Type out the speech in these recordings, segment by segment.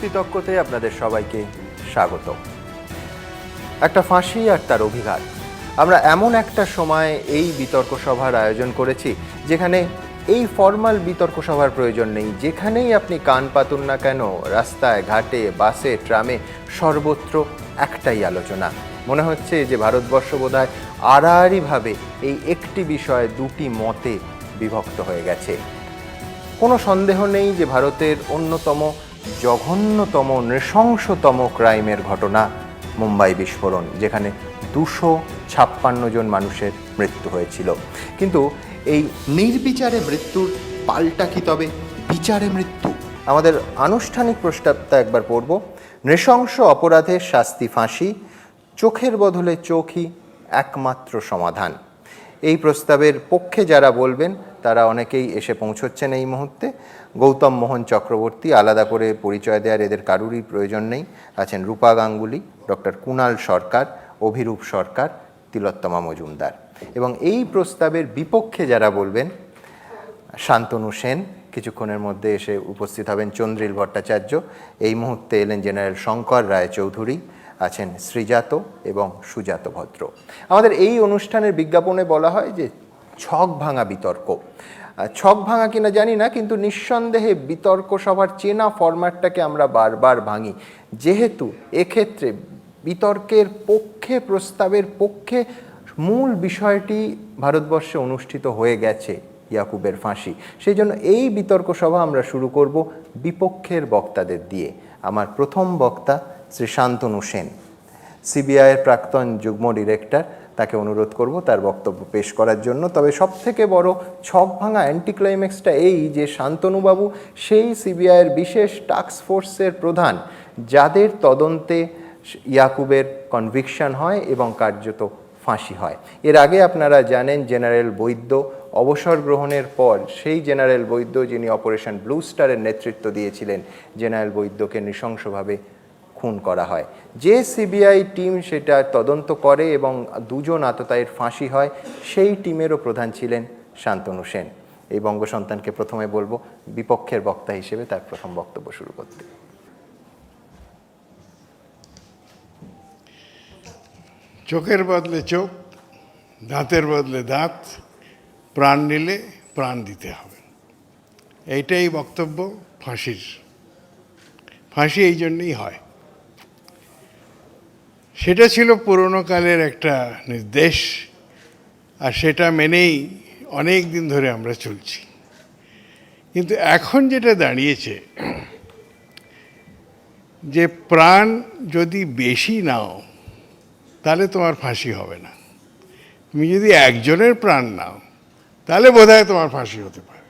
বিতর্কতে আপনাদের সবাইকে স্বাগত। একটা ফাঁসি আর তার অভিঘাত। আমরা এমন একটা সময় এই বিতর্ক সভার আয়োজন করেছি যেখানে এই ফর্মাল বিতর্ক সভার প্রয়োজন নেই। যেখানেই আপনি কান পাতুন না কেন, রাস্তায় ঘাটে বাসে ট্রামে সর্বত্র একটাই আলোচনা। মনে হচ্ছে যে ভারতবর্ষ বোধহয় আড়াআড়িভাবে এই একটি বিষয়ে দুটি মতে বিভক্ত হয়ে গেছে। কোনো সন্দেহ নেই যে ভারতের অন্যতম জঘন্যতম নৃশংসতম ক্রাইমের ঘটনা মুম্বাই বিস্ফোরণ, যেখানে 256 জন মানুষের মৃত্যু হয়েছিল। কিন্তু এই নির্বিচারে মৃত্যুর পাল্টা কি তবে বিচারে মৃত্যু? আমাদের আনুষ্ঠানিক প্রস্তাবটা একবার পড়ব। নৃশংস অপরাধের শাস্তি ফাঁসি, চোখের বদলে চোখই একমাত্র সমাধান। এই প্রস্তাবের পক্ষে যারা বলবেন তারা অনেকেই এসে পৌঁছচ্ছেন এই মুহূর্তে। গৌতম মোহন চক্রবর্তী, আলাদা করে পরিচয় দেওয়ার এদের কারুরই প্রয়োজন নেই। আছেন রূপা গাঙ্গুলি, ডক্টর কুণাল সরকার, অভিরূপ সরকার, তিলোত্তমা মজুমদার। এবং এই প্রস্তাবের বিপক্ষে যারা বলবেন, শান্তনু সেন কিছুক্ষণের মধ্যে এসে উপস্থিত হবেন, চন্দ্রিল ভট্টাচার্য, এই মুহূর্তে এলেন জেনারেল শঙ্কর রায় চৌধুরী, আছেন শ্রীজাত এবং সুজাত ভদ্র। আমাদের এই অনুষ্ঠানের বিজ্ঞাপনে বলা হয় যে ছক ভাঙা বিতর্ক। ছক ভাঙা কিনা জানি না, কিন্তু নিঃসন্দেহে বিতর্ক সভার চেনা ফরম্যাটটাকে আমরা বারবার ভাঙি, যেহেতু এক্ষেত্রে বিতর্কের পক্ষে, প্রস্তাবের পক্ষে মূল বিষয়টি ভারতবর্ষে অনুষ্ঠিত হয়ে গেছে, ইয়াকুবের ফাঁসি। সেই জন্য এই বিতর্ক সভা আমরা শুরু করব বিপক্ষের বক্তাদের দিয়ে। আমার প্রথম বক্তা শ্রী শান্তনু সেন, সিবিআইয়ের প্রাক্তন যুগ্ম ডিরেক্টর। তাকে অনুরোধ করব তার বক্তব্য পেশ করার জন্য। তবে সবথেকে বড় ছক ভাঙা অ্যান্টিক্লাইম্যাক্সটা এই যে শান্তনুবাবু সেই সিবিআইয়ের বিশেষ টাস্ক ফোর্সের প্রধান, যাদের তদন্তে ইয়াকুবের কনভিকশন হয় এবং কার্যত ফাঁসি হয়। এর আগে আপনারা জানেন জেনারেল বৈদ্য অবসর গ্রহণের পর সেই জেনারেল বৈদ্য যিনি অপারেশন ব্লু স্টারের নেতৃত্ব দিয়েছিলেন, জেনারেল বৈদ্যকে নৃশংসভাবে খুন করা হয়। যে সিবিআই টিম সেটা তদন্ত করে এবং 2 জন আততায়ীর ফাঁসি হয়, সেই টিমেরও প্রধান ছিলেন শান্তনু সেন। এই বঙ্গসন্তানকে প্রথমে বলবো বিপক্ষের বক্তা হিসেবে তার প্রথম বক্তব্য শুরু করতে। চোখের বদলে চোখ, দাঁতের বদলে দাঁত, প্রাণ নিলে প্রাণ দিতে হবে, এইটাই বক্তব্য ফাঁসির। ফাঁসি এই জন্যই হয়। সেটা ছিল পুরনো কালের একটা নির্দেশ, আর সেটা মেনেই অনেক দিন ধরে আমরা চলছি। কিন্তু এখন যেটা দাঁড়িয়েছে যে প্রাণ যদি বেশি নাও তাহলে তোমার ফাঁসি হবে না। তুমি যদি একজনের প্রাণ নাও তাহলে বোধহয় তোমার ফাঁসি হতে পারে।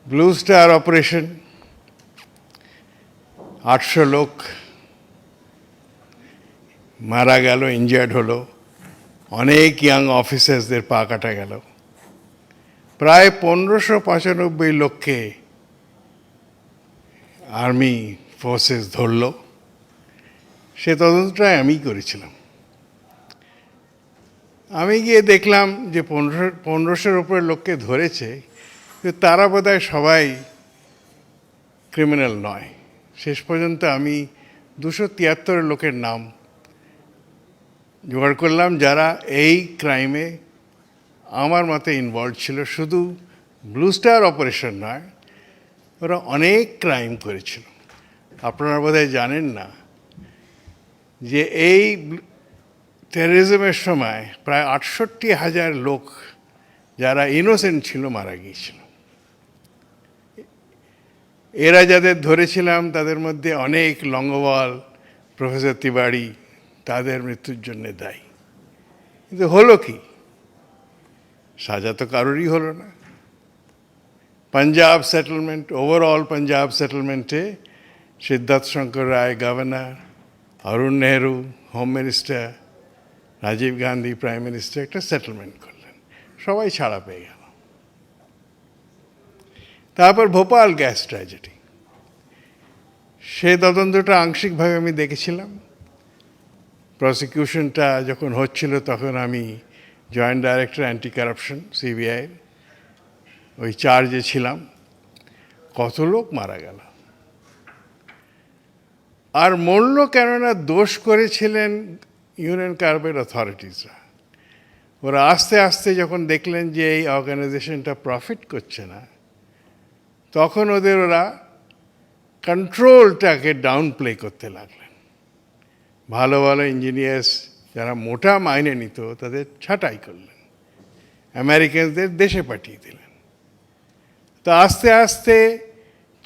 ব্লু স্টার অপারেশন, 800 লোক মারা গেল, ইনজার্ড হলো, অনেক ইয়াং অফিসার্সদের পা কাটা গেল, প্রায় 1595 লোককে আর্মি ফোর্সেস ধরল। সে তদন্তটা আমি করেছিলাম। আমি গিয়ে দেখলাম যে 1500-র উপরে লোককে ধরেছে, তারা বোধহয় সবাই ক্রিমিনাল নয়। শেষ পর্যন্ত আমি 273 লোকের নাম জোগাড় করলাম যারা এই ক্রাইমে আমার মতে ইনভলভ ছিল। শুধু ব্লু স্টার অপারেশন নয়, ওরা অনেক ক্রাইম করেছিল। আপনারা বোধহয় জানেন না যে এই টেররিজমের সময় প্রায় 68,000 লোক যারা ইনোসেন্ট ছিল মারা গিয়েছিল। এরা যাদের ধরেছিলাম তাদের মধ্যে অনেক লঙ্গোয়াল, প্রফেসর তিওয়ারি তাদের মৃত্যুর জন্য দায়ী। কিন্তু হলো কি? সাজা তো কারোরই হলো না। পাঞ্জাব সেটেলমেন্ট, ওভারঅল পাঞ্জাব সেটেলমেন্টে Siddhartha Shankar Ray governor, Arun Nehru home minister, Rajiv Gandhi prime minister একটা সেটেলমেন্ট করলেন, সবাই ছাড়া পেয়ে গেল। তারপর ভোপাল গ্যাস ট্র্যাজেডি, সে তদন্তটা আংশিকভাবে আমি দেখেছিলাম। প্রসিকিউশনটা যখন হচ্ছিল তখন আমি joint director anti corruption CBI ওই চার্জে ছিলাম। কত লোক মারা গেল, আর মরল কেননা দোষ করেছিলেন ইউনিয়ন কার্বাইড অথরিটিসরা। ওরা আস্তে আস্তে যখন দেখলেন যে এই অর্গানাইজেশনটা প্রফিট করছে না, তখন ওরা কন্ট্রোলটাকে ডাউন প্লে করতে লাগলেন। ভালো ভালো ইঞ্জিনিয়ার্স যারা মোটা মাইনে নিত তাদের ছাঁটাই করলেন, আমেরিকানদের দেশে পাঠিয়ে দিলেন। তো আস্তে আস্তে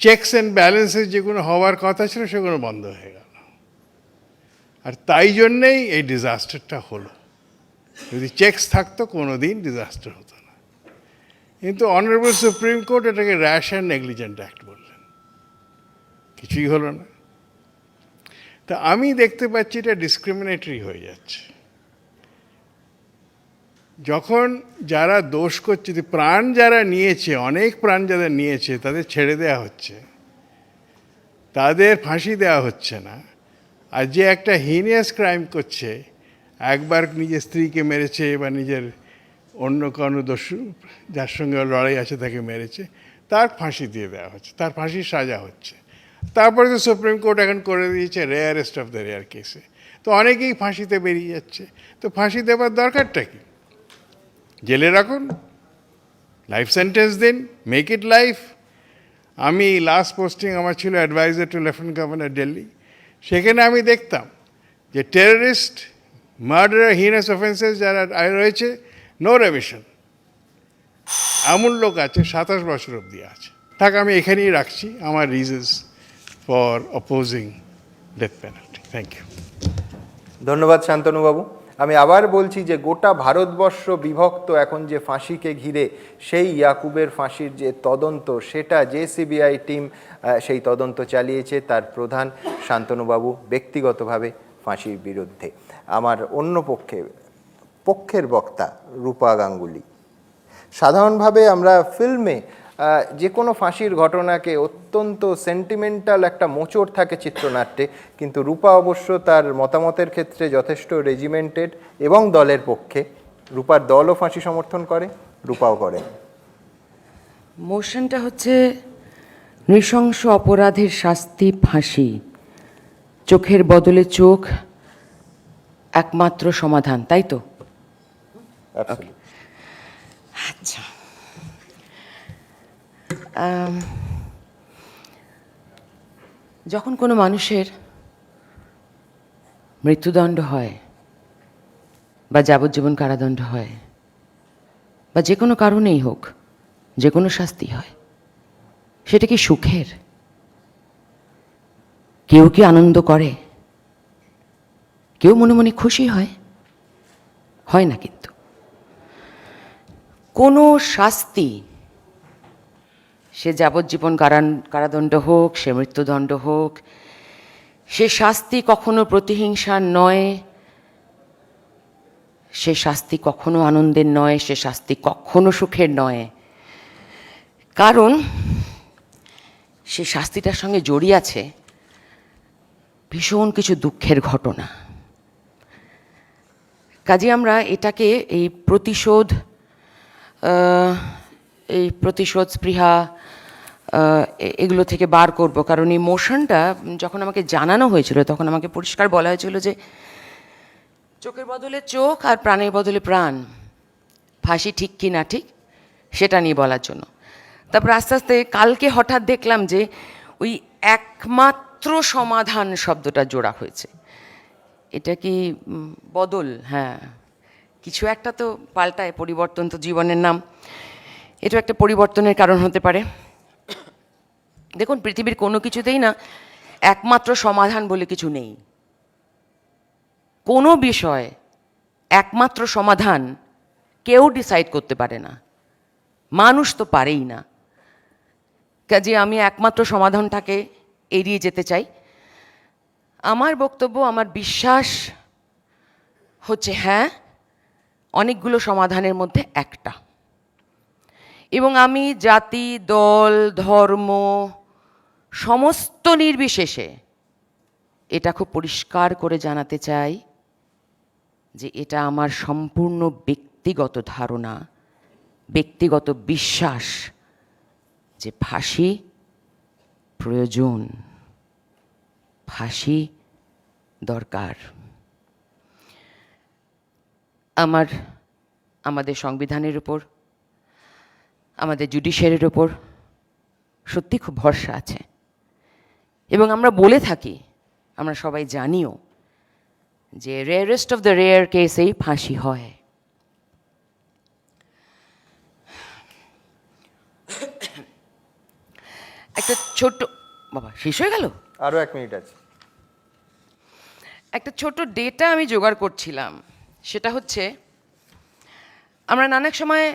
চেকস অ্যান্ড ব্যালেন্সেস যেগুলো হওয়ার কথা ছিল সেগুলো বন্ধ হয়ে গেল। আর তাই জন্যেই এই ডিজাস্টারটা হলো। যদি চেকস থাকতো কোনো দিন ডিজাস্টার হতো না। কিন্তু অনারেবল সুপ্রিম কোর্ট এটাকে র্যাশ অ্যান্ড নেগলিজেন্ট অ্যাক্ট বললেন, কিছুই হলো না। তা আমি দেখতে পাচ্ছি এটা ডিসক্রিমিনেটরি হয়ে যাচ্ছে। যখন যারা দোষ করছে, প্রাণ যারা নিয়েছে, অনেক প্রাণ যারা নিয়েছে তাদের ছেড়ে দেওয়া হচ্ছে, তাদের ফাঁসি দেওয়া হচ্ছে না। আর যে একটা হিনিয়াস ক্রাইম করছে, একবার নিজের স্ত্রীকে মেরেছে বা নিজের অন্য কোনো দস্যু যার সঙ্গে লড়াই আছে তাকে মেরেছে, তার ফাঁসি দিয়ে দেওয়া হচ্ছে, তার ফাঁসির সাজা হচ্ছে। তারপরে তো সুপ্রিম কোর্ট এখন করে দিয়েছে রেয়ারেস্ট অফ দ্য রেয়ার কেসে, তো অনেকেই ফাঁসিতে বেরিয়ে যাচ্ছে। তো ফাঁসি দেওয়ার দরকারটা কি? জেলে রাখুন, লাইফ সেন্টেন্স দিন, মেক ইট লাইফ। আমি লাস্ট পোস্টিং আমার ছিল adviser to lieutenant governor Delhi. সেখানে আমি দেখতাম যে টেররিস্ট, মার্ডার, হিনাস অফেন্সেস যারা রয়েছে, নো রেমিশন। এমন লোক আছে 27 বছর অবধি আছে। তাকে আমি এখানেই রাখছি আমার reasons for opposing death penalty. Thank you. ধন্যবাদ শান্তনুবাবু। আমি আবার বলছি যে গোটা ভারতবর্ষ বিভক্ত এখন যে ফাঁসিকে ঘিরে, সেই ইয়াকুবের ফাঁসির যে তদন্ত, সেটা যে সিবিআই টিম সেই তদন্ত চালিয়েছে, তার প্রধান শান্তনুবাবু ব্যক্তিগতভাবে ফাঁসির বিরুদ্ধে। আমার অন্য পক্ষের বক্তা রূপা গাঙ্গুলি। সাধারণভাবে আমরা ফিল্মে যে কোনো ফাঁসির ঘটনাকে অত্যন্ত সেন্টিমেন্টাল একটা মোচড় থাকে চিত্রনাট্যে, কিন্তু রূপা অবশ্য তার মতামতের ক্ষেত্রে যথেষ্ট রেজিমেন্টেড এবং দলের পক্ষে। রূপার দলও ফাঁসি সমর্থন করে, রূপাও করেন। মোশনটা হচ্ছে নৃশংস অপরাধের শাস্তি ফাঁসি, চোখের বদলে চোখ একমাত্র সমাধান, তাই তো? আচ্ছা, যখন কোনো মানুষের মৃত্যুদণ্ড হয় বা যাবজ্জীবন কারাদণ্ড হয় বা যে কোনো কারণেই হোক, যে কোনো শাস্তি হয়, সেটা কি সুখের? কেউ কি আনন্দ করে? কেউ মনে মনে খুশি হয়? হয় না। কিন্তু কোনো শাস্তি, সে যাবজ্জীবন কারাদণ্ড হোক, সে মৃত্যুদণ্ড হোক, সে শাস্তি কখনো প্রতিহিংসার নয়, সে শাস্তি কখনো আনন্দের নয়, সে শাস্তি কখনো সুখের নয়। কারণ সে শাস্তিটার সঙ্গে জড়িয়ে আছে ভীষণ কিছু দুঃখের ঘটনা। কাজে আমরা এটাকে এই প্রতিশোধ স্পৃহা এগুলো থেকে বার করব। কারণ এই মোশনটা যখন আমাকে জানানো হয়েছিল, তখন আমাকে পরিষ্কার বলা হয়েছিল যে চোখের বদলে চোখ আর প্রাণের বদলে প্রাণ, ফাঁসি ঠিক কি না ঠিক সেটা নিয়ে বলার জন্য। তারপর আস্তে আস্তে কালকে হঠাৎ দেখলাম যে ওই একমাত্র সমাধান শব্দটা জোড়া হয়েছে। এটা কি বদল? হ্যাঁ, কিছু একটা তো পাল্টায়, পরিবর্তন তো জীবনের নাম। এটা একটা পরিবর্তনের কারণ হতে পারে। দেখুন, পৃথিবীর কোনো কিছুতেই না একমাত্র সমাধান বলে কিছু নেই। কোনো বিষয় একমাত্র সমাধান কেউ ডিসাইড করতে পারে না, মানুষ তো পারেই না। কাজে আমি একমাত্র সমাধানটাকে এড়িয়ে যেতে চাই। আমার বক্তব্য, আমার বিশ্বাস হচ্ছে হ্যাঁ, অনেকগুলো সমাধানের মধ্যে একটা। এবং আমি জাতি, দল, ধর্ম সমস্ত নির্বিশেষে এটা খুব পরিষ্কার করে জানাতে চাই যে এটা আমার সম্পূর্ণ ব্যক্তিগত ধারণা, ব্যক্তিগত বিশ্বাস যে ফাঁসি প্রয়োজন। ফাঁসি দরকার। আমাদের সংবিধানের উপর, আমাদের জুডিশিয়ারির উপর সত্যি খুব ভরসা আছে, এবং আমরা বলে থাকি, আমরা সবাই জানিও যে রেয়ারেস্ট অফ দ্য রেয়ার কেসেই ফাঁসি হয়। একটা ছোট্ট, বাবা শেষ হয়ে গেল, আরও 1 মিনিট আছে। একটা ছোট ডেটা আমি জোগাড় করছিলাম। সেটা হচ্ছে, আমরা নানা সময়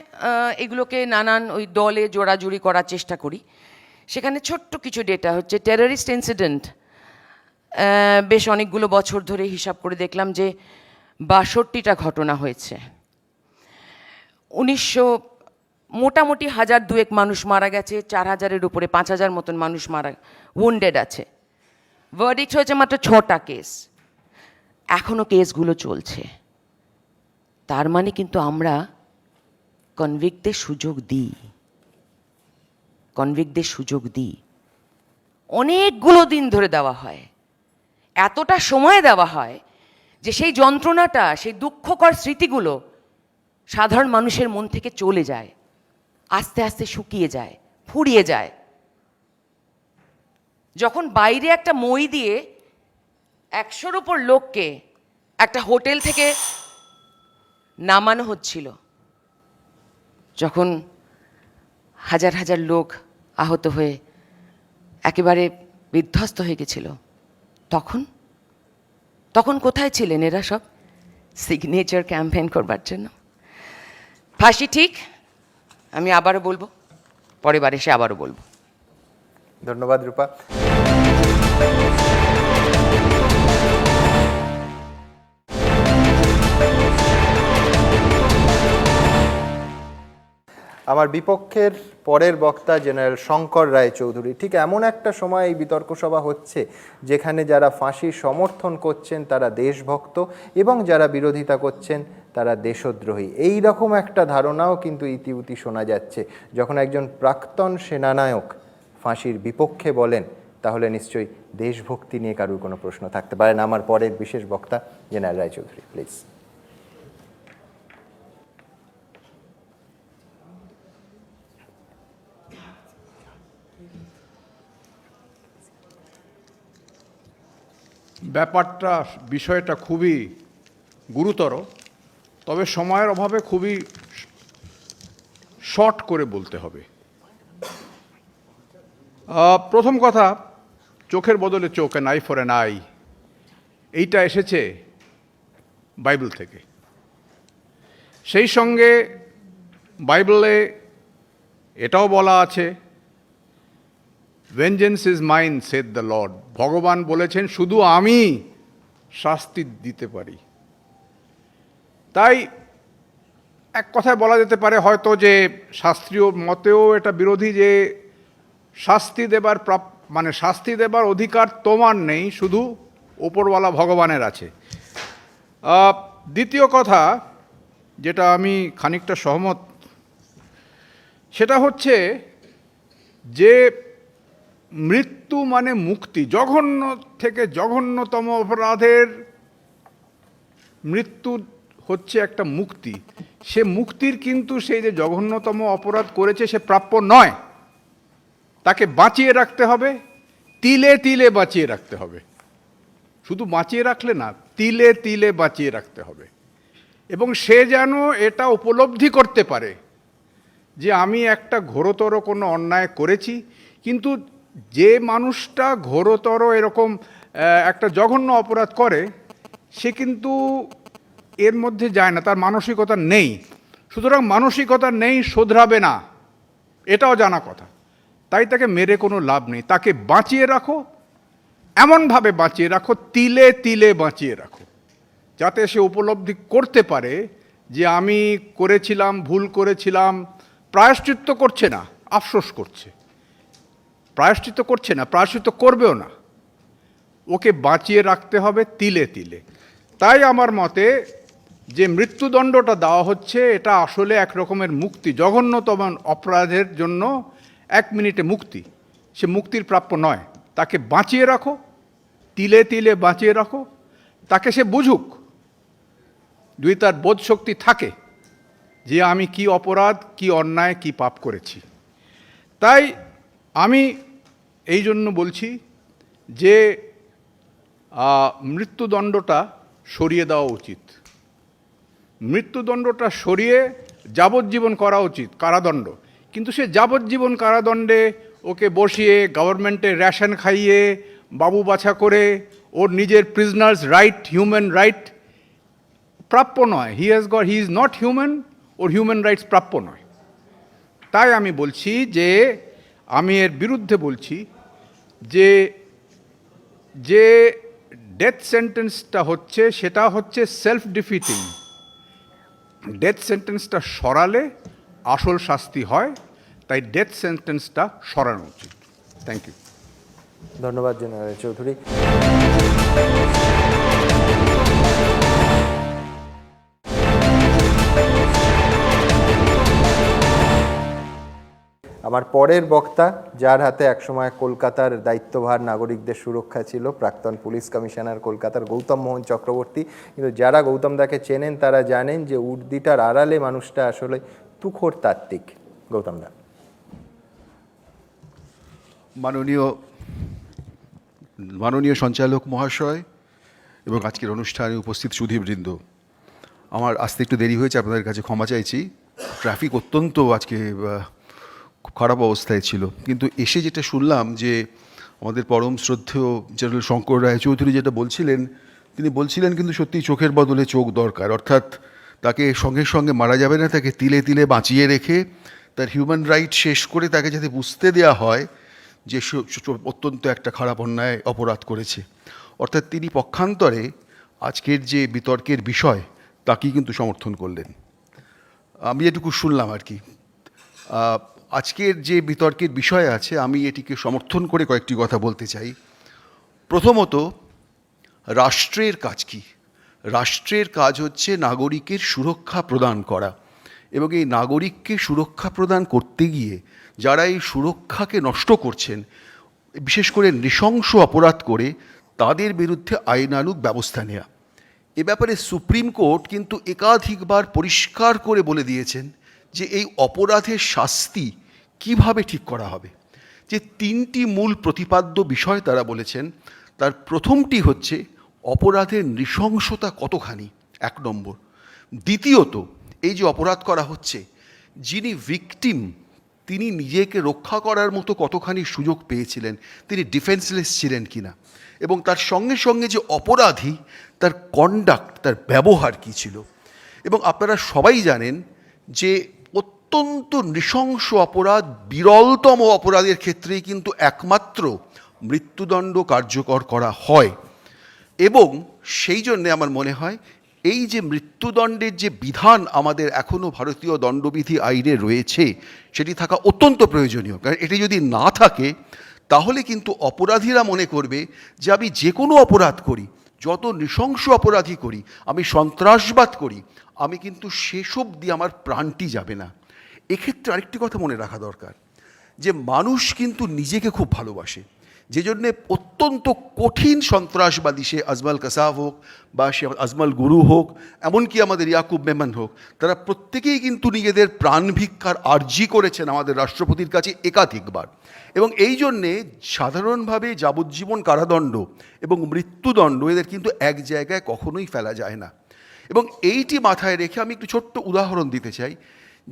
এগুলোকে নানান ওই দলে জোড়াজুড়ি করার চেষ্টা করি। সেখানে ছোট্ট কিছু ডেটা হচ্ছে, টেররিস্ট ইনসিডেন্ট বেশ অনেকগুলো বছর ধরে হিসাব করে দেখলাম যে 62টা ঘটনা হয়েছে। 1900 মোটামুটি 1000-2 মানুষ মারা গেছে, 4000-এর উপরে 5000 মতন মানুষ ওয়ান্ডেড আছে। ভার্ডিক্ট হয়েছে মাত্র 6টা কেস, এখনো কেসগুলো চলছে। তার মানে কিন্তু আমরা কনভিক্টদের সুযোগ দিই, অনেকগুলো দিন ধরে দেওয়া হয়, এতটা সময় দেওয়া হয় যে সেই যন্ত্রণাটা, সেই দুঃখকর স্মৃতিগুলো সাধারণ মানুষের মন থেকে চলে যায়, আস্তে আস্তে শুকিয়ে যায়, ফুরিয়ে যায়। যখন বাইরে একটা মই দিয়ে 100-র উপর লোককে একটা হোটেল থেকে নামানো হচ্ছিল, যখন হাজার হাজার লোক আহত হয়ে একেবারে বিধ্বস্ত হয়ে গেছিল, তখন কোথায় ছিলেন এরা সব? সিগনেচার ক্যাম্পেইন করবার জন্য। ফাঁসি ঠিক, আমি আবারও বলবো, পরের বার এসে আবারও বলবো। ধন্যবাদ রূপা। আমার বিপক্ষের পরের বক্তা জেনারেল শঙ্কর রায়চৌধুরী। ঠিক এমন একটা সময় এই বিতর্ক সভা হচ্ছে যেখানে যারা ফাঁসি সমর্থন করছেন তারা দেশভক্ত এবং যারা বিরোধিতা করছেন তারা দেশদ্রোহী, এই রকম একটা ধারণাও কিন্তু ইতিউতি শোনা যাচ্ছে। যখন একজন প্রাক্তন সেনানায়ক ফাঁসির বিপক্ষে বলেন, তাহলে নিশ্চয়ই দেশভক্তি নিয়ে কারোর কোনো প্রশ্ন থাকতে পারে না। আমার পরের বিশেষ বক্তা জেনারেল রায়চৌধুরী, প্লিজ। বিষয়টা খুবই গুরুতর, তবে সময়ের অভাবে খুবই শর্ট করে বলতে হবে। প্রথম কথা, চোখের বদলে চোখ, N I for N I, এইটা এসেছে বাইবেল থেকে। সেই সঙ্গে বাইবেলে এটাও বলা আছে, vengeance is mine said the Lord. ভগবান বলেছেন শুধু আমি শাস্তি দিতে পারি। তাই এক কথায় বলা যেতে পারে হয়তো যে শাস্ত্রীয় মতেও এটা বিরোধী, যে শাস্তি দেবার অধিকার তোমার নেই, শুধু ওপরওয়ালা ভগবানের আছে। দ্বিতীয় কথা, যেটা আমি খানিকটা সহমত, সেটা হচ্ছে যে মৃত্যু মানে মুক্তি। জঘন্য থেকে জঘন্যতম অপরাধের মৃত্যু হচ্ছে একটা মুক্তি। সে মুক্তির কিন্তু সেই যে জঘন্যতম অপরাধ করেছে সে প্রাপ্য নয়, তাকে বাঁচিয়ে রাখতে হবে, তিলে তিলে বাঁচিয়ে রাখতে হবে। শুধু বাঁচিয়ে রাখলে না, তিলে তিলে বাঁচিয়ে রাখতে হবে। এবং সে যেন এটা উপলব্ধি করতে পারে যে আমি একটা ঘোরতর কোনো অন্যায় করেছি। কিন্তু যে মানুষটা ঘোরতর এরকম একটা জঘন্য অপরাধ করে, সে কিন্তু এর মধ্যে যায় না, তার মানসিকতা নেই। সুতরাং মানসিকতা নেই, শোধরাবে না, এটাও জানা কথা। তাই তাকে মেরে কোনো লাভ নেই, তাকে বাঁচিয়ে রাখো, এমনভাবে বাঁচিয়ে রাখো, তিলে তিলে বাঁচিয়ে রাখো, যাতে সে উপলব্ধি করতে পারে যে আমি করেছিলাম, ভুল করেছিলাম। প্রায়শ্চিত্ত করছে না, আফসোস করছে। প্রায়শ্চিত্ত করছে না, প্রায়শ্চিত্ত করবেও না, ওকে বাঁচিয়ে রাখতে হবে তিলে তিলে। তাই আমার মতে যে মৃত্যুদণ্ডটা দেওয়া হচ্ছে এটা আসলে এক রকমের মুক্তি। জঘন্যতম অপরাধের জন্য 1 মিনিটে মুক্তি, সে মুক্তির প্রাপ্য নয়। তাকে বাঁচিয়ে রাখো তিলে তিলে বাঁচিয়ে রাখো, তাকে সে বুঝুক, যদি তার বোধ শক্তি থাকে যে আমি কি অপরাধ, কি অন্যায়, কি পাপ করেছি। তাই আমি এই জন্য বলছি যে মৃত্যুদণ্ডটা সরিয়ে দেওয়া উচিত। মৃত্যুদণ্ডটা সরিয়ে যাবজ্জীবন করা উচিত, কারাদণ্ড। কিন্তু সে যাবজ্জীবন কারাদণ্ডে ওকে বসিয়ে গভর্নমেন্টের রেশন খাইয়ে বাবু বাছা করে ওর নিজের প্রিজনার্স রাইট, হিউম্যান রাইট প্রাপ্য নয়। He is not human, or human rights প্রাপ্য নয়। তাই আমি বলছি যে আমি এর বিরুদ্ধে বলছি যে যে ডেথ সেন্টেন্সটা হচ্ছে সেটা হচ্ছে সেলফ ডিফিটিং। ডেথ সেন্টেন্সটা সরালে আসল শাস্তি হয়, তাই ডেথ সেন্টেন্সটা সরানো উচিত। Thank you. ধন্যবাদ জেনারেল চৌধুরী। আমার পরের বক্তা, যার হাতে একসময় কলকাতার দায়িত্বভার নাগরিকদের সুরক্ষা ছিল, প্রাক্তন পুলিশ কমিশনার কলকাতার গৌতম মোহন চক্রবর্তী। কিন্তু যারা গৌতম দাকে চেনেন তারা জানেন যে উর্দিটার আড়ালে মানুষটা আসলে তুখোড় তাত্ত্বিক। গৌতম দা। মাননীয় সঞ্চালক মহাশয় এবং আজকের অনুষ্ঠানে উপস্থিত সুধীবৃন্দ, আমার আসতে একটু দেরি হয়েছে, আপনাদের কাছে ক্ষমা চাইছি। ট্রাফিক অত্যন্ত আজকে খুব খারাপ অবস্থায় ছিল, কিন্তু এসে যেটা শুনলাম যে আমাদের পরম শ্রদ্ধেয় জেনারেল শঙ্কর রায়চৌধুরী যেটা বলছিলেন, তিনি বলছিলেন কিন্তু সত্যি চোখের বদলে চোখ দরকার। অর্থাৎ তাকে সঙ্গে সঙ্গে মারা যাবে না, তাকে তিলে তিলে বাঁচিয়ে রেখে তার হিউম্যান রাইট শেষ করে তাকে যাতে বুঝতে দেওয়া হয় যে অত্যন্ত একটা খারাপ অন্যায় অপরাধ করেছে। অর্থাৎ তিনি পক্ষান্তরে আজকের যে বিতর্কের বিষয় তাকেই কিন্তু সমর্থন করলেন। আমি এটুকু শুনলাম আর কি। আজকের যে বিতর্কের বিষয় আছে আমি এটিকে সমর্থন করে কয়েকটি কথা বলতে চাই। প্রথমত, রাষ্ট্রের কাজ কি? রাষ্ট্রের কাজ হচ্ছে নাগরিকের সুরক্ষা প্রদান করা, এবং এই নাগরিককে সুরক্ষা প্রদান করতে গিয়ে যারা এই সুরক্ষাকে নষ্ট করছেন, বিশেষ করে নৃশংস অপরাধ করে, তাদের বিরুদ্ধে আইনানুগ ব্যবস্থা নেওয়া। এ ব্যাপারে সুপ্রিম কোর্ট কিন্তু একাধিকবার পরিষ্কার করে বলে দিয়েছেন যে এই অপরাধের শাস্তি কিভাবে ঠিক করা হবে। যে তিনটি মূল প্রতিপাদ্য বিষয় তারা বলেছেন, তার প্রথমটি হচ্ছে অপরাধের নৃশংসতা কতখানি, 1 নম্বর। দ্বিতীয়ত, এই যে অপরাধ করা হচ্ছে, যিনি ভিকটিম তিনি নিজেকে রক্ষা করার মতো কতখানি সুযোগ পেয়েছিলেন, তিনি ডিফেন্সলেস ছিলেন কিনা, এবং তার সঙ্গে সঙ্গে যে অপরাধী তার কন্ডাক্ট, তার ব্যবহার কী ছিল। এবং আপনারা সবাই জানেন যে অত্যন্ত নৃশংস অপরাধ, বিরলতম অপরাধের ক্ষেত্রেই কিন্তু একমাত্র মৃত্যুদণ্ড কার্যকর করা হয়। এবং সেই জন্যে আমার মনে হয় এই যে মৃত্যুদণ্ডের যে বিধান আমাদের এখনও ভারতীয় দণ্ডবিধি আইনে রয়েছে, সেটি থাকা অত্যন্ত প্রয়োজনীয়। কারণ এটি যদি না থাকে তাহলে কিন্তু অপরাধীরা মনে করবে যে আমি যে কোনো অপরাধ করি, যত নৃশংস অপরাধী করি, আমি সন্ত্রাসবাদ করি, আমি কিন্তু সেসব দিয়ে আমার প্রাণটি যাবে না। এক্ষেত্রে আরেকটি কথা মনে রাখা দরকার, যে মানুষ কিন্তু নিজেকে খুব ভালোবাসে, যে জন্যে অত্যন্ত কঠিন সন্ত্রাসবাদী, সে আজমাল কাসাব হোক বা সে আজমাল গুরু হোক, এমনকি আমাদের ইয়াকুব মেমন হোক, তারা প্রত্যেকেই কিন্তু নিজেদের প্রাণ ভিক্ষার আর্জি করেছেন আমাদের রাষ্ট্রপতির কাছে একাধিকবার। এবং এই জন্যে সাধারণভাবে যাবজ্জীবন কারাদণ্ড এবং মৃত্যুদণ্ড এদের কিন্তু এক জায়গায় কখনোই ফেলা যায় না। এবং এইটি মাথায় রেখে আমি একটু ছোট্ট উদাহরণ দিতে চাই,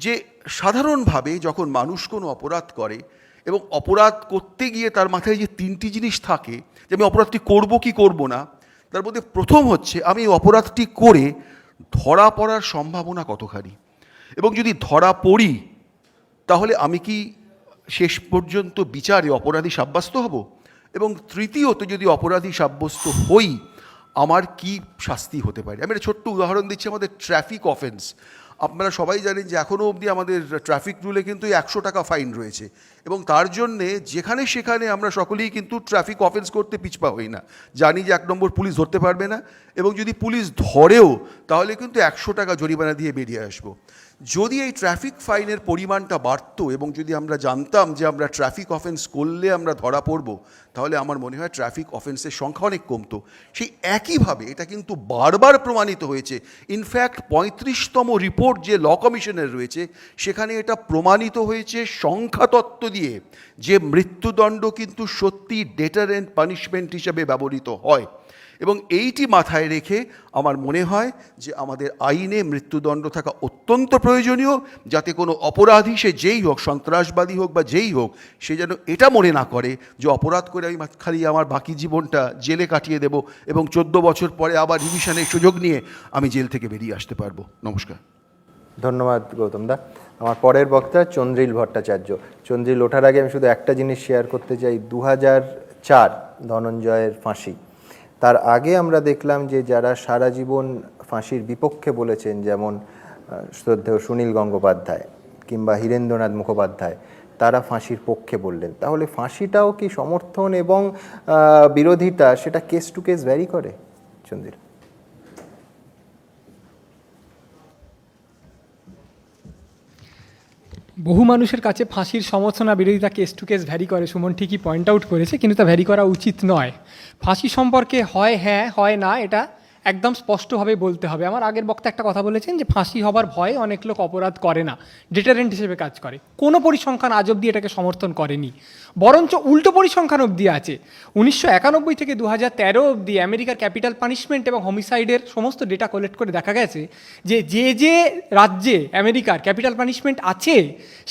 যে সাধারণভাবে যখন মানুষ কোনো অপরাধ করে এবং অপরাধ করতে গিয়ে তার মাথায় যে তিনটি জিনিস থাকে, যে আমি অপরাধটি করব কি করব না, তার মধ্যে প্রথম হচ্ছে আমি অপরাধটি করে ধরা পড়ার সম্ভাবনা কতখানি, এবং যদি ধরা পড়ি তাহলে আমি কি শেষ পর্যন্ত বিচারে অপরাধী সাব্যস্ত হব, এবং তৃতীয়ত যদি অপরাধী সাব্যস্ত হই আমার কি শাস্তি হতে পারে। আমি একটা ছোট্ট উদাহরণ দিচ্ছি, আমাদের ট্রাফিক অফেন্স। আপনারা সবাই জানেন যে এখনও অবধি আমাদের ট্রাফিক রুলে কিন্তু 100 টাকা ফাইন রয়েছে, এবং তার জন্যে যেখানে সেখানে আমরা সকলেই কিন্তু ট্রাফিক অফেন্স করতে পিছপা হই না। জানি যে 1 নম্বর পুলিশ ধরতে পারবে না, এবং যদি পুলিশ ধরেও তাহলে কিন্তু 100 টাকা জরিমানা দিয়ে বেরিয়ে আসবো। যদি এই ট্রাফিক ফাইনের পরিমাণটা বাড়তো এবং যদি আমরা জানতাম যে আমরা ট্রাফিক অফেন্স করলে আমরা ধরা পড়ব, তাহলে আমার মনে হয় ট্রাফিক অফেন্সের সংখ্যা অনেক কমতো। সেই একইভাবে এটা কিন্তু বারবার প্রমাণিত হয়েছে। ইনফ্যাক্ট 35তম রিপোর্ট যে ল কমিশনের রয়েছে সেখানে এটা প্রমাণিত হয়েছে সংখ্যাতত্ত্ব দিয়ে যে মৃত্যুদণ্ড কিন্তু সত্যি ডেটারেন্ট পানিশমেন্ট হিসেবে ব্যবহৃত হয়। এবং এইটি মাথায় রেখে আমার মনে হয় যে আমাদের আইনে মৃত্যুদণ্ড থাকা অত্যন্ত প্রয়োজনীয়, যাতে কোনো অপরাধী, সে যেই হোক, সন্ত্রাসবাদী হোক বা যেই হোক, সে যেন এটা মনে না করে যে অপরাধ করে আমি খালি আমার বাকি জীবনটা জেলে কাটিয়ে দেব এবং 14 বছর পরে আবার রিভিশনের সুযোগ নিয়ে আমি জেল থেকে বেরিয়ে আসতে পারবো। নমস্কার। ধন্যবাদ গৌতম দা। আমার পরের বক্তা চন্দ্রিল ভট্টাচার্য। চন্দ্রিল ওঠার আগে আমি শুধু একটা জিনিস শেয়ার করতে চাই। 2004 ধনঞ্জয়ের ফাঁসি, তার আগে আমরা দেখলাম যে যারা সারা জীবন ফাঁসির বিপক্ষে বলেছেন, যেমন শ্রদ্ধেয় সুনীল গঙ্গোপাধ্যায় কিংবা হীরেন্দ্রনাথ মুখোপাধ্যায়, তারা ফাঁসির পক্ষে বললেন। তাহলে ফাঁসিটাও কি সমর্থন এবং বিরোধিতা সেটা কেস টু কেস ভ্যারি করে? চন্দ্রিল। বহু মানুষের কাছে ফাঁসির সমর্থন আর বিরোধিতা কেস টু কেস ভ্যারি করে, সুমন ঠিকই পয়েন্ট আউট করেছে, কিন্তু তা ভ্যারি করা উচিত নয়। ফাঁসি সম্পর্কে হয় হ্যাঁ হয় না এটা একদম স্পষ্টভাবে বলতে হবে। আমার আগের বক্তা একটা কথা বলেছেন যে ফাঁসি হবার ভয়ে অনেক লোক অপরাধ করে না, ডেটারেন্ট হিসেবে কাজ করে। কোনো পরিসংখ্যান আজ অব্দি এটাকে সমর্থন করেনি, বরঞ্চ উল্টো পরিসংখ্যান অবধি আছে। 1991 থেকে 2013 অবধি আমেরিকার ক্যাপিটাল পানিশমেন্ট এবং হোমিসাইডের সমস্ত ডেটা কালেক্ট করে দেখা গেছে যে যে রাজ্যে আমেরিকার ক্যাপিটাল পানিশমেন্ট আছে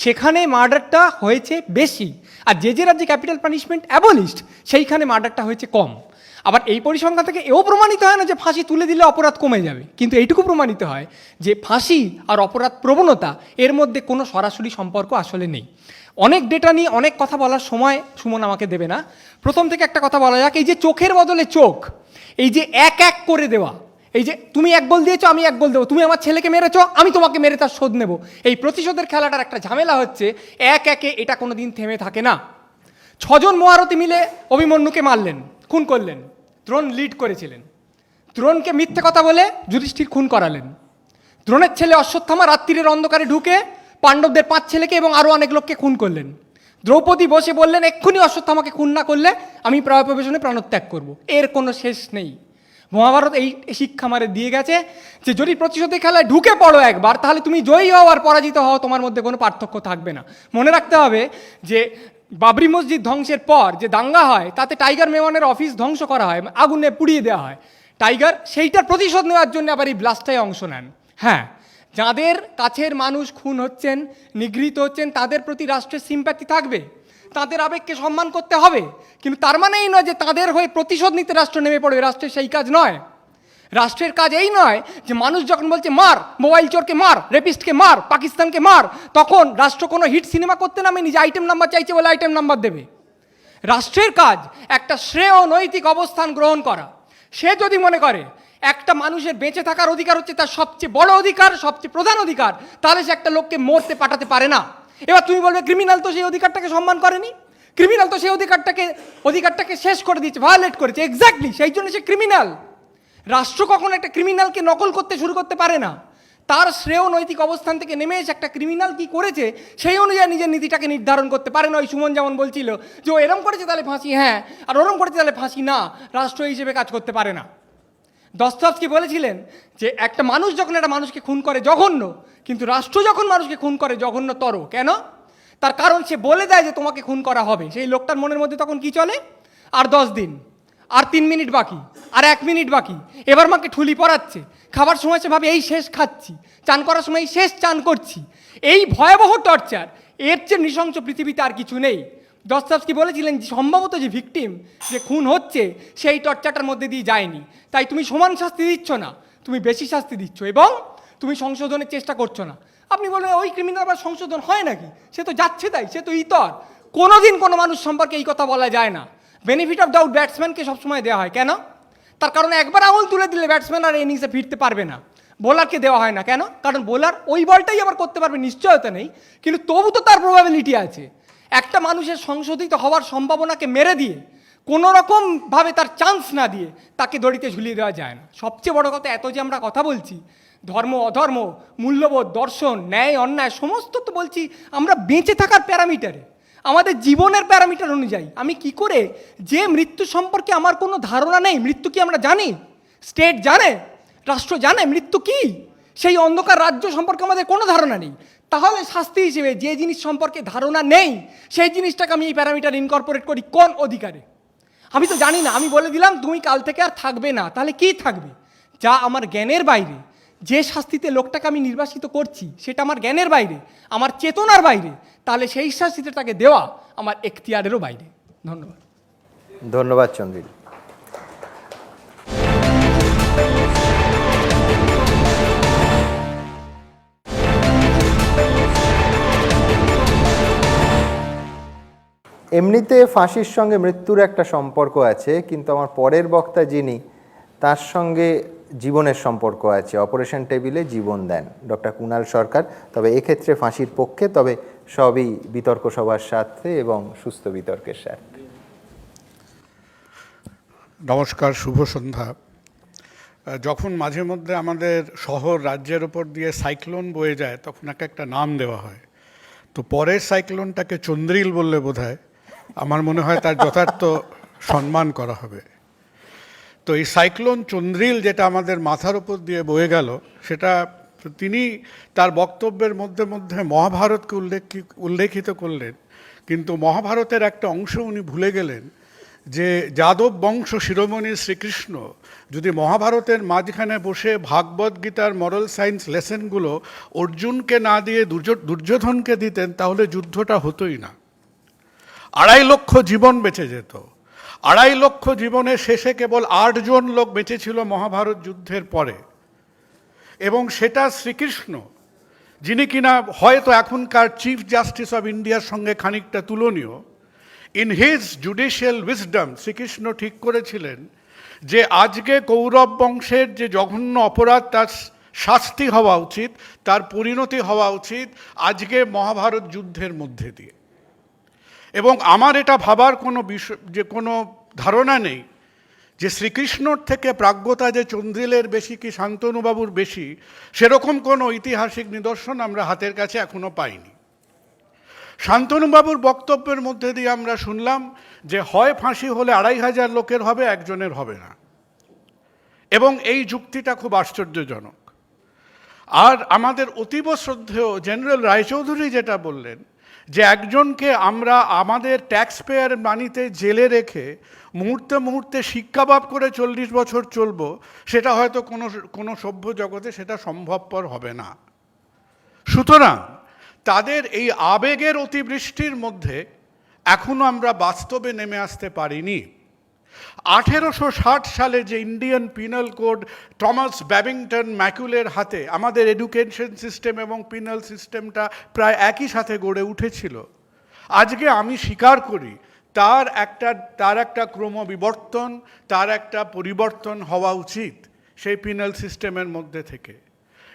সেখানে মার্ডারটা হয়েছে বেশি, আর যে রাজ্যে ক্যাপিটাল পানিশমেন্ট অ্যাবলিশড সেইখানে মার্ডারটা হয়েছে কম। আবার এই পরিসংখ্যান থেকে এও প্রমাণিত হয় না যে ফাঁসি তুলে দিলে অপরাধ কমে যাবে, কিন্তু এইটুকু প্রমাণিত হয় যে ফাঁসি আর অপরাধ প্রবণতা এর মধ্যে কোনো সরাসরি সম্পর্ক আসলে নেই। অনেক ডেটা নিয়ে অনেক কথা বলার সময় সুমন আমাকে দেবে না। প্রথম থেকে একটা কথা বলা যাক, এই যে চোখের বদলে চোখ, এই যে এক এক করে দেওয়া, এই যে তুমি 1 গোল দিয়েছো আমি 1 গোল দেবো, তুমি আমার ছেলেকে মেরেছো আমি তোমাকে মেরে তার শোধ নেব, এই প্রতিশোধের খেলাটার একটা ঝামেলা হচ্ছে এক একে এটা কোনো দিন থেমে থাকে না। 6 জন মহারথী মিলে অভিমন্যুকে মারলেন, খুন করলেন। দ্রোণ লিড করেছিলেন, দ্রোণকে মিথ্যে কথা বলে যুধিষ্ঠির খুন করালেন। দ্রোণের ছেলে অশ্বত্থামা রাত্রির অন্ধকারে ঢুকে পাণ্ডবদের 5 ছেলেকে এবং আরও অনেক লোককে খুন করলেন। দ্রৌপদী বসে বললেন এক্ষুনি অশ্বত্থামাকে খুন না করলে আমি প্রবেশনে প্রাণত্যাগ করব। এর কোনো শেষ নেই। মহাভারত এই শিক্ষা আমাদের দিয়ে গেছে যে যদি প্রতিশোধের খেলায় ঢুকে পড়ো একবার, তাহলে তুমি জয়ী হও আর পরাজিত হও তোমার মধ্যে কোনো পার্থক্য থাকবে না। মনে রাখতে হবে যে বাবরি মসজিদ ধ্বংসের পর যে দাঙ্গা হয় তাতে টাইগার মেমনের অফিস ধ্বংস করা হয়, আগুনে পুড়িয়ে দেওয়া হয়। টাইগার সেইটার প্রতিশোধ নেওয়ার জন্য আবার এই ব্লাস্টটায় অংশ নেন। হ্যাঁ, যাদের কাছের মানুষ খুন হচ্ছেন, নিগৃহীত হচ্ছেন, তাদের প্রতি রাষ্ট্রের সিম্প্যাথি থাকবে, তাদের আবেগকে সম্মান করতে হবে, কিন্তু তার মানে এই নয় যে তাদের হয়ে প্রতিশোধ নিতে রাষ্ট্র নেমে পড়বে। রাষ্ট্রের সেই কাজ নয়। রাষ্ট্রের কাজ এই নয় যে মানুষ যখন বলছে মার, মোবাইল চোরকে মার, রেপিস্টকে মার, পাকিস্তানকে মার, তখন রাষ্ট্র কোনো হিট সিনেমা করতে নামেনি যে আইটেম নাম্বার চাইছে বলে আইটেম নাম্বার দেবে। রাষ্ট্রের কাজ একটা শ্রেয় নৈতিক অবস্থান গ্রহণ করা। সে যদি মনে করে একটা মানুষের বেঁচে থাকার অধিকার হচ্ছে তার সবচেয়ে বড় অধিকার, সবচেয়ে প্রধান অধিকার, তাহলে সে একটা লোককে মরতে পাঠাতে পারে না। এবার তুমি বলবে ক্রিমিনাল তো সেই অধিকারটাকে সম্মান করেনি, ক্রিমিনাল তো সেই অধিকারটাকে শেষ করে দিয়েছে, ভায়োলেট করেছে। এক্স্যাক্টলি, সেই জন্য সে ক্রিমিনাল। রাষ্ট্র কখনো একটা ক্রিমিনালকে নকল করতে শুরু করতে পারে না। তার শ্রেয় নৈতিক অবস্থান থেকে নেমে এসে একটা ক্রিমিনাল কি করেছে সেই অনুযায়ী নিজের নীতিটাকে নির্ধারণ করতে পারে না। ওই সুমন যেমন বলছিল যে ও এরম করেছে তাহলে ফাঁসি হ্যাঁ, আর ওরম করেছে তাহলে ফাঁসি না, রাষ্ট্র এই হিসেবে কাজ করতে পারে না। দস্তয়েভস্কি বলেছিলেন যে একটা মানুষ যখন একটা মানুষকে খুন করে জঘন্য, কিন্তু রাষ্ট্র যখন মানুষকে খুন করে জঘন্যতর। কেন? তার কারণ সে বলে দেয় যে তোমাকে খুন করা হবে। সেই লোকটার মনের মধ্যে তখন কি চলে? আর 10 দিন, আর 3 মিনিট বাকি, আর 1 মিনিট বাকি। এবার মাকে ঠুলি পড়াচ্ছে, খাবার সময় সে ভাবে এই শেষ খাচ্ছি, চান করার সময় এই শেষ চান করছি। এই ভয়াবহ টর্চার, এর চেয়ে নৃশংস পৃথিবীতে আর কিছু নেই। দস্তয়েভস্কি বলেছিলেন যে সম্ভবত যে ভিকটিম, যে খুন হচ্ছে, সেই টর্চারটার মধ্যে দিয়ে যায়নি, তাই তুমি সমান শাস্তি দিচ্ছ না, তুমি বেশি শাস্তি দিচ্ছ এবং তুমি সংশোধনের চেষ্টা করছো না। আপনি বলবেন ওই ক্রিমিনাল বা সংশোধন হয় নাকি? সে তো যাচ্ছে তাই, সে তো ইতর। কোনোদিন কোনো মানুষ সম্পর্কে এই কথা বলা যায় না। বেনিফিট অফ ডাউট ব্যাটসম্যানকে সবসময় দেওয়া হয়। কেন? তার কারণ একবার আঙুল তুলে দিলে ব্যাটসম্যান আর ইনিংসে ফিরতে পারবে না। বোলারকে দেওয়া হয় না। কেন? কারণ বোলার ওই বলটাই আবার করতে পারবে, নিশ্চয়তা নেই, কিন্তু তবু তো তার প্রবাবিলিটি আছে। একটা মানুষের সংশোধিত হওয়ার সম্ভাবনাকে মেরে দিয়ে কোনো রকমভাবে তার চান্স না দিয়ে তাকে দড়িতে ঝুলিয়ে দেওয়া যায় না। সবচেয়ে বড় কথা, এত যে আমরা কথা বলছি ধর্ম অধর্ম, মূল্যবোধ, দর্শন, ন্যায় অন্যায়, সমস্ত তো বলছি আমরা বেঁচে থাকার প্যারামিটারে, আমাদের জীবনের প্যারামিটার অনুযায়ী। আমি কি করে, যে মৃত্যু সম্পর্কে আমার কোনো ধারণা নেই, মৃত্যু কি আমরা জানি? স্টেট জানে, রাষ্ট্র জানে মৃত্যু কি? সেই অন্ধকার রাজ্য সম্পর্কে আমাদের কোনো ধারণা নেই। তাহলে শাস্তি হিসেবে যে জিনিস সম্পর্কে ধারণা নেই সেই জিনিসটাকে আমি এই প্যারামিটার ইনকর্পোরেট করি কোন অধিকারে? আমি তো জানি না। আমি বলে দিলাম তুমি কাল থেকে আর থাকবে না, তাহলে কি থাকবে? যা আমার জ্ঞানের বাইরে, যে শাস্তিতে লোকটাকে আমি নির্বাসিত করছি সেটা আমার জ্ঞানের বাইরে, আমার চেতনার বাইরে, তাহলে সেই শাস্তিতে তাকে দেওয়া আমার এখতিয়ারেরও বাইরে। ধন্যবাদ। ধন্যবাদ চন্দ্রিল। এমনিতে ফাঁসির সঙ্গে মৃত্যুর একটা সম্পর্ক আছে, কিন্তু আমার পরের বক্তা যিনি, তার সঙ্গে জীবনের সম্পর্ক আছে। অপারেশন টেবিলে জীবন দেন ডক্টর কুণাল সরকার। তবে এক্ষেত্রে ফাঁসির পক্ষে, তবে সবই বিতর্ক সভার স্বার্থে এবং সুস্থ বিতর্কের স্বার্থে। নমস্কার, শুভ সন্ধ্যা। যখন মাঝে মধ্যে আমাদের শহর রাজ্যের ওপর দিয়ে সাইক্লোন বয়ে যায় তখন একটা নাম দেওয়া হয়। তো পরের সাইক্লোনটাকে চন্দ্রিল বললে বোধহয় আমার মনে হয় তার যথার্থ সম্মান করা হবে। তো এই সাইক্লোন চন্দ্রিল যেটা আমাদের মাথার ওপর দিয়ে বয়ে গেল, সেটা তিনি তার বক্তব্যের মধ্যে মধ্যে মহাভারতকে উল্লেখিত করলেন, কিন্তু মহাভারতের একটা অংশ উনি ভুলে গেলেন যে যাদব বংশ শিরোমণি শ্রীকৃষ্ণ যদি মহাভারতের মাঝখানে বসে ভাগবত গীতার মরাল সায়েন্স লেসেনগুলো অর্জুনকে না দিয়ে দুর্যোধনকে দিতেন, তাহলে যুদ্ধটা হতোই না। 2.5 লক্ষ জীবন বেঁচে যেত। 2.5 লক্ষ জীবনের শেষে কেবল 8 জন লোক বেঁচে ছিল মহাভারত যুদ্ধের পরে, এবং সেটা শ্রীকৃষ্ণ, যিনি কিনা হয়তো এখনকার চিফ জাস্টিস অফ ইন্ডিয়ার সঙ্গে খানিকটা তুলনীয়। In his judicial wisdom Srikrishna ঠিক করেছিলেন যে আজকে কৌরব বংশের যে জঘন্য অপরাধ তার শাস্তি হওয়া উচিত, তার পরিণতি হওয়া উচিত আজকে মহাভারত যুদ্ধের মধ্যে দিয়ে। এবং আমার এটা ভাবার কোনো ধারণা নেই যে শ্রীকৃষ্ণর থেকে প্রাজ্ঞতা যে চন্দ্রিলের বেশি কি শান্তনুবাবুর বেশি, সেরকম কোনো ঐতিহাসিক নিদর্শন আমরা হাতের কাছে এখনো পাইনি। শান্তনুবাবুর বক্তব্যের মধ্যে দিয়ে আমরা শুনলাম যে হয় ফাঁসি হলে 2,500 লোকের হবে, একজনের হবে না, এবং এই যুক্তিটা খুব আশ্চর্যজনক। আর আমাদের অতীব শ্রদ্ধেয় জেনারেল রায়চৌধুরী যেটা বললেন যে একজনকে আমরা আমাদের ট্যাক্স পেয়ার মানিতে জেলে রেখে মুহূর্তে মুহূর্তে শিক্ষাভাব করে 40 বছর চলবো, সেটা হয়তো কোনো সভ্য জগতে সেটা সম্ভবপর হবে না। সুতরাং তাদের এই আবেগের অতিবৃষ্টির মধ্যে এখনো আমরা বাস্তবে নেমে আসতে পারিনি। 1860 সালে যে Indian penal code Thomas Babington ম্যাকুলের হাতে আমাদের এডুকেশন সিস্টেম এবং পিনাল সিস্টেমটা প্রায় একই সাথে গড়ে উঠেছিল, আজকে আমি স্বীকার করি তার একটা ক্রমবিবর্তন, তার একটা পরিবর্তন হওয়া উচিত সেই পিনাল সিস্টেমের মধ্যে থেকে।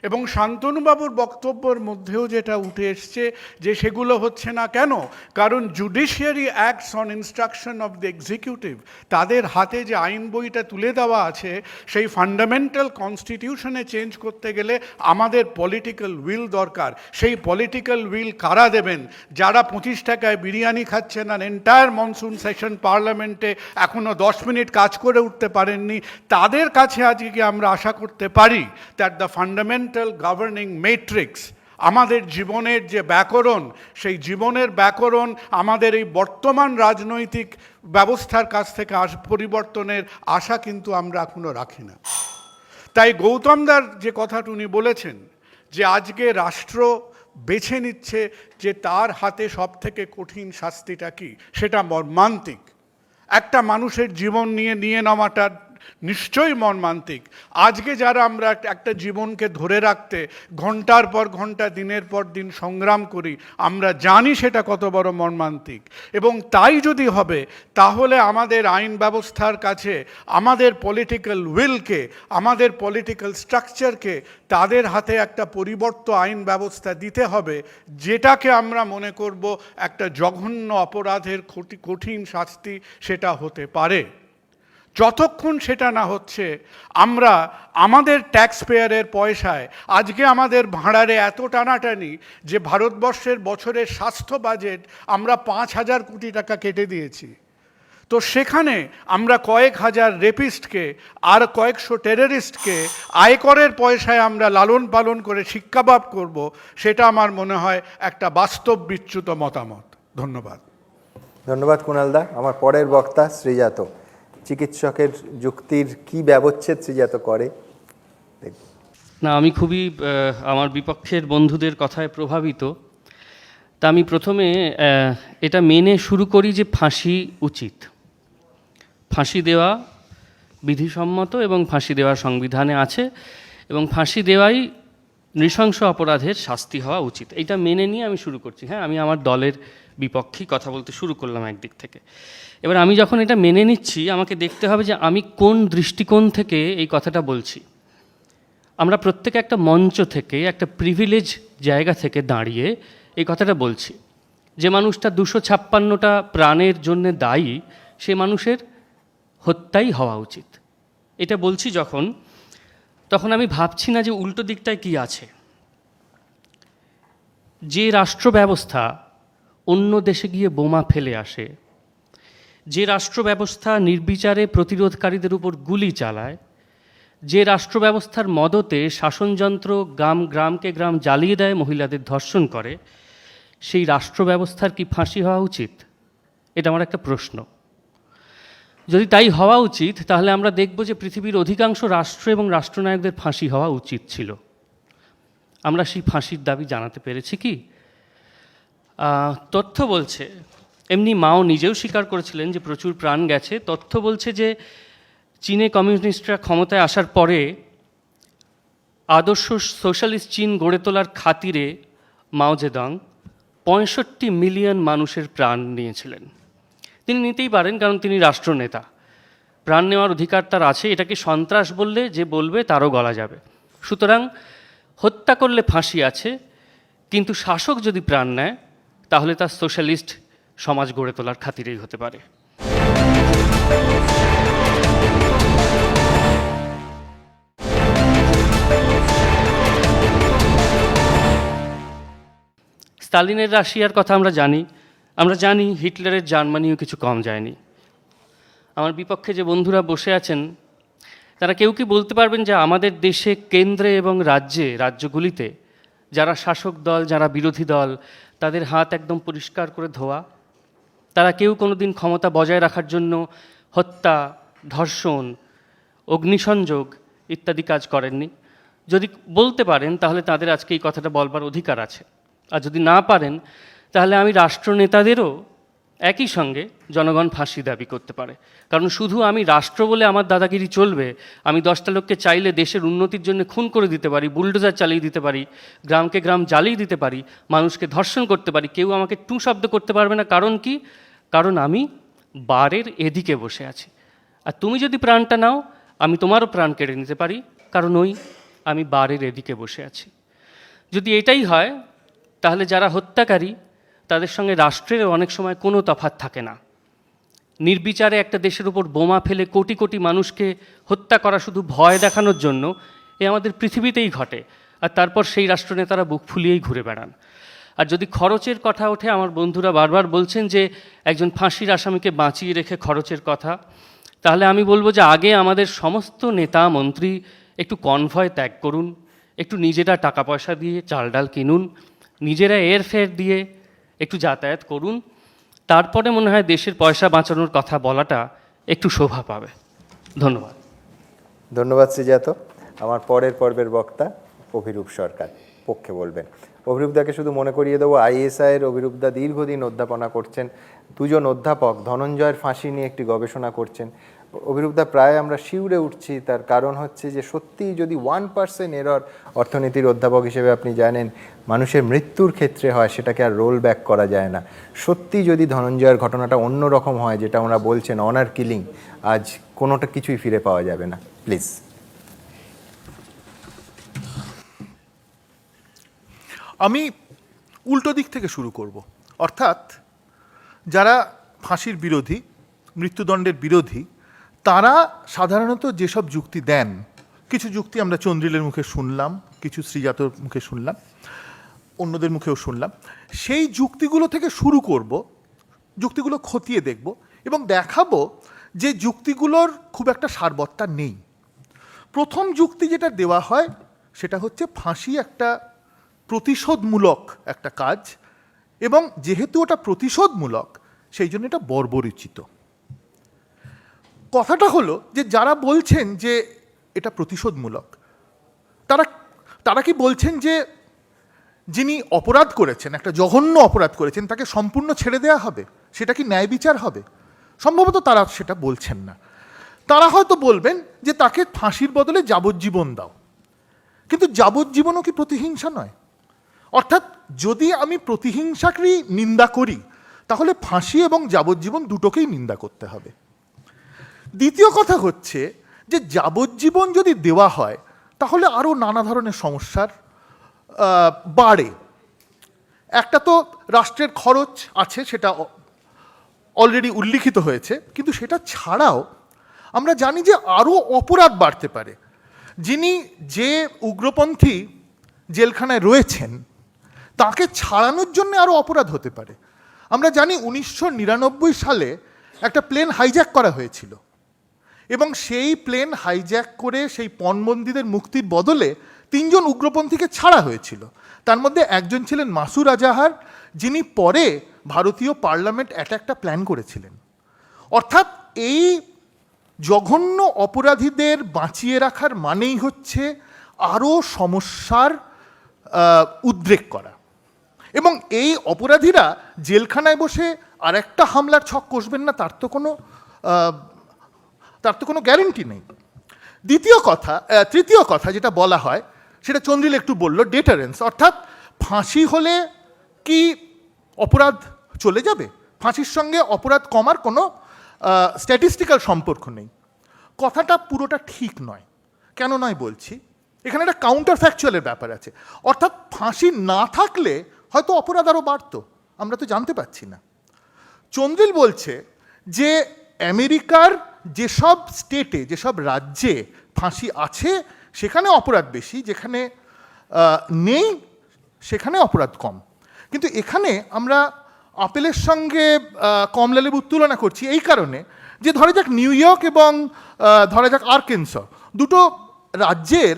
এবং শান্তনুবাবুর বক্তব্যের মধ্যেও যেটা উঠে এসছে যে সেগুলো হচ্ছে না কেন, কারণ judiciary acts on instruction of the executive, তাদের হাতে যে আইন বইটা তুলে দেওয়া আছে, সেই ফান্ডামেন্টাল কনস্টিটিউশনে চেঞ্জ করতে গেলে আমাদের পলিটিক্যাল উইল দরকার। সেই পলিটিক্যাল উইল কারা দেবেন? যারা 25 টাকায় বিরিয়ানি খাচ্ছেন আর এন্টায়ার মনসুন সেশন পার্লামেন্টে এখনও 10 মিনিট কাজ করে উঠতে পারেননি, তাদের কাছে আজকে আমরা আশা করতে পারি that the fundamental governing matrix, আমাদের জীবনের যে ব্যাকরণ, সেই জীবনের ব্যাকরণ আমাদের এই বর্তমান রাজনৈতিক ব্যবস্থার কাছ থেকে পরিবর্তনের আশা কিন্তু আমরা এখনো রাখি না। তাই গৌতমদার যে কথাটা উনি বলেছেন যে আজকে রাষ্ট্র বেছে নিচ্ছে যে তার হাতে সব থেকে কঠিন শাস্তিটা কি, সেটা মর্মান্তিক। একটা মানুষের জীবন নিয়ে নেওয়াটা নিশ্চয়ই মর্মান্তিক। আজকে যারা আমরা একটা জীবনকে ধরে রাখতে ঘন্টার পর ঘন্টা দিনের পর দিন সংগ্রাম করি, আমরা জানি সেটা কত বড় মর্মান্তিক। এবং তাই যদি হবে, তাহলে আমাদের আইন ব্যবস্থার কাছে আমাদের পলিটিক্যাল উইলকে, আমাদের পলিটিক্যাল স্ট্রাকচারকে, তাদের হাতে একটা পরিবর্তিত আইন ব্যবস্থা দিতে হবে, যেটাকে আমরা মনে করব একটা জঘন্য অপরাধের কঠিন শাস্তি সেটা হতে পারে। যতক্ষণ সেটা না হচ্ছে, আমরা আমাদের ট্যাক্স পেয়ারের পয়সায়, আজকে আমাদের ভাঁড়ারে এত টানাটানি যে ভারতবর্ষের বছরের স্বাস্থ্য বাজেট আমরা 5,000 কোটি টাকা কেটে দিয়েছি। তো সেখানে আমরা কয়েক হাজার রেপিস্টকে আর কয়েকশো টেররিস্টকে আয়করের পয়সায় আমরা লালন পালন করে শিক্ষাবাব করব, সেটা আমার মনে হয় একটা বাস্তব বিচ্যুত মতামত। ধন্যবাদ। ধন্যবাদ কুণালদা। আমার পরের বক্তা শ্রীজাত। চিকিৎসকের যুক্তির কি ব্যবচ্ছেদ শ্রীজাত করে? না, আমি খুবই আমার বিপক্ষের বন্ধুদের কথায় প্রভাবিত। তা আমি প্রথমে এটা মেনে শুরু করি যে ফাঁসি উচিত। ফাঁসি দেওয়া বিধিসম্মত এবং ফাঁসি দেওয়া সংবিধানে আছে, এবং ফাঁসি দেওয়াই নৃশংস অপরাধের শাস্তি হওয়া উচিত। এইটা মেনে নিয়ে আমি শুরু করছি। হ্যাঁ, আমি আমার দলের বিপক্ষেই কথা বলতে শুরু করলাম একদিক থেকে। এবার আমি যখন এটা মেনে নিচ্ছি, আমাকে দেখতে হবে যে আমি কোন দৃষ্টিকোণ থেকে এই কথাটা বলছি। আমরা প্রত্যেকে একটা মঞ্চ থেকে, একটা প্রিভিলেজ জায়গা থেকে দাঁড়িয়ে এই কথাটা বলছি। যে মানুষটা 256টা প্রাণের জন্য দায়ী, সে মানুষের হত্যাই হওয়া উচিত। এটা বলছি যখন, তখন আমি ভাবছি না যে উল্টো দিকটায় কি আছে। যে রাষ্ট্র ব্যবস্থা অন্য দেশে গিয়ে বোমা ফেলে আসে, যে রাষ্ট্র ব্যবস্থা নির্বিচারে প্রতিরোধকারীদের উপর গুলি চালায়, যে রাষ্ট্র ব্যবস্থার মদতে শাসনযন্ত্র গ্রামকে গ্রাম জ্বালিয়ে দেয়, মহিলাদের ধর্ষণ করে, সেই রাষ্ট্র ব্যবস্থার কি ফাঁসি হওয়া উচিত? এটা আমার একটা প্রশ্ন। যদি তাই হওয়া উচিত, তাহলে আমরা দেখব যে পৃথিবীর অধিকাংশ রাষ্ট্র এবং রাষ্ট্রনায়কদের ফাঁসি হওয়া উচিত ছিল। আমরা সেই ফাঁসির দাবি জানাতে পেরেছি কি? তথ্য বলছে, এমনি মাও নিজেও স্বীকার করেছিলেন যে প্রচুর প্রাণ গেছে। তথ্য বলছে যে চীনে কমিউনিস্টরা ক্ষমতায় আসার পরে আদর্শ সোশ্যালিস্ট চীন গড়ে তোলার খাতিরে মাও জেদং 65 মিলিয়ন মানুষের প্রাণ নিয়েছিলেন। তিনি নিতেই পারেন, কারণ তিনি রাষ্ট্রনেতা। প্রাণ নেওয়ার অধিকার তার আছে। এটাকে সন্ত্রাস বললে যে বলবে তারও গলা যাবে। সুতরাং হত্যা করলে ফাঁসি আছে, কিন্তু শাসক যদি প্রাণ নেয় তাহলে তার সোশ্যালিস্ট সমাজ গড়ে তোলার খাতিরেই হতে পারে। স্টালিনের রাশিয়ার কথা আমরা জানি হিটলারের জার্মানিও কিছু কম যায়নি। আমার বিপক্ষে যে বন্ধুরা বসে আছেন, তারা কেউ কি বলতে পারবেন যে আমাদের দেশে কেন্দ্রে এবং রাজ্যগুলিতে যারা শাসক দল, যারা বিরোধী দল, তাদের হাত একদম পরিষ্কার করে ধোয়া? তারা কেউ কোনো দিন ক্ষমতা বজায় রাখার জন্য হত্যা, ধর্ষণ, অগ্নিসংযোগ ইত্যাদি কাজ করেননি? যদি বলতে পারেন, তাহলে তাদের আজকে এই কথাটা বলবার অধিকার আছে। আর যদি না পারেন, তাহলে আমি রাষ্ট্রনেতাদেরও একই সঙ্গে জনগণ ফাঁসি দাবি করতে পারে। কারণ শুধু আমি রাষ্ট্র বলে আমার দাদাগিরি চলবে? আমি 10টা লোককে চাইলে দেশের উন্নতির জন্য খুন করে দিতে পারি, বুলডোজার চালিয়ে দিতে পারি, গ্রামকে গ্রাম জ্বালিয়ে দিতে পারি, মানুষকে ধর্ষণ করতে পারি, কেউ আমাকে টু শব্দ করতে পারবে না। কারণ কি? কারণ আমি বারের এদিকে বসে আছি। আর তুমি যদি প্রাণটা নাও, আমি তোমারও প্রাণ কেড়ে নিতে পারি, কারণ আমি বারের এদিকে বসে আছি। যদি এটাই হয়, তাহলে যারা হত্যাকারী তাদের সঙ্গে রাষ্ট্রের অনেক সময় কোনো তফাৎ থাকে না। নির্বিচারে একটা দেশের উপর বোমা ফেলে কোটি কোটি মানুষকে হত্যা করা শুধু ভয় দেখানোর জন্য, আমাদের পৃথিবীতেই ঘটে। আর তারপর সেই রাষ্ট্রনেতারা বুক ফুলিয়েই ঘুরে বেড়ান। আর যদি খরচের কথা ওঠে, আমার বন্ধুরা বারবার বলছেন যে একজন ফাঁসির আসামিকে বাঁচিয়ে রেখে খরচের কথা, তাহলে আমি বলবো যে আগে আমাদের সমস্ত নেতা মন্ত্রী একটু কনভয় ত্যাগ করুন, একটু নিজেরা টাকা পয়সা দিয়ে চাল ডাল কিনুন, নিজেরা এয়ারফেয়ার দিয়ে একটু যাতায়াত করুন। তারপরে মনে হয় দেশের পয়সা বাঁচানোর কথা বলাটা একটু শোভা পাবে। ধন্যবাদ। ধন্যবাদ শ্রীজাত। আমার পরের পর্বের বক্তা অভিরূপ সরকার পক্ষে বলবেন। অভিরূপদাকে শুধু মনে করিয়ে দেবো, আইএসআইয়ের অভিরূপদা দীর্ঘদিন অধ্যাপনা করছেন। দুজন অধ্যাপক ধনঞ্জয়ের ফাঁসি নিয়ে একটি গবেষণা করছেন। অভিরূপদা, প্রায় আমরা শিউরে উঠছি, তার কারণ হচ্ছে যে সত্যিই যদি 1% এরর অর্থনীতির অধ্যাপক হিসেবে আপনি জানেন মানুষের মৃত্যুর ক্ষেত্রে হয়, সেটাকে আর রোল ব্যাক করা যায় না। সত্যি যদি ধনঞ্জয়ের ঘটনাটা অন্য রকম হয়, যেটা ওনারা বলছেন অনার কিলিং, আজ কোনোটা কিছুই ফিরে পাওয়া যাবে না। প্লিজ। আমি উল্টো দিক থেকে শুরু করব, অর্থাৎ যারা ফাঁসির বিরোধী, মৃত্যুদণ্ডের বিরোধী, তারা সাধারণত যেসব যুক্তি দেন, কিছু যুক্তি আমরা চন্দ্রিলের মুখে শুনলাম, কিছু শ্রীজাতর মুখে শুনলাম, অন্যদের মুখেও শুনলাম, সেই যুক্তিগুলো থেকে শুরু করব, যুক্তিগুলো খতিয়ে দেখব এবং দেখাবো যে যুক্তিগুলোর খুব একটা সারবত্তা নেই। প্রথম যুক্তি যেটা দেওয়া হয় সেটা হচ্ছে ফাঁসি একটা প্রতিশোধমূলক একটা কাজ, এবং যেহেতু ওটা প্রতিশোধমূলক সেই জন্য এটা বর্বরোচিত। কথাটা হলো যে যারা বলছেন যে এটা প্রতিশোধমূলক, তারা কি বলছেন যে যিনি অপরাধ করেছেন, একটা জঘন্য অপরাধ করেছেন, তাকে সম্পূর্ণ ছেড়ে দেওয়া হবে? সেটা কি ন্যায় বিচার হবে? সম্ভবত তারা সেটা বলছেন না। তারা হয়তো বলবেন যে তাকে ফাঁসির বদলে যাবজ্জীবন দাও। কিন্তু যাবজ্জীবনও কি প্রতিহিংসা নয়? অর্থাৎ যদি আমি প্রতিহিংসাকেই নিন্দা করি, তাহলে ফাঁসি এবং যাবজ্জীবন দুটোকেই নিন্দা করতে হবে। দ্বিতীয় কথা হচ্ছে যে যাবজ্জীবন যদি দেওয়া হয় তাহলে আরও নানা ধরনের সমস্যার বাড়ে। একটা তো রাষ্ট্রের খরচ আছে, সেটা অলরেডি উল্লিখিত হয়েছে, কিন্তু সেটা ছাড়াও আমরা জানি যে আরও অপরাধ বাড়তে পারে। যে উগ্রপন্থী জেলখানায় রয়েছেন তাকে ছাড়ানোর জন্য আরও অপরাধ হতে পারে। আমরা জানি 1999 সালে একটা প্লেন হাইজ্যাক করা হয়েছিল, এবং সেই প্লেন হাইজ্যাক করে সেই পণবন্দীদের মুক্তির বদলে 3 জন উগ্রপন্থীকে ছাড়া হয়েছিল। তার মধ্যে একজন ছিলেন মাসুর আজাহার, যিনি পরে ভারতীয় পার্লামেন্ট অ্যাটাকটা প্ল্যান করেছিলেন। অর্থাৎ এই জঘন্য অপরাধীদের বাঁচিয়ে রাখার মানেই হচ্ছে আরও সমস্যার উদ্রেক করা, এবং এই অপরাধীরা জেলখানায় বসে আরেকটা হামলার ছক কষবেন না তার তো কোনো গ্যারেন্টি নেই। তৃতীয় কথা যেটা বলা হয় সেটা চন্দ্রিল একটু বলল, ডেটারেন্স, অর্থাৎ ফাঁসি হলে কি অপরাধ চলে যাবে? ফাঁসির সঙ্গে অপরাধ কমার কোনো স্ট্যাটিস্টিক্যাল সম্পর্ক নেই। কথাটা পুরোটা ঠিক নয়। কেন নয় বলছি, এখানে একটা কাউন্টার ফ্যাকচুয়ালের ব্যাপার আছে। অর্থাৎ ফাঁসি না থাকলে হয়তো অপরাধ আরও বাড়তো, আমরা তো জানতে পারছি না। চন্দ্রিল বলছে যে আমেরিকার যেসব স্টেটে, যেসব রাজ্যে ফাঁসি আছে সেখানে অপরাধ বেশি, যেখানে নেই সেখানে অপরাধ কম। কিন্তু এখানে আমরা আপেলের সঙ্গে কমলালেবুর তুলনা করছি এই কারণে যে ধরা যাক নিউ ইয়র্ক এবং ধরা যাক আরকানসো, দুটো রাজ্যের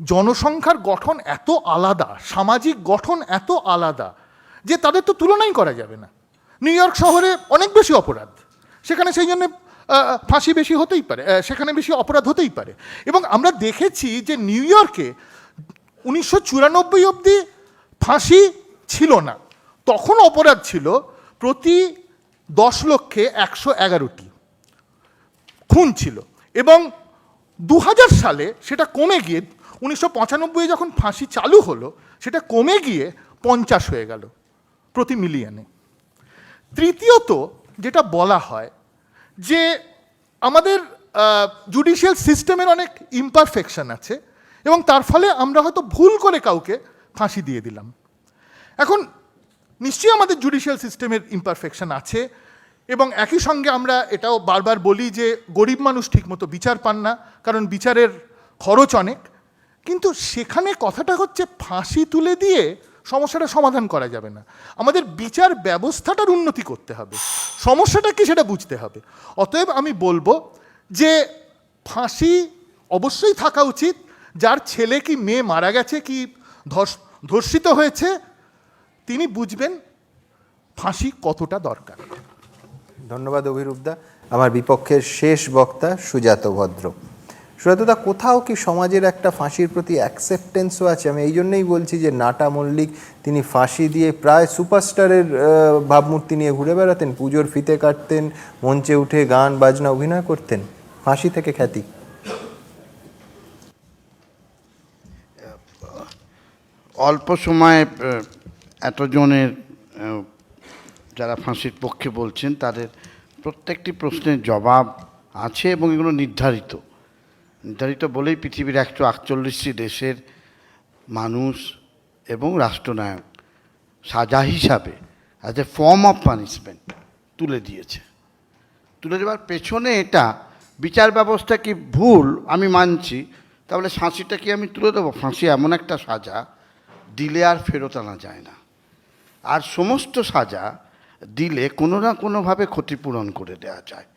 জনসংখ্যার গঠন এত আলাদা, সামাজিক গঠন এত আলাদা যে তাদের তো তুলনাই করা যাবে না। নিউ ইয়র্ক শহরে অনেক বেশি অপরাধ, সেখানে সেই জন্য ফাঁসি বেশি হতেই পারে, সেখানে বেশি অপরাধ হতেই পারে। এবং আমরা দেখেছি যে নিউ ইয়র্কে 1994 অবধি ফাঁসি ছিল না, তখন অপরাধ ছিল প্রতি 10 লক্ষে 111টি খুন ছিল, এবং 2000 সালে সেটা কমে গিয়ে 1995 যখন ফাঁসি চালু হলো সেটা কমে গিয়ে 50 হয়ে গেল প্রতি মিলিয়নে। তৃতীয়ত যেটা বলা হয় যে আমাদের জুডিশিয়াল সিস্টেমের অনেক ইমপারফেকশন আছে, এবং তার ফলে আমরা হয়তো ভুল করে কাউকে ফাঁসি দিয়ে দিলাম। এখন নিশ্চয়ই আমাদের জুডিশিয়াল সিস্টেমের ইমপারফেকশন আছে, এবং একই সঙ্গে আমরা এটাও বারবার বলি যে গরিব মানুষ ঠিকমতো বিচার পান না, কারণ বিচারের খরচ অনেক। কিন্তু সেখানে কথাটা হচ্ছে ফাঁসি তুলে দিয়ে সমস্যাটা সমাধান করা যাবে না, আমাদের বিচার ব্যবস্থাটার উন্নতি করতে হবে, সমস্যাটা কি সেটা বুঝতে হবে। অতএব আমি বলবো যে ফাঁসি অবশ্যই থাকা উচিত। যার ছেলে কি মেয়ে মারা গেছে, কি ধর্ষিত হয়েছে, তিনি বুঝবেন ফাঁসি কতটা দরকার। ধন্যবাদ অভিরূপদা। আমার বিপক্ষের শেষ বক্তা সুজাত ভদ্র। সুব্রতদা, কোথাও কি সমাজের একটা ফাঁসির প্রতি অ্যাকসেপ্টেন্সও আছে? আমি এই জন্যই বলছি যে নাটা মল্লিক তিনি ফাঁসি দিয়ে প্রায় সুপারস্টারের ভাবমূর্তি নিয়ে ঘুরে বেড়াতেন, পুজোর ফিতে কাটতেন, মঞ্চে উঠে গান বাজনা অভিনয় করতেন, ফাঁসি থেকে খ্যাতি। অল্প সময়ে এতজনের যারা ফাঁসির পক্ষে বলছেন তাদের প্রত্যেকটি প্রশ্নের জবাব আছে এবং এগুলো নির্ধারিত বলেই পৃথিবীর 148টি দেশের মানুষ এবং রাষ্ট্রনায়ক সাজা হিসাবে as a form of punishment তুলে দিয়েছে। তুলে দেওয়ার পেছনে এটা বিচার ব্যবস্থা কি ভুল আমি মানছি, তাহলে ফাঁসিটা কি আমি তুলে দেবো? ফাঁসি এমন একটা সাজা দিলে আর ফেরত আনা যায় না, আর সমস্ত সাজা দিলে কোনো না কোনোভাবে ক্ষতিপূরণ করে দেওয়া যায়।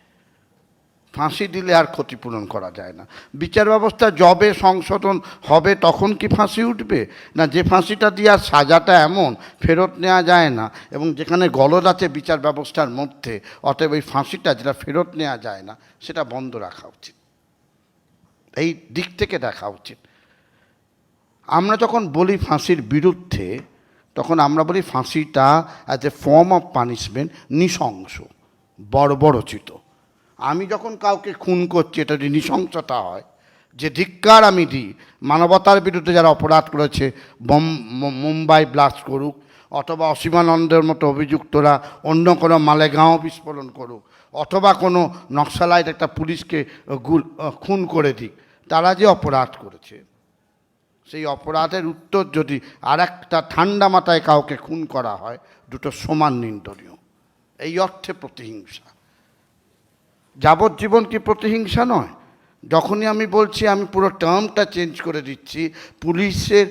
ফাঁসি দিলে আর ক্ষতিপূরণ করা যায় না। বিচার ব্যবস্থা যবে সংশোধন হবে তখন কি ফাঁসি উঠবে? না, যে ফাঁসিটা দিয়ে আর সাজাটা এমন ফেরত নেওয়া যায় না, এবং যেখানে গলদ আছে বিচার ব্যবস্থার মধ্যে, অতএব এই ফাঁসিটা যেটা ফেরত নেওয়া যায় না সেটা বন্ধ রাখা উচিত। এই দিক থেকে দেখা উচিত। আমরা যখন বলি ফাঁসির বিরুদ্ধে, তখন আমরা বলি ফাঁসিটা as a form of punishment নৃশংস, বর্বরোচিত। আমি যখন কাউকে খুন করছি এটা যদি নৃশংসতা হয়, যে ধিক্কার আমি দিই, মানবতার বিরুদ্ধে যারা অপরাধ করেছে, মুম্বাই ব্লাস্ট করুক, অথবা অসীমানন্দের মতো অভিযুক্তরা অন্য কোনো মালেগাঁও বিস্ফোরণ করুক, অথবা কোনো নকশালাইট একটা পুলিশকে খুন করে দিক, তারা যে অপরাধ করেছে সেই অপরাধের উত্তর যদি আর একটা ঠান্ডা মাথায় কাউকে খুন করা হয়, দুটো সমান নিন্দনীয়। এই অর্থে প্রতিহিংসা। যাবজ্জীবন কি প্রতিহিংসা নয়? যখনই আমি বলছি, আমি পুরো টার্মটা চেঞ্জ করে দিচ্ছি, পুলিশের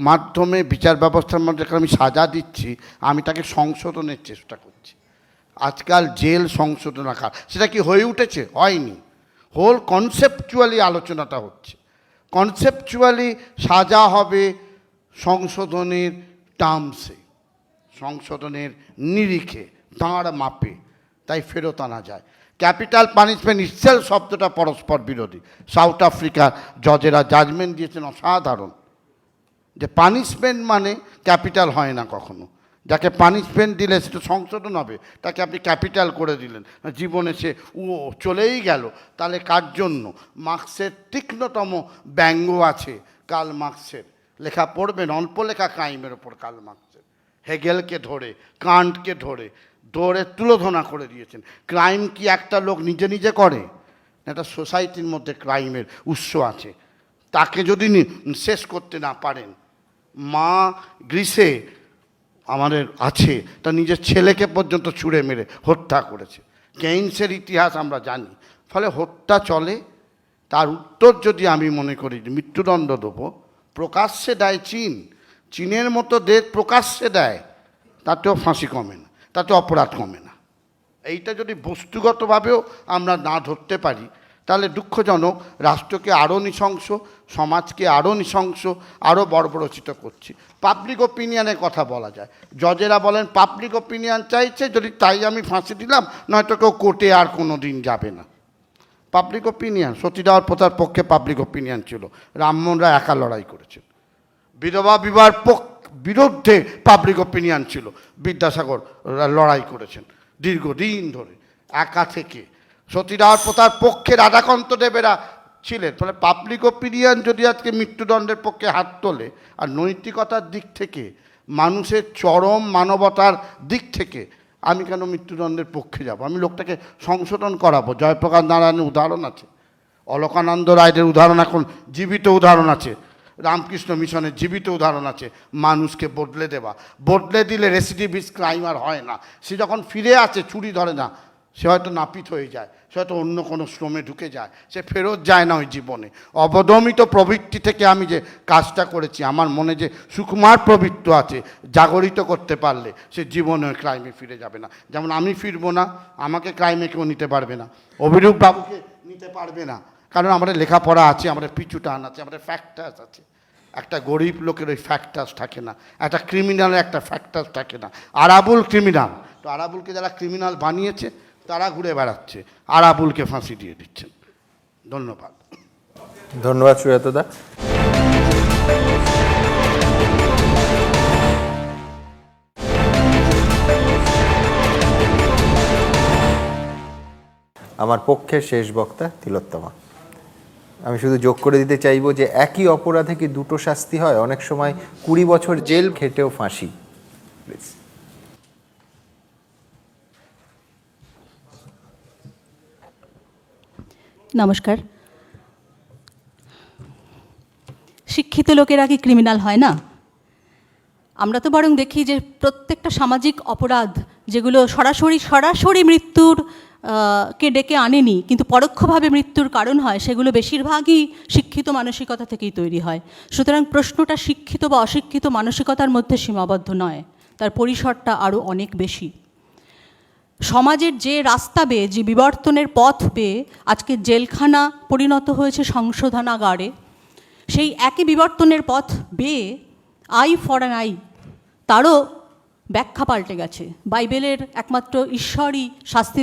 মাধ্যমে বিচার ব্যবস্থার মধ্যে আমি সাজা দিচ্ছি, আমি তাকে সংশোধনের চেষ্টা করছি। আজকাল জেল সংশোধন রাখা, সেটা কি হয়ে উঠেছে? হয়নি। হোল কনসেপচুয়ালি আলোচনাটা হচ্ছে। কনসেপচুয়ালি সাজা হবে সংশোধনের টার্মসে, সংশোধনের নিরিখে, দাঁড় মাপে, তাই ফেরত আনা যায়। ক্যাপিটাল পানিশমেন্ট ইটসেলফ শব্দটা পরস্পর বিরোধী। সাউথ আফ্রিকার জজেরা জাজমেন্ট দিয়েছেন অসাধারণ, যে পানিশমেন্ট মানে ক্যাপিটাল হয় না কখনো। যাকে পানিশমেন্ট দিলে সেটা সংশোধন হবে, তাকে আপনি ক্যাপিটাল করে দিলেন, জীবনে সে চলেই গেল। তাহলে কার জন্য? মার্ক্সের তীক্ষ্ণতম ব্যঙ্গ আছে কার্ল মার্ক্সের, লেখা পড়বেন, অল্প লেখা ক্রাইমের ওপর কার্ল মার্ক্সের। হেগেলকে ধরে, কান্টকে ধরে তুলোধনা করে দিয়েছেন। ক্রাইম কি একটা লোক নিজে নিজে করে? একটা সোসাইটির মধ্যে ক্রাইমের উৎস আছে। তাকে যদি শেষ করতে না পারেন, মা গ্রিসে আমাদের আছে, তা নিজের ছেলেকে পর্যন্ত ছুঁড়ে মেরে হত্যা করেছে। কেইন্সের ইতিহাস আমরা জানি। ফলে হত্যা চলে। তার উত্তর যদি আমি মনে করি যে মৃত্যুদণ্ড দেবো, প্রকাশ্যে দেয় চীনের মতো দেশ প্রকাশ্যে দেয়, তাতেও ফাঁসি কমে না, তাতে অপরাধ কমে না। এইটা যদি বস্তুগতভাবেও আমরা না ধরতে পারি, তাহলে দুঃখজনক, রাষ্ট্রকে আরও নৃশংস, সমাজকে আরও নৃশংস, আরও বর্বরচিত করছি। পাবলিক ওপিনিয়নের কথা বলা যায়। জজেরা বলেন পাবলিক ওপিনিয়ন চাইছে, যদি তাই আমি ফাঁসি দিলাম, নয়তো কেউ কোর্টে আর কোনো দিন যাবে না। পাবলিক ওপিনিয়ন, সতীদাহর প্রথার পক্ষে পাবলিক ওপিনিয়ন ছিল, রামমোহন রায় একা লড়াই করেছেন। বিধবা বিবাহের বিরুদ্ধে পাবলিক ওপিনিয়ন ছিল, বিদ্যাসাগর লড়াই করেছেন দীর্ঘদিন ধরে একা থেকে। সতীদাহর প্রথার পক্ষে রাধাকান্ত দেবেরা ছিলেন। ফলে পাবলিক ওপিনিয়ন যদি আজকে মৃত্যুদণ্ডের পক্ষে হাত তোলে, আর নৈতিকতার দিক থেকে, মানুষের চরম মানবতার দিক থেকে আমি কেন মৃত্যুদণ্ডের পক্ষে যাব? আমি লোকটাকে সংশোধন করাবো। জয়প্রকাশ নারায়ণের উদাহরণ আছে, অলকানন্দ রায়ের উদাহরণ এখন জীবিত উদাহরণ আছে, রামকৃষ্ণ মিশনের জীবিত উদাহরণ আছে। মানুষকে বদলে দেওয়া, বদলে দিলে রেসিডিভিস্ট ক্রাইম আর হয় না। সে যখন ফিরে আসে, চুরি ধরে না, সে হয়তো নাপিত হয়ে যায়, সে হয়তো অন্য কোনো শ্রমে ঢুকে যায়, সে ফেরত যায় না ওই জীবনে। অবদমিত প্রবৃত্তি থেকে আমি যে কাজটা করেছি, আমার মনে যে সুকুমার প্রবৃত্তি আছে, জাগরিত করতে পারলে সে জীবনে ক্রাইমে ফিরে যাবে না। যেমন আমি ফিরবো না, আমাকে ক্রাইমে কেউ নিতে পারবে না, অভিরূপ বাবুকে নিতে পারবে না, কারণ আমাদের লেখাপড়া আছে, আমাদের পিছু টান আছে, আমাদের ফ্যাক্টার্স আছে। একটা গরিব লোকের ওই ফ্যাক্টার্স থাকে না, একটা ক্রিমিনালের একটা ফ্যাক্টার্স থাকে না। আরাবুল ক্রিমিনাল, তো আরাবুলকে যারা ক্রিমিনাল বানিয়েছে তারা ঘুরে বেড়াচ্ছে, আরাবুলকে ফাঁসি দিয়ে দিচ্ছেন। ধন্যবাদ। ধন্যবাদ সুজাতদা। আমার পক্ষের শেষ বক্তা তিলোত্তমা। আমি শুধু যোগ করে দিতে চাইবো যে একই অপরাধে কি দুটো শাস্তি হয়? অনেক সময় 20 বছর জেল খেটেও ফাঁসি। প্লিজ। নমস্কার। শিক্ষিত লোকেরা কি ক্রিমিনাল হয় না? আমরা তো বরং দেখি যে প্রত্যেকটা সামাজিক অপরাধ যেগুলো সরাসরি মৃত্যুর কে ডেকে আনেনি, কিন্তু পরোক্ষভাবে মৃত্যুর কারণ হয়, সেগুলো বেশিরভাগই শিক্ষিত মানসিকতা থেকেই তৈরি হয়। সুতরাং প্রশ্নটা শিক্ষিত বা অশিক্ষিত মানসিকতার মধ্যে সীমাবদ্ধ নয়, তার পরিসরটা আরও অনেক বেশি। সমাজের যে রাস্তা বেয়ে, যে বিবর্তনের পথ বেয়ে আজকে জেলখানা পরিণত হয়েছে সংশোধনাগারে, সেই একই বিবর্তনের পথ বেয়ে আই ফর অ্যান আই তারও ব্যাখ্যা পাল্টে গেছে। বাইবেলের একমাত্র ঈশ্বরই শাস্তি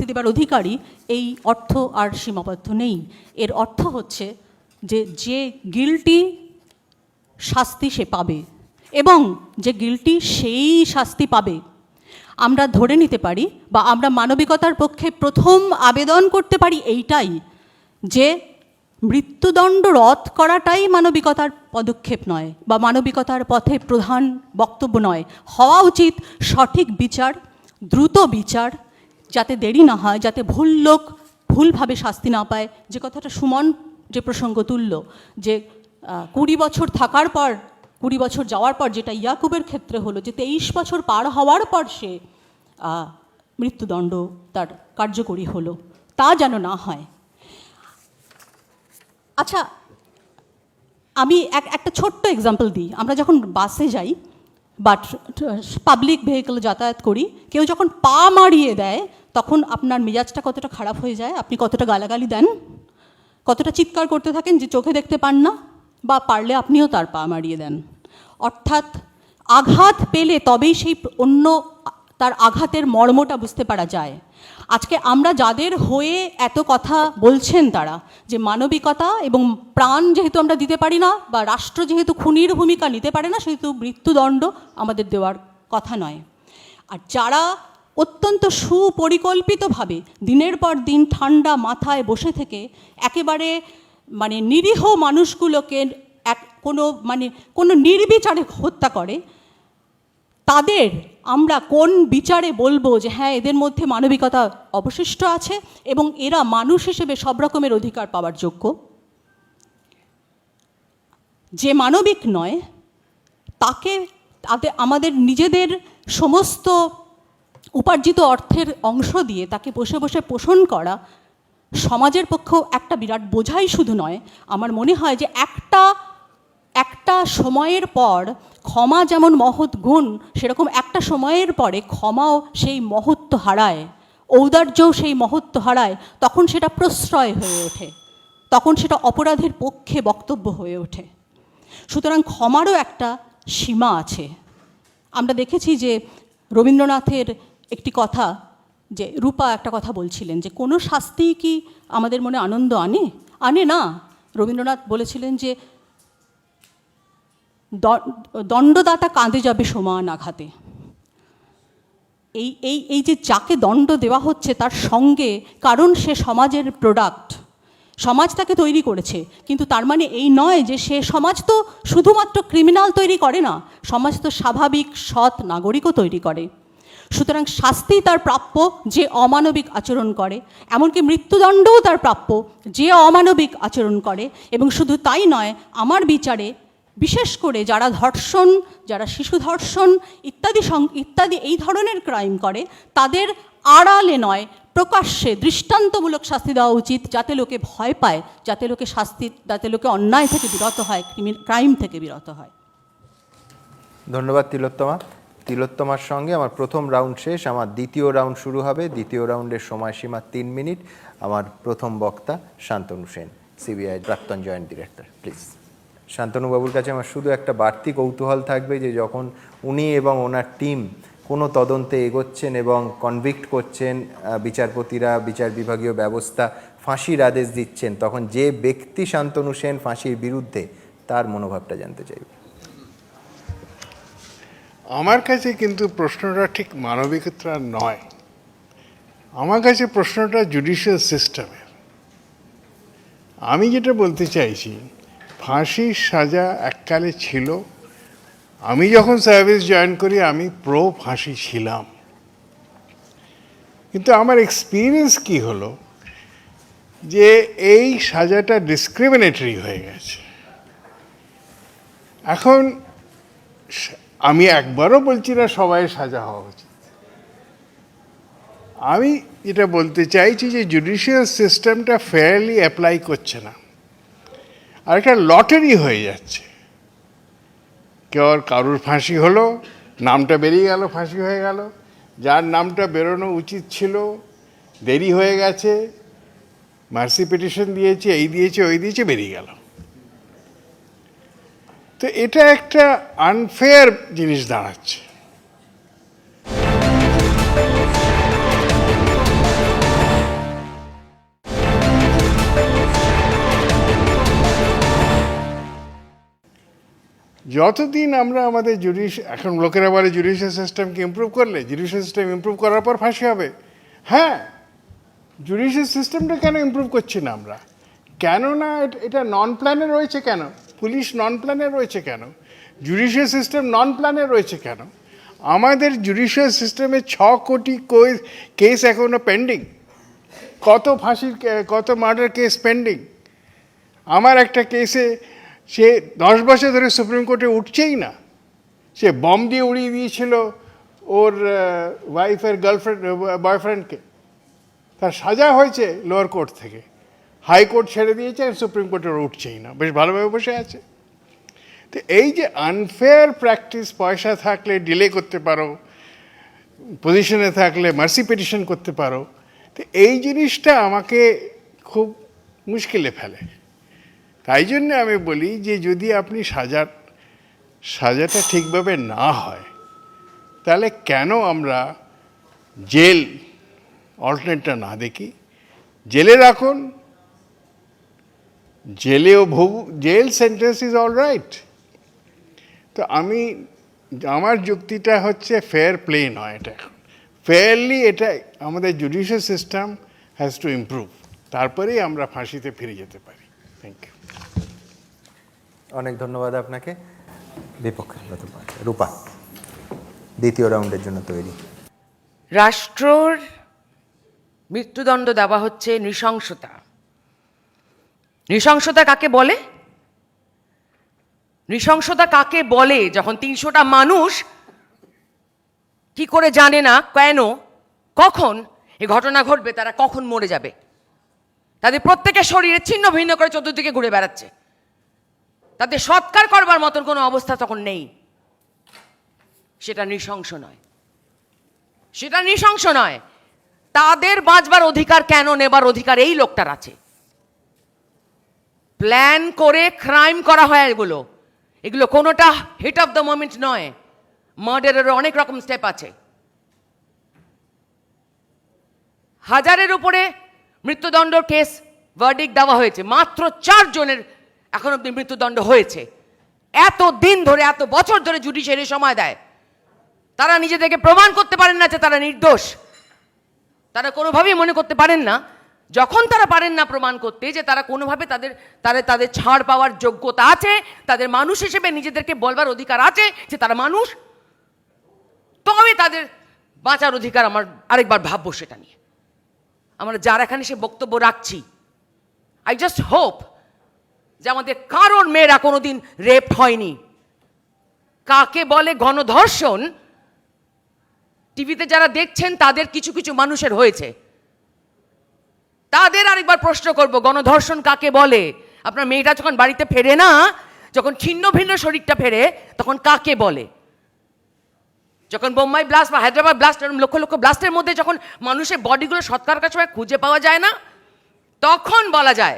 দেবার অধিকারী, এই অর্থ আর সীমাবদ্ধ নেই। এর অর্থ হচ্ছে যে গিল্টি শাস্তি সে পাবে, এবং যে গিল্টি সেই শাস্তি পাবে। আমরা ধরে নিতে পারি বা আমরা মানবিকতার পক্ষে প্রথম আবেদন করতে পারি এইটাই, যে মৃত্যুদণ্ড রদ করাটাই মানবিকতার পদক্ষেপ নয় বা মানবিকতার পথে প্রধান বক্তব্য নয়। হওয়া উচিত সঠিক বিচার, দ্রুত বিচার, যাতে দেরি না হয়, যাতে ভুল লোক ভুলভাবে শাস্তি না পায়। যে কথাটা সুমন যে প্রসঙ্গ তুলল, যে 20 বছর থাকার পর, 20 বছর যাওয়ার পর, যেটা ইয়াকুবের ক্ষেত্রে হলো, যে 23 বছর পার হওয়ার পর সে মৃত্যুদণ্ড তার কার্যকরী হলো, তা যেন না হয়। আচ্ছা, আমি একটা ছোট্ট এক্সাম্পল দিই। আমরা যখন বাসে যাই বা পাবলিক ভেহিকল যাতায়াত করি, কেউ যখন পা মারিয়ে দেয়, তখন আপনার মেজাজটা কতটা খারাপ হয়ে যায়, আপনি কতটা গালাগালি দেন, কতটা চিৎকার করতে থাকেন যে চোখে দেখতে পান না, বা পারলে আপনিও তার পা মারিয়ে দেন। অর্থাৎ আঘাত পেলে তবেই সেই অন্য তার আঘাতের মর্মটা বুঝতে পারা যায়। আজকে আমরা যাদের হয়ে এত কথা বলছেন, তারা যে মানবিকতা এবং প্রাণ যেহেতু আমরা দিতে পারি না, বা রাষ্ট্র যেহেতু খুনির ভূমিকা নিতে পারে না, সেহেতু মৃত্যুদণ্ড আমাদের দেওয়ার কথা নয়। আর যারা অত্যন্ত সুপরিকল্পিতভাবে দিনের পর দিন ঠান্ডা মাথায় বসে থেকে একেবারে নিরীহ মানুষগুলোকে কোনো নির্বিচারে হত্যা করে, তাদের আমরা কোন বিচারে বলবো যে হ্যাঁ, এদের মধ্যে মানবিকতা অবশিষ্ট আছে এবং এরা মানুষ হিসেবে সব রকমের অধিকার পাওয়ার যোগ্য? যে মানবিক নয়, তাকে আমাদের নিজেদের সমস্ত উপার্জিত অর্থের অংশ দিয়ে তাকে বসে বসে পোষণ করা সমাজের পক্ষেও একটা বিরাট বোঝাই শুধু নয়। আমার মনে হয় যে একটা সময়ের পর ক্ষমা যেমন মহৎ গুণ, সেরকম একটা সময়ের পরে ক্ষমাও সেই মহত্ব হারায়, ঔদার্যও সেই মহত্ব হারায়। তখন সেটা প্রশ্রয় হয়ে ওঠে, তখন সেটা অপরাধের পক্ষে বক্তব্য হয়ে ওঠে। সুতরাং ক্ষমারও একটা সীমা আছে। আমরা দেখেছি যে রবীন্দ্রনাথের একটি কথা, যে রূপা একটা কথা বলছিলেন যে কোনো শাস্তি কি আমাদের মনে আনন্দ আনে না। রবীন্দ্রনাথ বলেছিলেন যে দণ্ডদাতা কাঁদে যাবে সমান আঘাতে। এই যে যাকে দণ্ড দেওয়া হচ্ছে তার সঙ্গে, কারণ সে সমাজের প্রোডাক্ট, সমাজ তাকে তৈরি করেছে, কিন্তু তার মানে এই নয় যে সে সমাজ তো শুধুমাত্র ক্রিমিনাল তৈরি করে না, সমাজ তো স্বাভাবিক সৎ নাগরিকও তৈরি করে। সুতরাং শাস্তি তার প্রাপ্য যে অমানবিক আচরণ করে, এমনকি মৃত্যুদণ্ডও তার প্রাপ্য যে অমানবিক আচরণ করে। এবং শুধু তাই নয়, আমার বিচারে বিশেষ করে যারা ধর্ষণ, যারা শিশু ধর্ষণ ইত্যাদি এই ধরনের ক্রাইম করে, তাদের আড়ালে নয়, প্রকাশ্যে দৃষ্টান্তমূলক শাস্তি দেওয়া উচিত, যাতে লোকে ভয় পায়, যাতে লোকে অন্যায় থেকে বিরত হয়, ক্রাইম থেকে বিরত হয়। ধন্যবাদ তিলোত্তমার সঙ্গে আমার প্রথম রাউন্ড শেষ। আমার দ্বিতীয় রাউন্ড শুরু হবে। দ্বিতীয় রাউন্ডের সময়সীমা 3 মিনিট। আমার প্রথম বক্তা শান্তনু সেন, সিবিআই প্রাক্তন জয়েন্ট ডিরেক্টর। প্লিজ। শান্তনুবাবুর কাছে আমার শুধু একটা বাড়তি কৌতূহল থাকবে যে যখন উনি এবং ওনার টিম কোনো তদন্তে এগোচ্ছেন এবং কনভিক্ট করছেন, বিচারপতিরা, বিচার বিভাগীয় ব্যবস্থা ফাঁসির আদেশ দিচ্ছেন, তখন যে ব্যক্তি শান্তনু সেন ফাঁসির বিরুদ্ধে, তার মনোভাবটা জানতে চাইব। আমার কাছে কিন্তু প্রশ্নটা ঠিক মানবিকতা নয়, আমার কাছে প্রশ্নটা জুডিশিয়াল সিস্টেমের। আমি যেটা বলতে চাইছি, ফাঁসির সাজা এককালে ছিল, আমি যখন সার্ভিস জয়েন করি আমি প্রো ফাঁসি ছিলাম, কিন্তু আমার এক্সপিরিয়েন্স কি হলো যে এই সাজাটা ডিসক্রিমিনেটরি হয়ে গেছে। এখন আমি একবারও বলছি না সবাই সাজা হওয়া উচিত, আমি যেটা বলতে চাইছি যে জুডিশিয়াল সিস্টেমটা ফেয়ারলি অ্যাপ্লাই করছে না, আর একটা লটারি হয়ে যাচ্ছে। কারুর ফাঁসি হলো, নামটা বেরিয়ে গেল, ফাঁসি হয়ে গেল, যার নামটা বেরোনো উচিত ছিল দেরি হয়ে গেছে, মার্সি পিটিশন দিয়েছে, এই দিয়েছে, ওই দিয়েছে, বেরিয়ে গেল। তো এটা একটা আনফেয়ার জিনিস দাঁড়াচ্ছে। যতদিন আমরা আমাদের এখন লোকেরা বলে জুডিশিয়াল সিস্টেমকে ইমপ্রুভ করলে, জুডিশিয়াল সিস্টেম ইমপ্রুভ করার পর ফাঁসি হবে। হ্যাঁ, জুডিশিয়াল সিস্টেমটা কেন ইমপ্রুভ করছি না আমরা? কেন না এটা নন প্ল্যানে রয়েছে কেন? পুলিশ নন প্ল্যানে রয়েছে কেন? জুডিশিয়াল সিস্টেম নন প্ল্যানে রয়েছে কেন? আমাদের জুডিশিয়াল সিস্টেমে 6 কোটি কেস এখনো পেন্ডিং, কত মার্ডার কেস পেন্ডিং। আমার একটা কেসে সে 10 বছর ধরে সুপ্রিম কোর্টে উঠছেই না, সে বম দিয়ে উড়িয়ে দিয়েছিল ওর ওয়াইফের বয়ফ্রেন্ডকে, তার সাজা হয়েছে লোয়ার কোর্ট থেকে, হাইকোর্ট ছেড়ে দিয়েছে, সুপ্রিম কোর্টের উঠছেই না, বেশ ভালোভাবে বসে আছে। তো এই যে আনফেয়ার প্র্যাকটিস, পয়সা থাকলে ডিলে করতে পারো, পজিশনে থাকলে মার্সি পিটিশন করতে পারো, তো এই জিনিসটা আমাকে খুব মুশকিলে ফেলে। তাই জন্য আমি বলি যে যদি আপনি সাজাটা ঠিকভাবে না হয়, তাহলে কেন আমরা জেল অল্টারনেটটা না দেখি? জেলে রাখুন, jail sentence is all right. তো আমার যুক্তিটা হচ্ছে ফেয়ার প্লে নয়, এটা এখন ফেয়ারলি, এটা আমাদের judicial system has to improve, তারপরেই আমরা ফাঁসিতে ফিরে যেতে পারি। Thank you. অনেক ধন্যবাদ আপনাকে। বিপক্ষে রূপা, দ্বিতীয় রাউন্ডের জন্য তৈরি। রাষ্ট্রর মৃত্যুদণ্ড দেওয়া হচ্ছে নৃশংসতা। নৃশংসতা কাকে বলে? নৃশংসতা কাকে বলে যখন 300টা মানুষ কি করে জানে না কেন কখন এই ঘটনা ঘটবে, তারা কখন মরে যাবে, তাদের প্রত্যেকের শরীরে ছিন্ন ভিন্ন করে চতুর্দিকে ঘুরে বেড়াচ্ছে, তাদের সৎকার করবার মতন কোনো অবস্থা তখন নেই। সেটা নৃশংস নয়, সেটা নৃশংস নয়। তাদের বাঁচবার অধিকার কেন নেবার অধিকার এই লোকটার আছে? প্ল্যান করে ক্রাইম করা হয় এগুলো কোনোটা হিট অফ দ্য মোমেন্ট নয়। মার্ডারের অনেক রকম স্টেপ আছে। 1000-এর উপরে মৃত্যুদণ্ড কেস ভার্ডিক্ট দেওয়া হয়েছে, মাত্র 4 জনের এখন অব্দি মৃত্যুদণ্ড হয়েছে। এত দিন ধরে, এত বছর ধরে জুডিশিয়ারি সময় দেয়, তারা নিজেদেরকে প্রমাণ করতে পারেন না যে তারা নির্দোষ। তারা কোনোভাবেই মনে করতে পারেন না, যখন তারা পারেন না প্রমাণ করতে যে তারা কোনোভাবে তাদের ছাড় পাওয়ার যোগ্যতা আছে, তাদের মানুষ হিসেবে নিজেদেরকে বলবার অধিকার আছে যে তারা মানুষ, তবে তাদের বাঁচার অধিকার আমার আরেকবার ভাববো সেটা নিয়ে। আমরা যারা এখানে সে বক্তব্য রাখছি, আই জাস্ট হোপ যে আমাদের কারোর মেয়েরা কোনোদিন রেপ হয়নি। কাকে বলে গণধর্ষণ, টিভিতে যারা দেখছেন তাদের কিছু কিছু মানুষের হয়েছে, তাদের আরেকবার প্রশ্ন করব, গণধর্ষণ কাকে বলে? আপনার মেয়েটা যখন বাড়িতে ফেরে না, যখন ছিন্ন ভিন্ন শরীরটা ফেরে, তখন কাকে বলে? যখন বোম্বাই ব্লাস্ট বা হায়দ্রাবাদ ব্লাস্ট, লক্ষ লক্ষ ব্লাস্টের মধ্যে যখন মানুষের বডিগুলো সৎকার কাছে খুঁজে পাওয়া যায় না, তখন বলা যায়।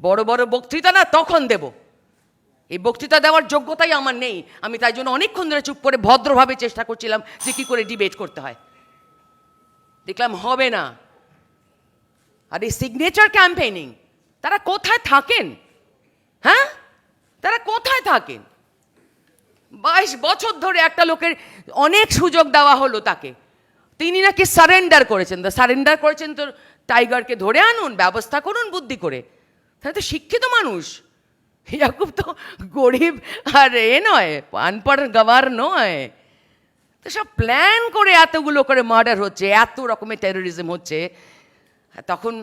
বড় বড় বক্তৃতা না তখন দেব, এই বক্তৃতা দেওয়ার যোগ্যতাই আমার নেই। আমি তাই জন্য অনেকক্ষণ ধরে চুপ করে ভদ্রভাবে চেষ্টা করছিলাম যে কী করে ডিবেট করতে হয়। দেখলাম হবে না। আর এই সিগনেচার ক্যাম্পেইনিং, তারা কোথায় থাকেন? হ্যাঁ, তারা কোথায় থাকেন? 22 বছর ধরে একটা লোকের অনেক সুযোগ দেওয়া হলো তাকে, তিনি নাকি সারেন্ডার করেছেন। সারেন্ডার করেছেন তো টাইগারকে ধরে আনুন, ব্যবস্থা করুন বুদ্ধি করে। তাহলে তো শিক্ষিত মানুষ, ইয়াকুব তো গরিব আর নয়, আনপড় গওয়ার নয়। তো সব প্ল্যান করে এতগুলো করে মার্ডার হচ্ছে, এত রকমের টেরোরিজম হচ্ছে, তখন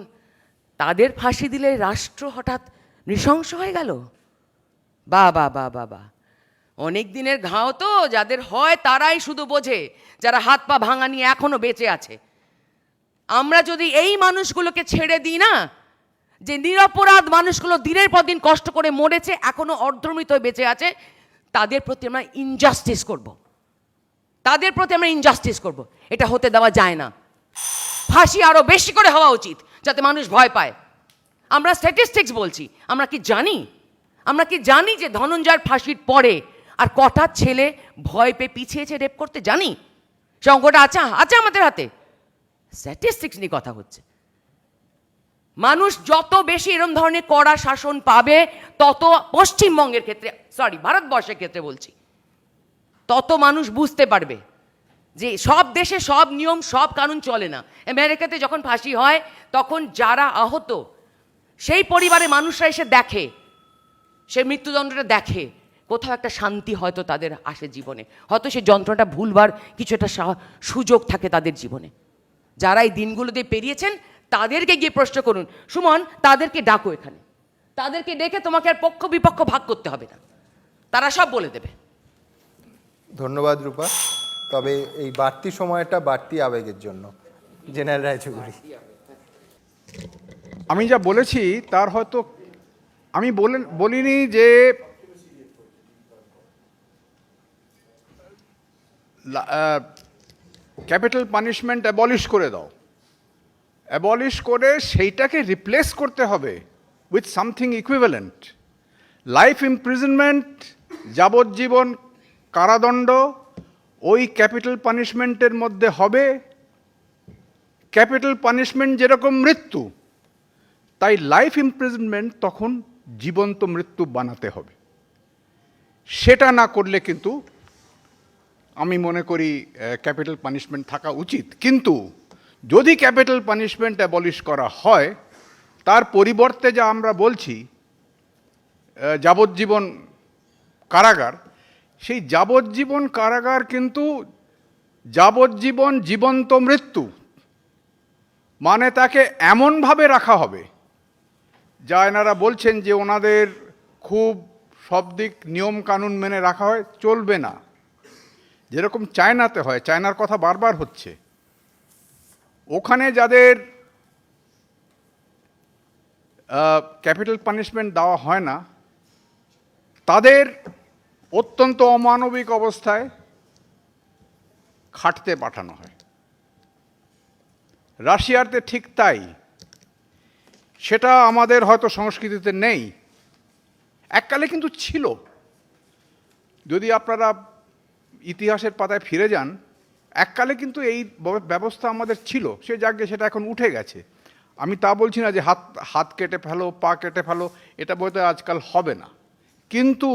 তাদের ফাঁসি দিলে রাষ্ট্র হঠাৎ নৃশংস হয়ে গেল? বা বা বা বা বা, অনেক দিনের ঘাও তো, যাদের হয় তারাই শুধু বোঝে, যারা হাত পা ভাঙা নিয়ে এখনো বেঁচে আছে। আমরা যদি এই মানুষগুলোকে ছেড়ে দিই না, যে নিরপরাধ মানুষগুলো দিনের পর দিন কষ্ট করে মরেছে, এখনো অর্ধমৃত হয়ে বেঁচে আছে, তাদের প্রতি আমরা ইনজাস্টিস করব, তাদের প্রতি আমরা ইনজাস্টিস করব। এটা হতে দেওয়া যায় না। ফাঁসি আরো বেশি করে হওয়া উচিত, যাতে মানুষ ভয় পায়। আমরা স্ট্যাটিস্টিক্স বলছি, আমরা কি জানি? আমরা কি জানি যে ধনঞ্জয়ের ফাঁসির পরে আর কটা ছেলে ভয় পেয়ে পিছিয়েছে রেপ করতে? জানি? সে অঙ্কটা আছে আমাদের হাতে। স্ট্যাটিস্টিক্স নিয়ে কথা হচ্ছে। মানুষ যত বেশি এরকম ধরনের কড়া শাসন পাবে, তত পশ্চিমবঙ্গের ক্ষেত্রে, ভারতবর্ষের ক্ষেত্রে বলছি, তত মানুষ বুঝতে পারবে যে সব দেশে সব নিয়ম সব কানুন চলে না। আমেরিকাতে যখন ফাঁসি হয়, তখন যারা আহত সেই পরিবারের মানুষরা এসে দেখে, সে মৃত্যুদণ্ডটা দেখে, কোথাও একটা শান্তি হয়তো তাদের আসে জীবনে, হয়তো সেই যন্ত্রণাটা ভুলবার কিছু একটা সুযোগ থাকে তাদের জীবনে। যারা এই দিনগুলো দিয়ে পেরিয়েছেন তাদেরকে গিয়ে প্রশ্ন করুন, সুমন তাদেরকে ডাকো এখানে, তাদেরকে ডেকে তোমাকে আর পক্ষ বিপক্ষ ভাগ করতে হবে না, তারা সব বলে দেবে। ধন্যবাদ রূপা। তবে এই বাড়তি সময়টা বাড়তি আবেগের জন্য। জেনারেল রায়চৌধুরী, আমি যা বলেছি তার হয়তো আমি বলিনি যে ক্যাপিটাল পানিশমেন্ট অ্যাবলিশ করে দাও, অ্যাবলিশ করে সেইটাকে রিপ্লেস করতে হবে with something equivalent. Life imprisonment, যাবজ্জীবন কারাদণ্ড, ওই ক্যাপিটাল পানিশমেন্টের মধ্যে হবে। ক্যাপিটাল পানিশমেন্ট যেরকম মৃত্যু, তাই লাইফ ইমপ্রিজনমেন্ট তখন জীবন্ত মৃত্যু বানাতে হবে। সেটা না করলে কিন্তু আমি মনে করি ক্যাপিটাল পানিশমেন্ট থাকা উচিত। কিন্তু যদি ক্যাপিটাল পানিশমেন্ট অ্যাবলিশ করা হয়, তার পরিবর্তে যা আমরা বলছি যাবজ্জীবন কারাগার, সেই যাবজ্জীবন কারাগার কিন্তু যাবজ্জীবন জীবন্ত মৃত্যু, মানে তাকে এমনভাবে রাখা হবে যা এনারা বলছেন যে ওনাদের খুব সব দিক নিয়ম কানুন মেনে রাখা হয়, চলবে না। যেরকম চায়নাতে হয়, চায়নার কথা বারবার হচ্ছে, ওখানে যাদের ক্যাপিটাল পানিশমেন্ট দেওয়া হয় না, তাদের অত্যন্ত অমানবিক অবস্থায় খাটতে পাঠানো হয়। রাশিয়াতে ঠিক তাই। সেটা আমাদের হয়তো সংস্কৃতিতে নেই, এককালে কিন্তু ছিল। যদি আপনারা ইতিহাসের পাতায় ফিরে যান, এককালে কিন্তু এই ব্যবস্থা আমাদের ছিল। সে যাকে সেটা এখন উঠে গেছে। আমি তা বলছি না যে হাত কেটে ফেলো, পা কেটে ফেলো, এটা বলতে আজকাল হবে না। কিন্তু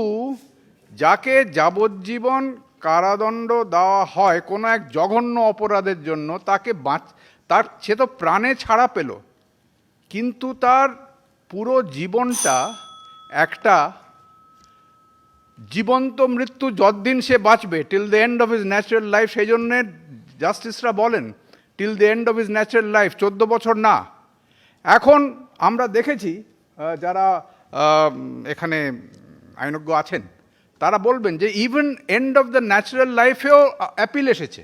যাকে যাবজ্জীবন কারাদণ্ড দেওয়া হয় কোনো এক জঘন্য অপরাধের জন্য, তাকে সে তো প্রাণে ছাড়া পেল, কিন্তু তার পুরো জীবনটা একটা জীবন্ত মৃত্যু। যতদিন সে বাঁচবে, till the end of his natural life, সেই জন্যে জাস্টিসরা বলেন till the end of his natural life, 14 বছর না। এখন আমরা দেখেছি যারা এখানে আইনজ্ঞ আছেন, তারা বলবেন যে even end of the natural লাইফেও অ্যাপিল এসেছে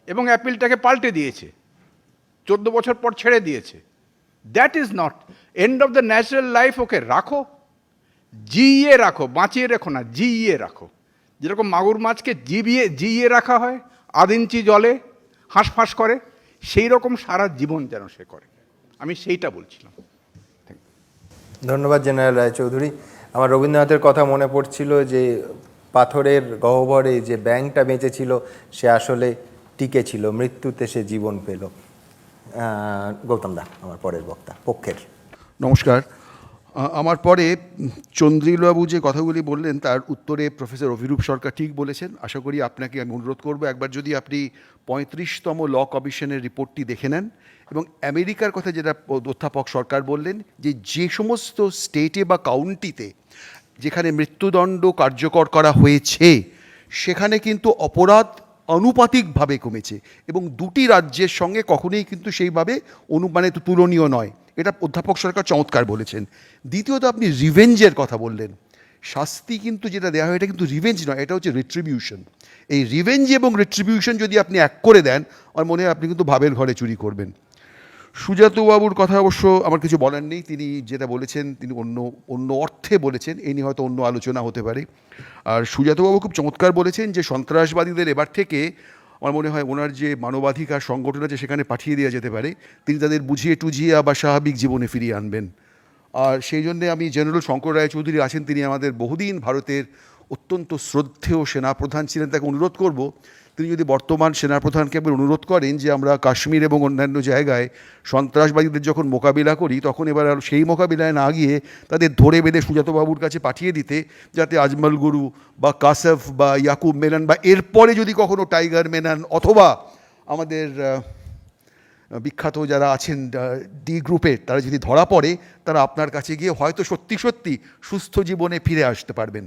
এবং অ্যাপিলটাকে পাল্টে দিয়েছে, 14 বছর পর ছেড়ে দিয়েছে। That is not end of the natural life. ওকে রাখো, জিইয়ে রাখো, বাঁচিয়ে রেখো না, জিইয়ে রাখো। যেরকম মাগুর মাছকে জিইয়ে রাখা হয়, 1/2 ইঞ্চি জলে হাঁসফাঁস করে, সেই রকম সারা জীবন যেন সে করে। আমি সেইটা বলছিলাম। ধন্যবাদ জেনারেল রায়চৌধুরী। আমার রবীন্দ্রনাথের কথা মনে পড়ছিল যে পাথরের গহ্বরে যে ব্যাঙটা বেঁচেছিল সে আসলে টিকে ছিল, মৃত্যুতে সে জীবন পেল। গৌতম দা আমার পরের বক্তা পক্ষের। নমস্কার। আমার পরে চন্দ্রিলবাবু যে কথাগুলি বললেন তার উত্তরে প্রফেসর অভিরূপ সরকার ঠিক বলেছেন। আশা করি আপনাকে আমি অনুরোধ করব একবার যদি আপনি 35তম ল কমিশনের রিপোর্টটি দেখে নেন, এবং আমেরিকার কথা যেটা অধ্যাপক সরকার বললেন যে সমস্ত স্টেটে বা কাউন্টিতে যেখানে মৃত্যুদণ্ড কার্যকর করা হয়েছে সেখানে কিন্তু অপরাধ আনুপাতিকভাবে কমেছে, এবং দুটি রাজ্যের সঙ্গে কখনোই কিন্তু সেইভাবে তুলনীয় নয়। এটা অধ্যাপক সরকার চমৎকার বলেছেন। দ্বিতীয়ত আপনি রিভেঞ্জের কথা বললেন। শাস্তি কিন্তু যেটা দেওয়া হয় এটা কিন্তু রিভেঞ্জ নয়, এটা হচ্ছে রিট্রিবিউশন। এই রিভেঞ্জ এবং রিট্রিবিউশন যদি আপনি এক করে দেন, আমার মনে হয় আপনি কিন্তু ভাবের ঘরে চুরি করবেন। সুজাতবাবুর কথা অবশ্য আমার কিছু বলার নেই, তিনি যেটা বলেছেন তিনি অন্য অর্থে বলেছেন, এই নিয়ে হয়তো অন্য আলোচনা হতে পারে। আর সুজাতবাবু খুব চমৎকার বলেছেন যে সন্ত্রাসবাদীদের এবার থেকে আমার মনে হয় ওনার যে মানবাধিকার সংগঠন আছে সেখানে পাঠিয়ে দেওয়া যেতে পারে, তিনি তাদের বুঝিয়ে টুঝিয়ে আবার স্বাভাবিক জীবনে ফিরিয়ে আনবেন। আর সেই জন্যে আমি জেনারেল শঙ্কর রায়চৌধুরী আছেন, তিনি আমাদের বহুদিন ভারতের অত্যন্ত শ্রদ্ধেয় সেনাপ্রধান ছিলেন, তাকে অনুরোধ করব তিনি যদি বর্তমান সেনাপ্রধানকে একবার অনুরোধ করেন যে আমরা কাশ্মীর এবং অন্যান্য জায়গায় সন্ত্রাসবাদীদের যখন মোকাবিলা করি তখন এবার আর সেই মোকাবিলায় না গিয়ে তাদের ধরে বেঁধে সুজাতবাবুর কাছে পাঠিয়ে দিতে, যাতে আজমল গুরু বা কাসফ বা ইয়াকুব মেনন বা এরপরে যদি কখনো টাইগার মেনন অথবা আমাদের বিখ্যাত যারা আছেন ডি গ্রুপের তারা যদি ধরা পড়ে, তারা আপনার কাছে গিয়ে হয়তো সত্যি সত্যি সুস্থ জীবনে ফিরে আসতে পারবেন।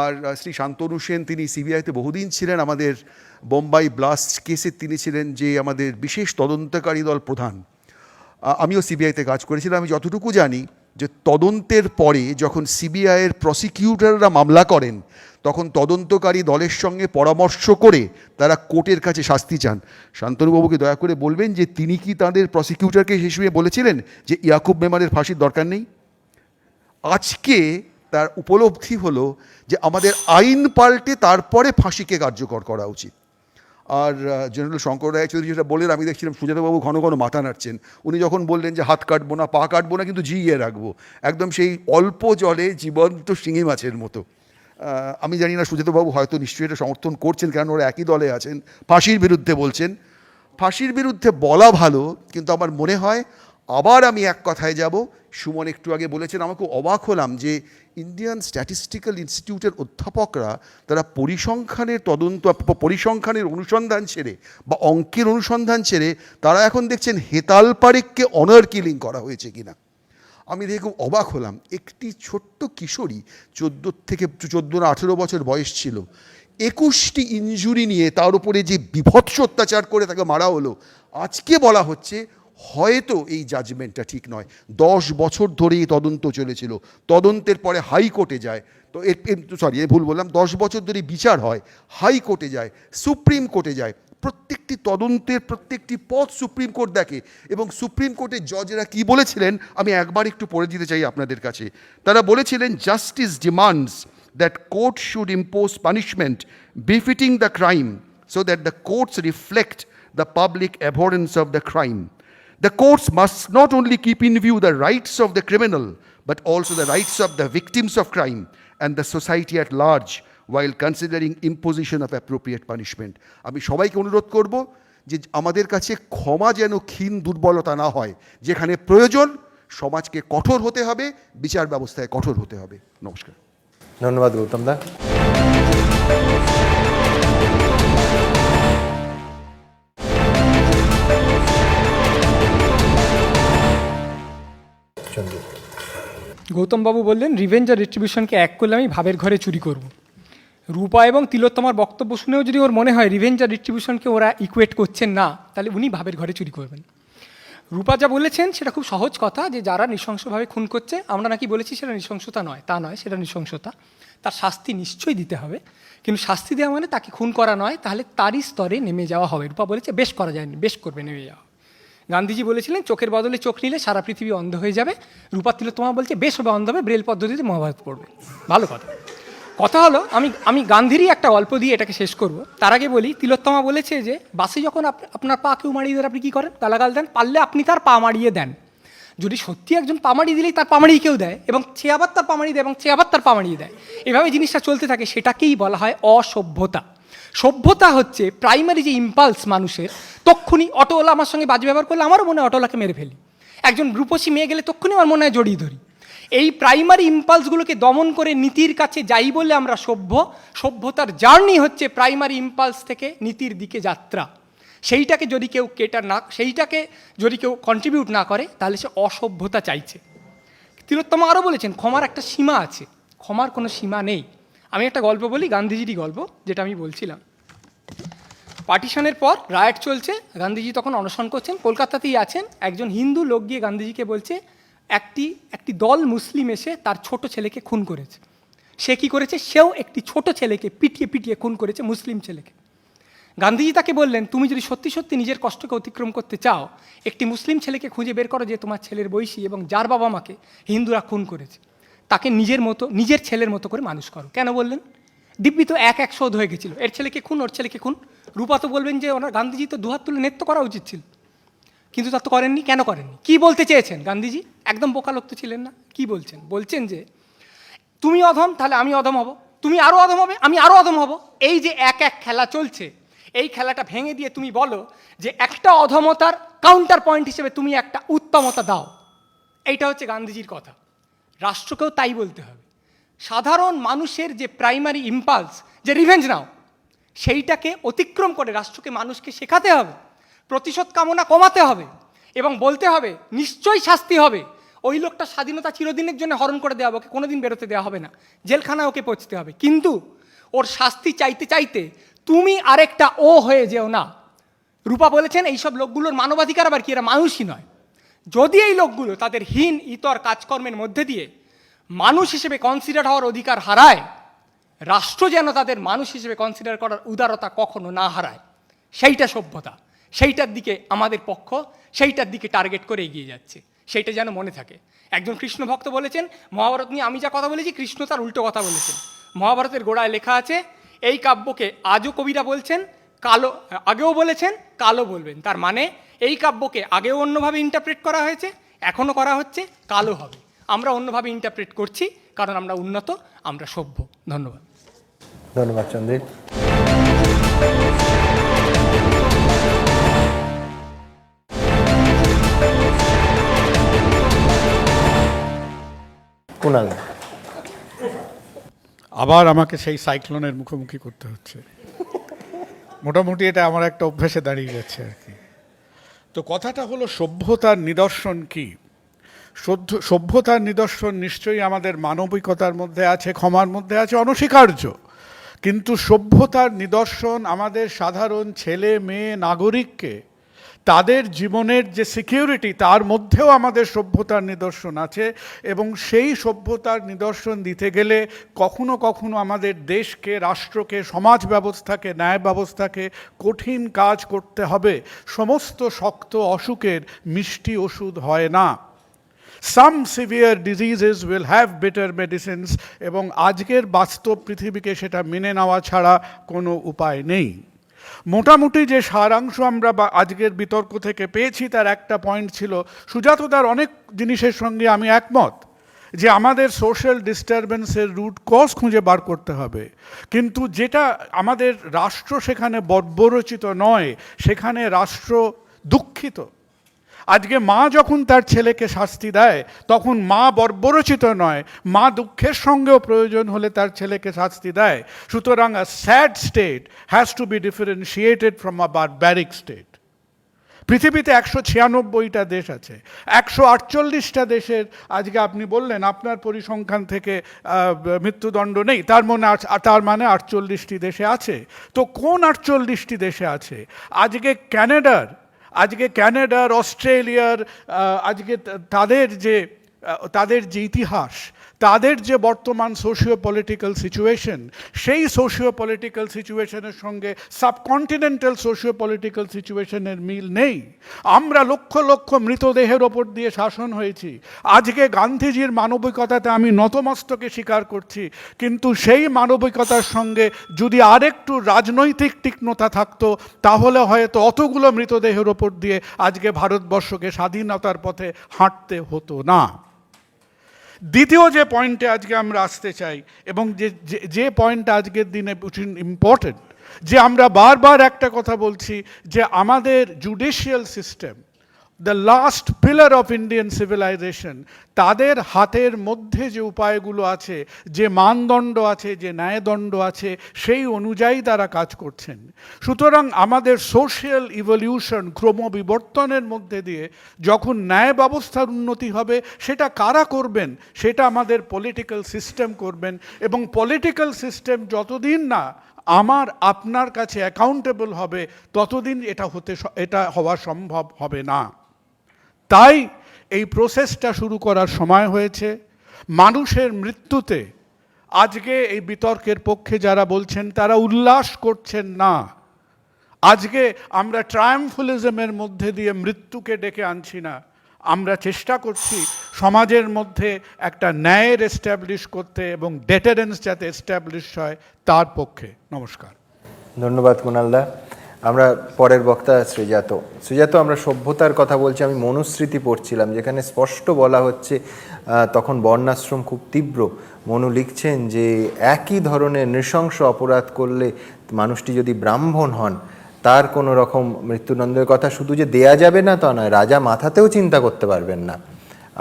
আর শ্রী শান্তনু সেন, তিনি সিবিআইতে বহুদিন ছিলেন, আমাদের বোম্বাই ব্লাস্ট কেসে তিনি ছিলেন যে আমাদের বিশেষ তদন্তকারী দল প্রধান। আমিও সিবিআইতে কাজ করেছিলাম, আমি যতটুকু জানি যে তদন্তের পরে যখন সিবিআইয়ের প্রসিকিউটররা মামলা করেন তখন তদন্তকারী দলের সঙ্গে পরামর্শ করে তারা কোর্টের কাছে শাস্তি চান। শান্তনুবাবুকে দয়া করে বলবেন যে তিনি কি তাদের প্রসিকিউটরকে সেই সময় বলেছিলেন যে ইয়াকুব মেমনের ফাঁসির দরকার নেই? আজকে তার উপলব্ধি হলো যে আমাদের আইন পাল্টে তারপরে ফাঁসিকে কার্যকর করা উচিত। আর জেনারেল শঙ্কর রায়চৌধুরী যেটা বললেন, আমি দেখছিলাম সুজাতবাবু ঘন ঘন মাথা নাড়ছেন। উনি যখন বললেন যে হাত কাটবো না, পা কাটবো না, কিন্তু জিইয়ে রাখবো, একদম সেই অল্প জলে জীবন্ত শিঙি মাছের মতো। আমি জানি না সুজাতবাবু হয়তো নিশ্চয়ই এটা সমর্থন করছেন, কারণ ওরা একই দলে আছেন। ফাঁসির বিরুদ্ধে বলছেন, ফাঁসির বিরুদ্ধে বলা ভালো, কিন্তু আমার মনে হয় আবার আমি এক কথায় যাব, সুমন একটু আগে বলেছেন, আমাকে অবাক হলাম যে ইন্ডিয়ান স্ট্যাটিস্টিক্যাল ইনস্টিটিউটের অধ্যাপকরা তারা পরিসংখ্যানের অনুসন্ধান ছেড়ে বা অঙ্কের অনুসন্ধান ছেড়ে তারা এখন দেখছেন হেতাল পারেককে অনার কিলিং করা হয়েছে কিনা। আমি দেখে খুব অবাক হলাম। একটি ছোট্ট কিশোরী 14 না 18 বছর বয়স ছিল, 21টি ইনজুরি নিয়ে তার উপরে যে বিভৎস অত্যাচার করে তাকে মারা হলো। আজকে বলা হচ্ছে হয়তো এই জাজমেন্টটা ঠিক নয়। 10 বছর ধরে এই তদন্ত চলেছিল, তদন্তের পরে হাইকোর্টে যায়, তো ভুল বললাম, 10 বছর ধরে বিচার হয়, হাইকোর্টে যায়, সুপ্রিম কোর্টে যায়, প্রত্যেকটি তদন্তের প্রত্যেকটি পথ সুপ্রিম কোর্ট দেখে। এবং সুপ্রিম কোর্টের জজেরা কি বলেছিলেন আমি একবার একটু পড়ে দিতে চাই আপনাদের কাছে। তারা বলেছিলেন, justice demands that court should impose punishment befitting the crime so that the courts reflect the public abhorrence of the crime. The courts must not only keep in view the rights of the criminal but also the rights of the victims of crime and the society at large while considering imposition of appropriate punishment. আমি সবাইকে অনুরোধ করব যে আমাদের কাছে ক্ষমা যেন ক্ষীণ দুর্বলতা না হয়, যেখানে প্রয়োজন সমাজকে কঠোর হতে হবে, বিচার ব্যবস্থায় কঠোর হতে হবে। নমস্কার। ধন্যবাদ গৌতম দা। গৌতমবাবু বললেন রিভেঞ্জ আর রিট্রিবিউশনকে এক করলে আমি ভাবের ঘরে চুরি করব। রূপা এবং তিলোত্তমার বক্তব্য শুনেও যদি ওর মনে হয় রিভেঞ্জ আর রিট্রিবিউশনকে ওরা ইকুয়েট করছেন না, তাহলে উনি ভাবের ঘরে চুরি করবেন। রূপা যা বলেছেন সেটা খুব সহজ কথা, যে যারা নৃশংসভাবে খুন করছে, আমরা নাকি বলেছি সেটা নৃশংসতা নয়, তা নয়, সেটা নৃশংসতা। তার শাস্তি নিশ্চয়ই দিতে হবে, কিন্তু শাস্তি দেওয়া মানে তাকে খুন করা নয়, তাহলে তারই স্তরে নেমে যাওয়া হবে। রূপা বলেছে বেশ করা যায়নি, বেশ করবে, নেমে যাওয়া। গান্ধীজি বলেছিলেন চোখের বদলে চোখ নিলে সারা পৃথিবী অন্ধ হয়ে যাবে। রূপা তিলোত্তমা বলছে বেশ হবে, অন্ধ হবে, ব্রেল পদ্ধতিতে মহাভারত পড়বে। ভালো কথা। কথা হলো, আমি গান্ধীরই একটা গল্প দিয়ে এটাকে শেষ করব। তার আগে বলি, তিলোত্তমা বলেছে যে বাসে যখন আপনার পা কেউ মারিয়ে দেন আপনি কী করেন? গালাগাল দেন, পারলে আপনি তার পা মারিয়ে দেন। যদি সত্যি একজন পা মারিয়ে দিলেই তার পা মারিয়ে কেউ দেয়, এবং সে আবার তার পা মারিয়ে দেয়, এবং সে আবার তার পা মারিয়ে দেয়, এভাবে জিনিসটা চলতে থাকে, সেটাকেই বলা হয় অসভ্যতা। সভ্যতা হচ্ছে প্রাইমারি যে ইম্পালস মানুষের, তক্ষুনি অটোওয়ালা আমার সঙ্গে বাজে ব্যবহার করলে আমারও মনে হয় অটোওয়ালাকে মেরে ফেলি, একজন রূপসী মেয়ে গেলে তক্ষুনি আমার মনে হয় জড়িয়ে ধরি। এই প্রাইমারি ইম্পালসগুলোকে দমন করে নীতির কাছে যাই বলে আমরা সভ্যতার জার্নি হচ্ছে প্রাইমারি ইম্পালস থেকে নীতির দিকে যাত্রা। সেইটাকে যদি কেউ সেইটাকে যদি কেউ কন্ট্রিবিউট না করে তাহলে সে অসভ্যতা চাইছে। তিলোত্তমা আরও বলেছেন ক্ষমার একটা সীমা আছে, ক্ষমার কোনো সীমা নেই। আমি একটা গল্প বলি, গান্ধীজিরই গল্প, যেটা আমি বলছিলাম। পার্টিশনের পর রায়ট চলছে, গান্ধীজি তখন অনশন করছেন, কলকাতাতেই আছেন। একজন হিন্দু লোক গিয়ে গান্ধীজিকে বলছে একটি দল মুসলিম এসে তার ছোট ছেলেকে খুন করেছে। সে কি করেছে? সেও একটি ছোট ছেলেকে পিটিয়ে পিটিয়ে খুন করেছে, মুসলিম ছেলেকে। গান্ধীজি তাকে বললেন, তুমি যদি সত্যি সত্যি নিজের কষ্টকে অতিক্রম করতে চাও, একটি মুসলিম ছেলেকে খুঁজে বের করো যে তোমার ছেলের বয়সী এবং যার বাবা মাকে হিন্দুরা খুন করেছে, তাকে নিজের ছেলের মতো করে মানুষ করো। কেন বললেন? দিব্যি তো এক শোধ হয়ে গেছিল, এর ছেলেকে খুন, ওর ছেলেকে খুন। রূপা তো বলবেন যে ওনার গান্ধীজি তো দুহাত তুলে নৃত্য করা উচিত ছিল, কিন্তু তা তো করেননি। কেন করেননি? কি বলতে চেয়েছেন গান্ধীজি? একদম বোকা লোক তো ছিলেন না। কি বলছেন? বলছেন যে তুমি অধম, তাহলে আমি অধম হব, তুমি আরও অধম হবে, আমি আরও অধম হব। এই যে এক খেলা চলছে, এই খেলাটা ভেঙে দিয়ে তুমি বলো যে একটা অধমতার কাউন্টার পয়েন্ট হিসেবে তুমি একটা উত্তমতা দাও। এইটা হচ্ছে গান্ধীজির কথা। রাষ্ট্রকেও তাই বলতে হবে। সাধারণ মানুষের যে প্রাইমারি ইম্পালস, যে রিভেঞ্জ নাও, সেইটাকে অতিক্রম করে রাষ্ট্রকে মানুষকে শেখাতে হবে, প্রতিশোধ কামনা কমাতে হবে এবং বলতে হবে নিশ্চয়ই শাস্তি হবে। ওই লোকটা স্বাধীনতা চিরদিনের জন্য হরণ করে দেওয়া হবে, ওকে কোনোদিন বেরোতে দেওয়া হবে না, জেলখানায় ওকে পৌঁছতে হবে। কিন্তু ওর শাস্তি চাইতে চাইতে তুমি আরেকটা ও হয়ে যেও না। রূপা বলেছেন এইসব লোকগুলোর মানবাধিকার আবার কি, এরা মানুষই নয়। যদি এই লোকগুলো তাদের হীন ইতর কাজকর্মের মধ্যে দিয়ে মানুষ হিসেবে কনসিডার হওয়ার অধিকার হারায়, রাষ্ট্র যেন তাদের মানুষ হিসেবে কনসিডার করার উদারতা কখনো না হারায়। সেইটা সভ্যতা, সেইটার দিকে আমাদের পক্ষ সেইটার দিকে টার্গেট করে এগিয়ে যাচ্ছে, সেইটা যেন মনে থাকে। একজন কৃষ্ণ ভক্ত বলেছেন, মহাভারত নিয়ে আমি যা কথা বলেছি কৃষ্ণ তার উল্টো কথা বলেছেন। মহাভারতের গোড়ায় লেখা আছে এই কাব্যকে আজও কবিরা বলছেন কালো, আগেও বলেছেন কালো বলবেন। তার মানে এই কাব্যকে আগেও অন্যভাবে ইন্টারপ্রেট করা হয়েছে, এখনও করা হচ্ছে, কালো হবে। আমরা অন্যভাবে ইন্টারপ্রেট করছি কারণ আমরা উন্নত, আমরা সভ্য। ধন্যবাদ। ধন্যবাদ চন্দ্রিল। কুণাল, আবার আমাকে সেই সাইক্লোনের মুখোমুখি করতে হচ্ছে। মোটামুটি এটা আমার একটা অভ্যাসে দাঁড়িয়ে গেছে আর কি। তো কথাটা হলো সভ্যতার নিদর্শন কি? সভ্যতার নিদর্শন নিশ্চয়ই আমাদের মানবিকতার মধ্যে আছে, ক্ষমার মধ্যে আছে, অনস্বীকার্য। কিন্তু সভ্যতার নিদর্শন আমাদের সাধারণ ছেলে মেয়ে নাগরিককে তাদের জীবনের যে সিকিউরিটি, তার মধ্যেও আমাদের সভ্যতার নিদর্শন আছে। এবং সেই সভ্যতার নিদর্শন দিতে গেলে কখনো কখনো আমাদের দেশকে, রাষ্ট্রকে, সমাজ ব্যবস্থাকে, ন্যায় ব্যবস্থাকে কঠিন কাজ করতে হবে। সমস্ত শক্ত অসুখের মিষ্টি ওষুধ হয় না। Some severe diseases will have bitter medicines, এবং আজকের বাস্তব পৃথিবীকে সেটা মেনে নেওয়া ছাড়া কোনো উপায় নেই। মোটামুটি যে সারাংশ আমরা আজকের বিতর্ক থেকে পেয়েছি তার একটা পয়েন্ট ছিল, সুজাতদার অনেক জিনিসের সঙ্গে আমি একমত, যে আমাদের সোশ্যাল ডিস্টারবেন্সের রুট কজ খুঁজে বার করতে হবে। কিন্তু যেটা আমাদের রাষ্ট্র সেখানে বর্বরচিত নয়, সেখানে রাষ্ট্র দুঃখিত। আজকে মা যখন তার ছেলেকে শাস্তি দেয় তখন মা বর্বরচিত নয়, মা দুঃখের সঙ্গেও প্রয়োজন হলে তার ছেলেকে শাস্তি দেয়। সুতরাং a sad state has to be differentiated from a barbaric state. পৃথিবীতে 196টা দেশ আছে, 148টা দেশের আজকে আপনি বললেন আপনার পরিসংখ্যান থেকে মৃত্যুদণ্ড নেই, তার মানে 48টি দেশে আছে। তো কোন 48টি দেশে আছে? আজকে ক্যানাডার, অস্ট্রেলিয়ার, আজকে তাদের যে ইতিহাস, তাদের যে বর্তমান সোশিও পলিটিক্যাল সিচুয়েশন, সেই সোশিও পলিটিক্যাল সিচুয়েশনের সঙ্গে সাবকন্টিনেন্টাল সোশিও পলিটিক্যাল সিচুয়েশনের মিল নেই। আমরা লক্ষ লক্ষ মৃতদেহের ওপর দিয়ে শাসন হয়েছি। আজকে গান্ধীজির মানবিকতাতে আমি নতমস্তকে স্বীকার করছি, কিন্তু সেই মানবিকতার সঙ্গে যদি আরেকটু রাজনৈতিক তীক্ষ্ণতা থাকতো তাহলে হয়তো অতগুলো মৃতদেহের ওপর দিয়ে আজকে ভারতবর্ষকে স্বাধীনতার পথে হাঁটতে হতো না। দ্বিতীয় যে পয়েন্টে আজকে আমরা আসতে চাই, এবং যে পয়েন্টটা আজকের দিনে ইম্পর্টেন্ট, যে আমরা বারবার একটা কথা বলছি যে আমাদের judicial system, the last pillar of Indian civilisation, তাদের হাতের মধ্যে যে উপায়গুলো আছে, যে মানদণ্ড আছে, যে ন্যায়দণ্ড আছে, সেই অনুযায়ী তারা কাজ করছেন। সুতরাং আমাদের সোশ্যাল ইভলিউশন, ক্রমবিবর্তনের মধ্যে দিয়ে যখন ন্যায় ব্যবস্থার উন্নতি হবে, সেটা কারা করবেন? সেটা আমাদের পলিটিক্যাল সিস্টেম করবেন। এবং পলিটিক্যাল সিস্টেম যতদিন না আমার আপনার কাছে অ্যাকাউন্টেবল হবে, ততদিন এটা হওয়া সম্ভব হবে না। তাই এই প্রসেসটা শুরু করার সময় হয়েছে। মানুষের মৃত্যুতে আজকে এই বিতর্কের পক্ষে যারা বলছেন তারা উল্লাস করছেন না। আজকে আমরা ট্রায়াম্ফুলিজমের মধ্যে দিয়ে মৃত্যুকে ডেকে আনছি না, আমরা চেষ্টা করছি সমাজের মধ্যে একটা ন্যায়ের এস্টাবলিশ করতে এবং ডেটারেন্স যাতে এস্টাবলিশ হয় তার পক্ষে। নমস্কার। ধন্যবাদ কুণালদা। আমরা পরের বক্তা শ্রীজাত, আমরা সভ্যতার কথা বলছি। আমি মনুস্মৃতি পড়ছিলাম, যেখানে স্পষ্ট বলা হচ্ছে তখন বর্ণাশ্রম খুব তীব্র। মনু লিখছেন যে একই ধরনের নৃশংস অপরাধ করলে মানুষটি যদি ব্রাহ্মণ হন, তার কোনো রকম মৃত্যুদণ্ডের কথা শুধু যে দেয়া যাবে না তা নয়, রাজা মাথাতেও চিন্তা করতে পারবেন না।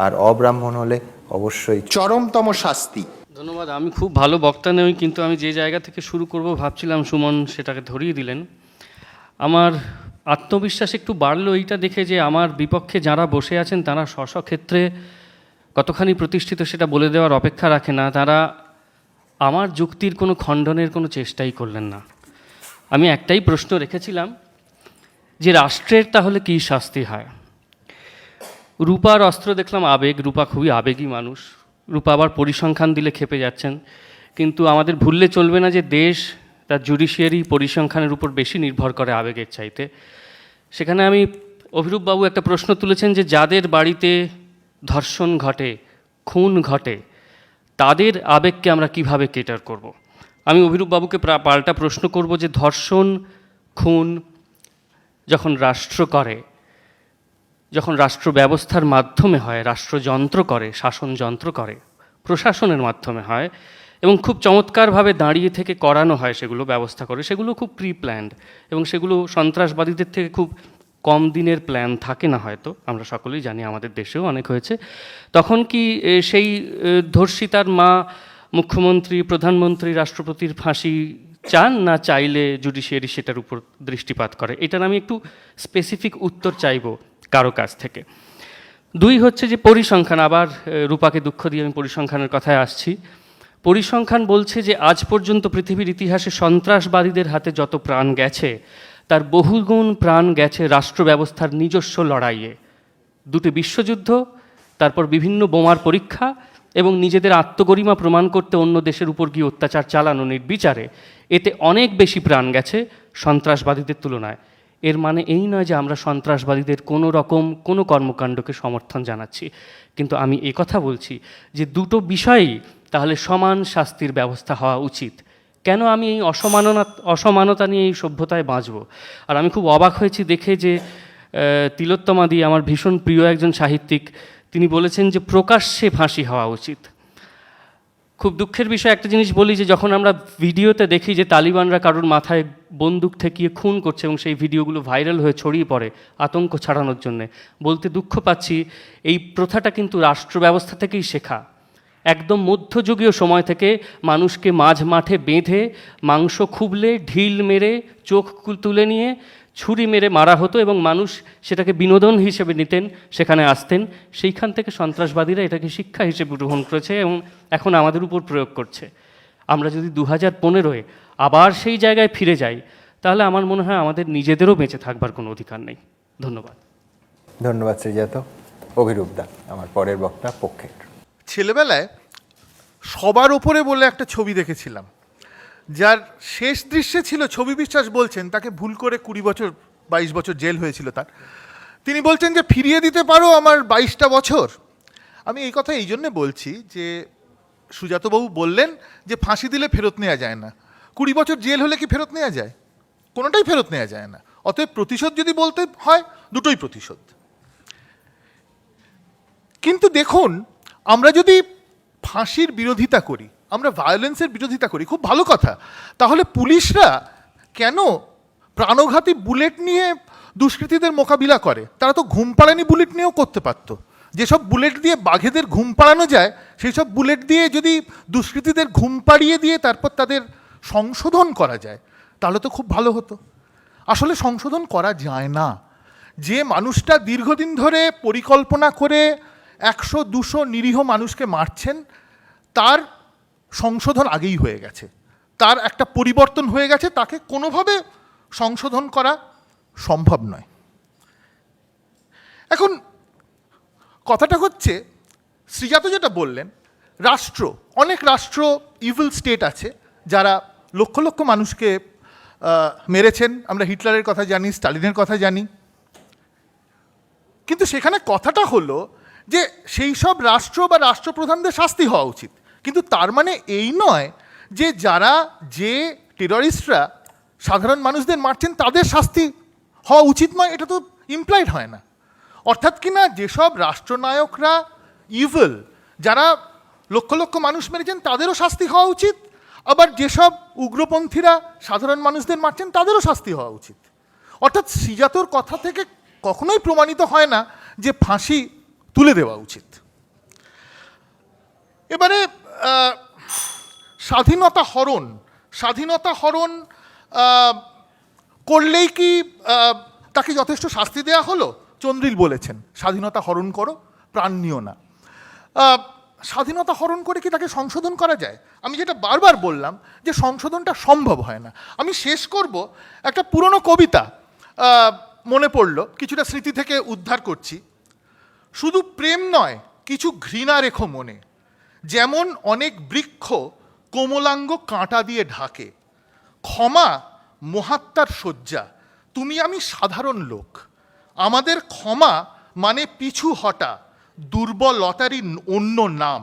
আর অব্রাহ্মণ হলে অবশ্যই চরমতম শাস্তি। ধন্যবাদ। আমি খুব ভালো বক্তা নই, কিন্তু আমি যে জায়গা থেকে শুরু করব ভাবছিলাম সুমন সেটাকে ধরিয়ে দিলেন। আমার আত্মবিশ্বাস একটু বাড়লো এইটা দেখে যে আমার বিপক্ষে যারা বসে আছেন তারা স্বক্ষেত্রে কতখানি প্রতিষ্ঠিত সেটা বলে দেওয়ার অপেক্ষা রাখে না। তারা আমার যুক্তির কোনো খণ্ডনের কোনো চেষ্টাই করলেন না। আমি একটাই প্রশ্ন রেখেছিলাম যে রাষ্ট্রের তাহলে কী শাস্তি হয়? রূপার অস্ত্র দেখলাম আবেগ, রূপা খুবই আবেগী মানুষ, রূপা আবার পরিসংখ্যান দিলে খেপে যাচ্ছেন। কিন্তু আমাদের ভুললে চলবে না যে দেশ তার জুডিশিয়ারি পরিসংখ্যানের উপর বেশি নির্ভর করে আবেগের চাইতে। সেখানে আমি অভিরূপবাবু একটা প্রশ্ন তুলেছেন যে যাদের বাড়িতে ধর্ষণ ঘটে, খুন ঘটে, তাদের আবেগকে আমরা কিভাবে কেটার করব। আমি অভিরূপবাবুকে পাল্টা প্রশ্ন করব যে ধর্ষণ, খুন যখন রাষ্ট্র করে, যখন রাষ্ট্র ব্যবস্থার মাধ্যমে হয়, রাষ্ট্রযন্ত্র করে, শাসনযন্ত্র করে, প্রশাসনের মাধ্যমে হয় এবং খুব চমৎকারভাবে দাঁড়িয়ে থেকে করানো হয়, সেগুলো ব্যবস্থা করে, সেগুলো খুব প্রি প্ল্যান্ড এবং সেগুলো সন্ত্রাসবাদীদের থেকে খুব কম দিনের প্ল্যান থাকে না হয়তো, আমরা সকলেই জানি, আমাদের দেশেও অনেক হয়েছে। তখন কি সেই ধর্ষিতার মা মুখ্যমন্ত্রী, প্রধানমন্ত্রী, রাষ্ট্রপতির ফাঁসি চান, না চাইলে জুডিশিয়ারি সেটার উপর দৃষ্টিপাত করে? এটার আমি একটু স্পেসিফিক উত্তর চাইব কারো কাছ থেকে। দুই হচ্ছে যে পরিসংখ্যান, আবার রূপাকে দুঃখ দিয়ে আমি পরিসংখ্যানের কথায় আসছি। পরিসংখ্যান বলছে যে আজ পর্যন্ত পৃথিবীর ইতিহাসে সন্ত্রাসবাদীদের হাতে যত প্রাণ গেছে তার বহুগুণ প্রাণ গেছে রাষ্ট্র ব্যবস্থার নিজস্ব লড়াইয়ে। দুটি বিশ্বযুদ্ধ, তারপর বিভিন্ন বোমার পরীক্ষা এবং নিজেদের আত্মগরিমা প্রমাণ করতে অন্য দেশের উপর গিয়ে অত্যাচার চালানো নির্বিচারে, এতে অনেক বেশি প্রাণ গেছে সন্ত্রাসবাদীদের তুলনায়। এর মানে এই নয় যে আমরা সন্ত্রাসবাদীদের কোনো রকম কোনো কর্মকাণ্ডকে সমর্থন জানাচ্ছি, কিন্তু আমি কথা বলছি যে দুটো বিষয়ই তাহলে সমান শাস্তির ব্যবস্থা হওয়া উচিত। কেন আমি এই অসমানতা নিয়ে এই সভ্যতায় বাঁচব? আর আমি খুব অবাক হয়েছি দেখে যে তিলোত্তমাদি, আমার ভীষণ প্রিয় একজন সাহিত্যিক, তিনি বলেছেন যে প্রকাশ্যে ফাঁসি হওয়া উচিত। খুব দুঃখের বিষয় একটা জিনিস বলি, যে যখন আমরা ভিডিওতে দেখি যে তালিবানরা কারোর মাথায় বন্দুক ঠেকিয়ে খুন করছে এবং সেই ভিডিওগুলো ভাইরাল হয়ে ছড়িয়ে পড়ে আতঙ্ক ছড়ানোর জন্যে, বলতে দুঃখ পাচ্ছি এই প্রথাটা কিন্তু রাষ্ট্র ব্যবস্থা থেকেই শেখা। একদম মধ্যযুগীয় সময় থেকে মানুষকে মাঝ মাঠে বেঁধে মাংস খুবলে, ঢিল মেরে, চোখ তুলে নিয়ে ছুরি মেরে মারা হতো এবং মানুষ সেটাকে বিনোদন হিসেবে নিতেন, সেখানে আসতেন। সেইখান থেকে সন্ত্রাসবাদীরা এটাকে শিক্ষা হিসেবে গ্রহণ করেছে এবং এখন আমাদের উপর প্রয়োগ করছে। আমরা যদি 2015-এ আবার সেই জায়গায় ফিরে যাই, তাহলে আমার মনে হয় আমাদের নিজেদেরও বেঁচে থাকবার কোনো অধিকার নেই। ধন্যবাদ। ধন্যবাদ শ্রীজাত। অভিরূপদা, আমার পরের বক্তা পক্ষে। ছেলেবেলায় সবার ওপরে বলে একটা ছবি দেখেছিলাম, যার শেষ দৃশ্যে ছিল ছবি বিশ্বাস বলছেন তাকে ভুল করে 20 বছর 22 বছর জেল হয়েছিল তার। তিনি বলছেন যে ফিরিয়ে দিতে পারো আমার 22টা বছর। আমি এই কথা এই জন্যে বলছি যে সুজাতবাবু বললেন যে ফাঁসি দিলে ফেরত নেওয়া যায় না। 20 বছর জেল হলে কি ফেরত নেওয়া যায়? কোনোটাই ফেরত নেওয়া যায় না। অতএব প্রতিশোধ যদি বলতে হয়, দুটোই প্রতিশোধ। কিন্তু দেখুন, আমরা যদি ফাঁসির বিরোধিতা করি, আমরা ভায়োলেন্সের বিরোধিতা করি, খুব ভালো কথা, তাহলে পুলিশরা কেন প্রাণঘাতী বুলেট নিয়ে দুষ্কৃতীদের মোকাবিলা করে? তারা তো ঘুম পাড়ানি বুলেট নিয়েও করতে পারত। যেসব বুলেট দিয়ে বাঘেদের ঘুম পাড়ানো যায়, সেই সব বুলেট দিয়ে যদি দুষ্কৃতীদের ঘুম পাড়িয়ে দিয়ে তারপর তাদের সংশোধন করা যায়, তাহলে তো খুব ভালো হতো। আসলে সংশোধন করা যায় না। যে মানুষটা দীর্ঘদিন ধরে পরিকল্পনা করে 100-200 নিরীহ মানুষকে মারছেন, তার সংশোধন আগেই হয়ে গেছে, তার একটা পরিবর্তন হয়ে গেছে, তাকে কোনোভাবে সংশোধন করা সম্ভব নয়। এখন কথাটা হচ্ছে, শ্রীজাত যেটা বললেন, রাষ্ট্র, অনেক রাষ্ট্র ইভিল স্টেট আছে যারা লক্ষ লক্ষ মানুষকে মেরেছেন। আমরা হিটলারের কথা জানি, স্টালিনের কথা জানি। কিন্তু সেখানে কথাটা হলো যে সেই সব রাষ্ট্র বা রাষ্ট্রপ্রধানদের শাস্তি হওয়া উচিত, কিন্তু তার মানে এই নয় যে যারা, যে টেররিস্টরা সাধারণ মানুষদের মারছেন তাদের শাস্তি হওয়া উচিত নয়, এটা তো ইমপ্লাইড হয় না। অর্থাৎ কিনা যেসব রাষ্ট্রনায়করা ইভিল, যারা লক্ষ লক্ষ মানুষ মেরেছেন, তাদেরও শাস্তি হওয়া উচিত, আবার যেসব উগ্রপন্থীরা সাধারণ মানুষদের মারছেন তাদেরও শাস্তি হওয়া উচিত। অর্থাৎ শ্রীজাতর কথা থেকে কখনোই প্রমাণিত হয় না যে ফাঁসি তুলে দেওয়া উচিত। এবারে স্বাধীনতা হরণ করলেই কি তাকে যথেষ্ট শাস্তি দেওয়া হলো? চন্দ্রিল বলেছেন, স্বাধীনতা হরণ করো, প্রাণ নিও না। স্বাধীনতা হরণ করে কি তাকে সংশোধন করা যায়? আমি যেটা বারবার বললাম যে সংশোধনটা সম্ভব হয় না। আমি শেষ করব একটা পুরনো কবিতা মনে পড়ল, কিছুটা স্মৃতি থেকে উদ্ধার করছি। শুধু প্রেম নয়, কিছু ঘৃণা রেখো মনে, যেমন অনেক বৃক্ষ কোমলাঙ্গ কাঁটা দিয়ে ঢাকে। ক্ষমা মহাত্মার শয্যা, তুমি আমি সাধারণ লোক। আমাদের ক্ষমা মানে পিছু হটা, দুর্বলতারই অন্য নাম।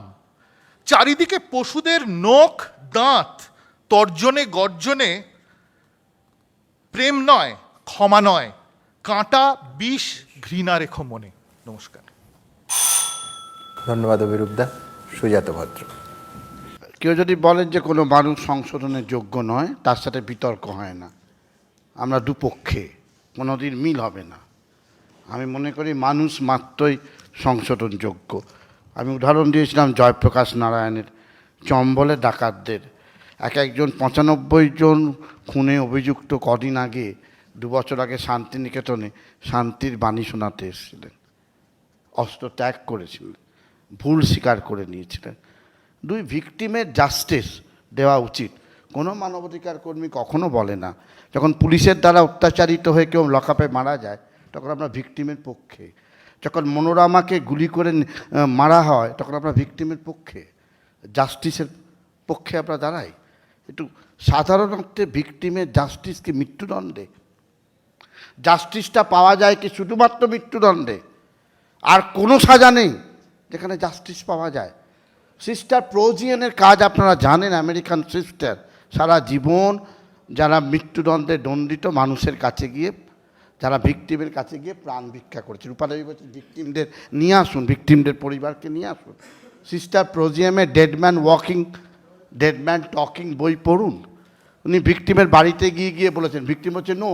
চারিদিকে পশুদের নখ দাঁত, তর্জনে গর্জনে, প্রেম নয়, ক্ষমা নয়, কাঁটা বিষ ঘৃণা রেখো মনে। নমস্কার। ধন্যবাদ অভিরূপদা। সুজাত ভদ্র। কেউ যদি বলেন যে কোনো মানুষ সংশোধনের যোগ্য নয়, তার সাথে বিতর্ক হয় না। আমরা দুপক্ষে, কোনোদিন মিল হবে না। আমি মনে করি মানুষ মাত্রই সংশোধনযোগ্য। আমি উদাহরণ দিয়েছিলাম জয়প্রকাশ নারায়ণের, চম্বলে ডাকাতদের একজন 95 জন খুনে অভিযুক্ত কদিন আগে, 2 বছর আগে শান্তিনিকেতনে শান্তির বাণী শোনাতে এসেছিলেন। অস্ত্র ত্যাগ করেছিলেন, ভুল স্বীকার করে নিয়েছিলেন। 2 ভিকটিমের জাস্টিস দেওয়া উচিত। কোনো মানবাধিকার কর্মী কখনো বলে না, যখন পুলিশের দ্বারা অত্যাচারিত হয়ে কেউ লকআপে মারা যায় তখন আমরা ভিকটিমের পক্ষে। যখন মনোরমাকে গুলি করে মারা হয় তখন আমরা ভিকটিমের পক্ষে, জাস্টিসের পক্ষে আমরা দাঁড়াই। একটু সাধারণ অর্থে ভিকটিমের জাস্টিস কি মৃত্যুদণ্ডে? জাস্টিসটা পাওয়া যায় কি শুধুমাত্র মৃত্যুদণ্ডে? আর কোনো সাজা নেই যেখানে জাস্টিস পাওয়া যায়? সিস্টার প্রোজিয়ানের কাজ আপনারা জানেন, আমেরিকান সিস্টার সারা জীবন যারা মৃত্যুদণ্ডে দণ্ডিত মানুষের কাছে গিয়ে, যারা ভিকটিমের কাছে গিয়ে প্রাণ ভিক্ষা করেছে। রূপালী বলছে ভিকটিমদের নিয়ে আসুন, ভিকটিমদের পরিবারকে নিয়ে আসুন। সিস্টার প্রোজিয়ামের dead man walking, dead man talking বই পড়ুন। উনি ভিকটিমের বাড়িতে গিয়ে বলেছেন, ভিকটিম হচ্ছে নো,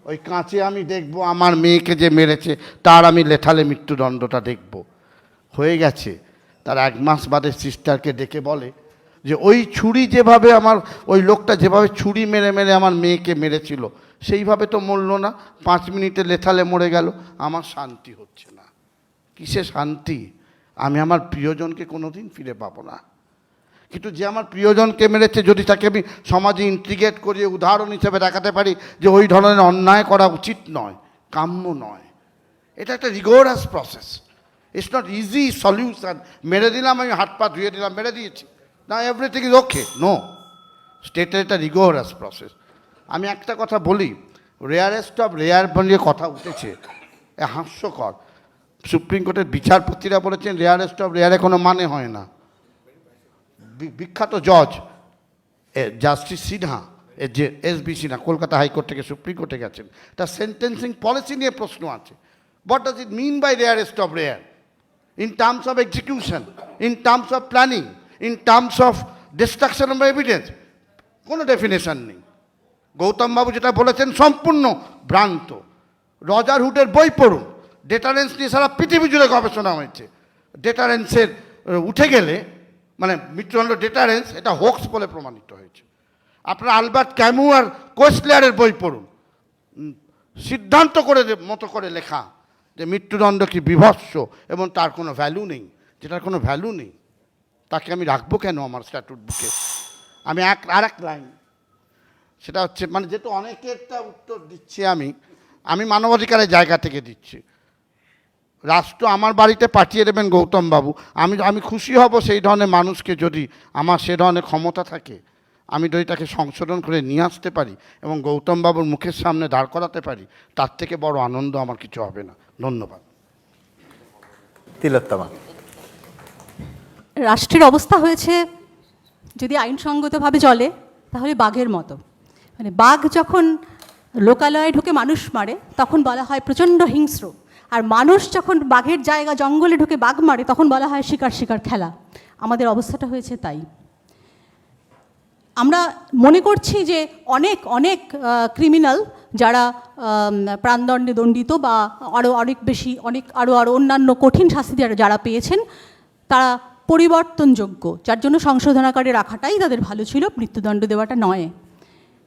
ওই কাঁচে আমি দেখব আমার মেয়েকে যে মেরেছে তার আমি লেথালে মৃত্যুদণ্ডটা দেখব। হয়ে গেছে। তার 1 মাস বাদে সিস্টারকে ডেকে বলে যে ওই ছুরি যেভাবে আমার, ওই লোকটা যেভাবে ছুরি মেরে মেরে আমার মেয়েকে মেরেছিল সেইভাবে তো মরল না, 5 মিনিটে লেথালে মরে গেল। আমার শান্তি হচ্ছে না। কিসে শান্তি? আমি আমার প্রিয়জনকে কোনোদিন ফিরে পাবো না। কিন্তু যে আমার প্রিয়জনকে মেরেছে, যদি তাকে আমি সমাজে ইন্টিগ্রেট করিয়ে উদাহরণ হিসেবে দেখাতে পারি যে ওই ধরনের অন্যায় করা উচিত নয়, কাম্য নয়, এটা একটা rigorous process. It's not easy solution. মেরে দিলাম, আমি হাত পা ধুয়ে দিলাম, মেরে দিয়েছি, না এভরিথিং ইজ ওকে, নো। স্টেটের একটা রিগোরাস প্রসেস। আমি একটা কথা বলি, রেয়ারেস্ট অফ রেয়ার নিয়ে কথা উঠেছে, হাস্যকর। সুপ্রিম কোর্টের বিচারপতিরা বলেছেন রেয়ারেস্ট অফ রেয়ারে কোনো মানে হয় না। বিখ্যাত জজ জাস্টিস সিনহা, যে SB সিনহা, কলকাতা হাইকোর্ট থেকে সুপ্রিম কোর্টে গেছেন, তার সেন্টেন্সিং পলিসি নিয়ে প্রশ্ন আছে। What does it mean by rarest of rare? In terms of execution, in terms of planning, in terms of destruction of evidence, কোনো ডেফিনেশন নেই। গৌতমবাবু যেটা বলেছেন সম্পূর্ণ ভ্রান্ত। রজার হুডের বই পড়ুন, ডেটারেন্স নিয়ে সারা পৃথিবী জুড়ে গবেষণা হয়েছে। ডেটারেন্সের উঠে গেলে মানে মৃত্যুদণ্ড ডেটারেন্স এটা হোক্স বলে প্রমাণিত হয়েছে। আপনারা আলবার্ট ক্যামু আর কোয়েসলেয়ারের বই পড়ুন, সিদ্ধান্ত করে মতো করে লেখা যে মৃত্যুদণ্ড কি বিভৎস এবং তার কোনো ভ্যালু নেই, যেটার কোনো ভ্যালু নেই তাকে আমি রাখবো কেন আমার স্ট্যাটুট বুকে। আমি আর এক লাইন, সেটা হচ্ছে মানে যেহেতু অনেকেরটা উত্তর দিচ্ছি আমি মানবাধিকারের জায়গা থেকে দিচ্ছি। রাষ্ট্র আমার বাড়িতে পাঠিয়ে দেবেন গৌতমবাবু, আমি খুশি হব সেই ধরনের মানুষকে, যদি আমার সে ধরনের ক্ষমতা থাকে আমি যদি তাকে সংশোধন করে নিয়ে আসতে পারি এবং গৌতমবাবুর মুখের সামনে দাঁড় করাতে পারি, তার থেকে বড় আনন্দ আমার কিছু হবে না। ধন্যবাদ। তিলোত্তমা। রাষ্ট্রের অবস্থা হয়েছে যদি আইনসঙ্গতভাবে চলে তাহলে বাঘের মতো। মানে বাঘ যখন লোকালয়ে ঢুকে মানুষ মারে তখন বলা হয় প্রচণ্ড হিংস্র, আর মানুষ যখন বাঘের জায়গা জঙ্গলে ঢুকে বাঘ মারে তখন বলা হয় শিকার শিকার খেলা। আমাদের অবস্থাটা হয়েছে তাই। আমরা মনে করছি যে অনেক অনেক ক্রিমিনাল যারা প্রাণদণ্ডে দণ্ডিত বা আরও অনেক বেশি আরও অন্যান্য কঠিন শাস্তি যারা পেয়েছেন তারা পরিবর্তনযোগ্য, যার জন্য সংশোধনাগারে রাখাটাই তাদের ভালো ছিল, মৃত্যুদণ্ড দেওয়াটা নয়।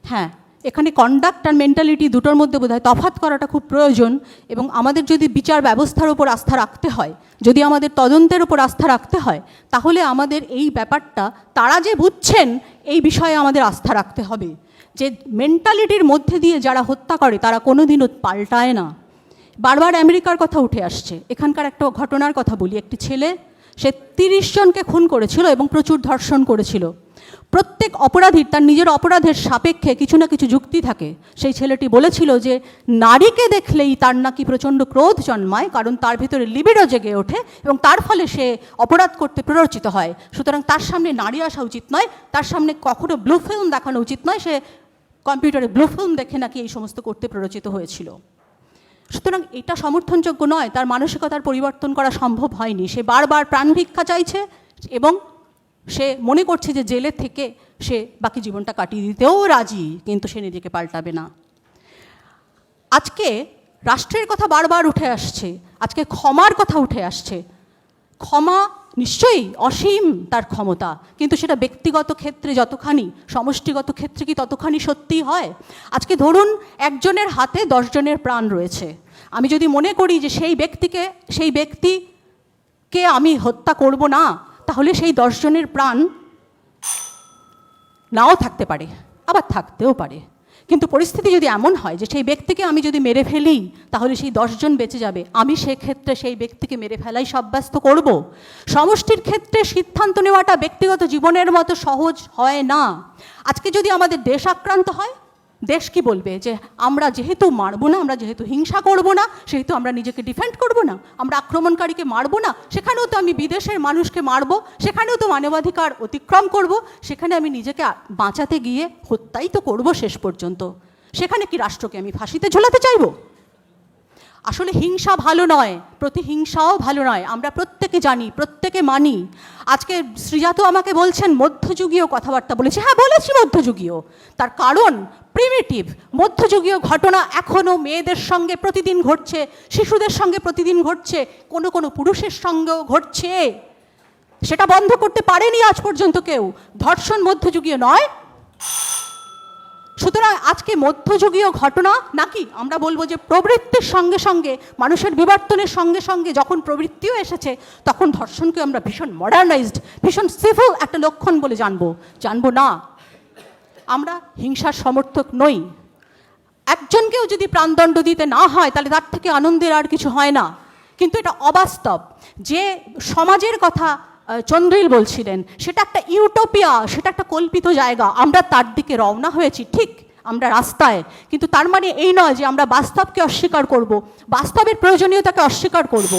হ্যাঁ, এখানে কন্ডাক্ট আর মেন্টালিটি দুটোর মধ্যে বোধহয় তফাৎ করাটা খুব প্রয়োজন। এবং আমাদের যদি বিচার ব্যবস্থার ওপর আস্থা রাখতে হয়, যদি আমাদের তদন্তের ওপর আস্থা রাখতে হয়, তাহলে আমাদের এই ব্যাপারটা তারা যে বুঝছেন এই বিষয়ে আমাদের আস্থা রাখতে হবে। যে মেন্টালিটির মধ্যে দিয়ে যারা হত্যা করে তারা কোনো দিনও পাল্টায় না। বারবার আমেরিকার কথা উঠে আসছে, এখানকার একটা ঘটনার কথা বলি। একটি ছেলে, সে 30 জনকে খুন করেছিল এবং প্রচুর ধর্ষণ করেছিল। প্রত্যেক অপরাধীর তার নিজের অপরাধের সাপেক্ষে কিছু না কিছু যুক্তি থাকে। সেই ছেলেটি বলেছিল যে নারীকে দেখলেই তার নাকি প্রচণ্ড ক্রোধ জন্মায়, কারণ তার ভিতরে লিবিডো জেগে ওঠে এবং তার ফলে সে অপরাধ করতে প্ররোচিত হয়। সুতরাং তার সামনে নারী আসা উচিত নয়, তার সামনে কখনো ব্লু ফিল্ম দেখানো উচিত নয়। সে কম্পিউটারে ব্লু ফিল্ম দেখে নাকি এই সমস্ত করতে প্ররোচিত হয়েছিল। সুতরাং এটা সমর্থনযোগ্য নয়, তার মানসিকতার পরিবর্তন করা সম্ভব হয়নি। সে বারবার প্রাণ ভিক্ষা চাইছে এবং সে মনে করছে যে জেলে থেকে সে বাকি জীবনটা কাটিয়ে দিতেও রাজি, কিন্তু সে নিজেকে পাল্টাবে না। আজকে রাষ্ট্রের কথা বারবার উঠে আসছে, আজকে ক্ষমার কথা উঠে আসছে। ক্ষমা নিশ্চয়ই অসীম তার ক্ষমতা, কিন্তু সেটা ব্যক্তিগত ক্ষেত্রে যতখানি, সমষ্টিগত ক্ষেত্রে কি ততখানি সত্যি হয়? আজকে ধরুন একজনের হাতে 10 জনের প্রাণ রয়েছে। আমি যদি মনে করি যে সেই ব্যক্তিকে আমি হত্যা করব না, তাহলে সেই 10 জনের প্রাণ নাও থাকতে পারে, আবার থাকতেও পারে। কিন্তু পরিস্থিতি যদি এমন হয় যে সেই ব্যক্তিকে আমি যদি মেরে ফেলি তাহলে সেই 10 জন বেঁচে যাবে, আমি সেক্ষেত্রে সেই ব্যক্তিকে মেরে ফেলাই সাব্যস্ত করব। সমষ্টির ক্ষেত্রে সিদ্ধান্ত নেওয়াটা ব্যক্তিগত জীবনের মতো সহজ হয় না। আজকে যদি আমাদের দেশ আক্রান্ত হয়, দেশ কি বলবে? যে আমরা যেহেতু মারবো না, আমরা যেহেতু হিংসা করব না, সেহেতু আমরা নিজেকে ডিফেন্ড করব না, আমরা আক্রমণকারীকে মারবো না। সেখানেও তো আমি বিদেশের মানুষকে মারবো, সেখানেও তো মানবাধিকার অতিক্রম করব, সেখানে আমি নিজেকে বাঁচাতে গিয়ে হত্যাই তো করব শেষ পর্যন্ত। সেখানে কি রাষ্ট্রকে আমি ফাঁসিতে ঝোলাতে চাইবো? আসলে হিংসা ভালো নয়, প্রতিহিংসাও ভালো নয়, আমরা প্রত্যেকে জানি, প্রত্যেকে মানি। আজকে শ্রীজাত আমাকে বলছেন মধ্যযুগীয় কথাবার্তা বলেছি। হ্যাঁ, বলেছি মধ্যযুগীয়, তার কারণ প্রিমিটিভ। মধ্যযুগীয় ঘটনা এখনও মেয়েদের সঙ্গে প্রতিদিন ঘটছে, শিশুদের সঙ্গে প্রতিদিন ঘটছে, কোনো কোনো পুরুষের সঙ্গেও ঘটছে। সেটা বন্ধ করতে পারেনি আজ পর্যন্ত কেউ। ধর্ষণ মধ্যযুগীয় নয়। সুতরাং আজকে মধ্যযুগীয় ঘটনা নাকি আমরা বলবো যে প্রবৃত্তির সঙ্গে সঙ্গে, মানুষের বিবর্তনের সঙ্গে সঙ্গে যখন প্রবৃত্তিও এসেছে, তখন ধর্ষণকে আমরা ভীষণ মডার্নাইজড, ভীষণ সিভিল একটা লক্ষণ বলে জানবো না। আমরা হিংসার সমর্থক নই। একজনকেও যদি প্রাণদণ্ড দিতে না হয় তাহলে তার থেকে আনন্দের আর কিছু হয় না। কিন্তু এটা অবাস্তব। যে সমাজের কথা চন্দ্রিল বলছিলেন, সেটা একটা ইউটোপিয়া, সেটা একটা কল্পিত জায়গা। আমরা তার দিকে রওনা হয়েছি, ঠিক, আমরা রাস্তায়, কিন্তু তার মানে এই নয় যে আমরা বাস্তবকে অস্বীকার করব, বাস্তবের প্রয়োজনীয়তাকে অস্বীকার করব।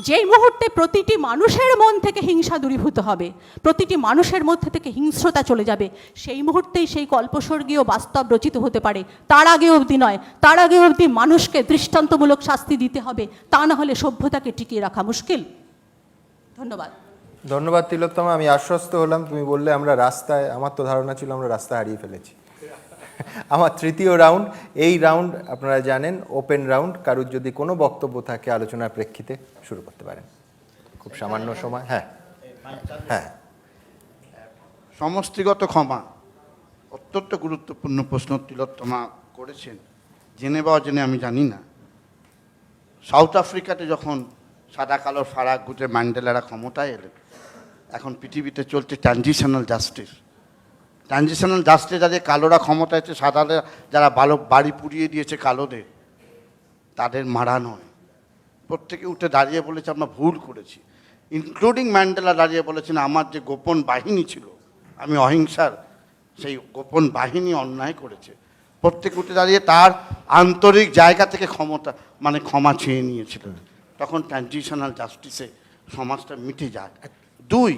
যেই মুহূর্তে প্রতিটি মানুষের মন থেকে হিংসা দূরীভূত হবে, প্রতিটি মানুষের মধ্যে থেকে হিংস্রতা চলে যাবে, সেই মুহূর্তেই সেই কল্পস্বর্গীয় বাস্তব রচিত হতে পারে। তার আগে অবধি নয়, তার আগে অবধি মানুষকে দৃষ্টান্তমূলক শাস্তি দিতে হবে, তা না হলে সভ্যতাকে টিকিয়ে রাখা মুশকিল। ধন্যবাদ। তিলোত্তমা। আমি আশ্বস্ত হলাম, তুমি বললে আমরা রাস্তায়, আমার তো ধারণা ছিল আমরা রাস্তা হারিয়ে ফেলেছি। আমার তৃতীয় রাউন্ড। এই রাউন্ড আপনারা জানেন ওপেন রাউন্ড। কারুর যদি কোনো বক্তব্য থাকে আলোচনার প্রেক্ষিতে শুরু করতে পারেন, খুব সামান্য সময়। হ্যাঁ হ্যাঁ, সমষ্টিগত ক্ষমা অত্যন্ত গুরুত্বপূর্ণ প্রশ্ন তিলোত্তমা করেছেন। জেনে বা অজেনে আমি জানি না, সাউথ আফ্রিকাতে যখন সাদা কালোর ফারাক গুজে ম্যান্ডেলারা ক্ষমতায় এলেন, এখন পৃথিবীতে চলছে ট্রানজিশনাল জাস্টিস। ট্রানজিশনাল জাস্টিস যাদের কালোরা ক্ষমতা এসেছে, সাদারা যারা ভালো বাড়ি পুড়িয়ে দিয়েছে কালোদের, তাদের মারা নয়। প্রত্যেকে উঠে দাঁড়িয়ে বলেছে আমরা ভুল করেছি। ইনক্লুডিং ম্যান্ডেলা দাঁড়িয়ে বলেছেন আমার যে গোপন বাহিনী ছিল, আমি অহিংসার সেই গোপন বাহিনী অন্যায় করেছে। প্রত্যেকে উঠে দাঁড়িয়ে তার আন্তরিক জায়গা থেকে ক্ষমা চেয়ে নিয়েছিলেন। তখন ট্রানজিশনাল জাস্টিসে সমাজটা মিটে যায়। দুই,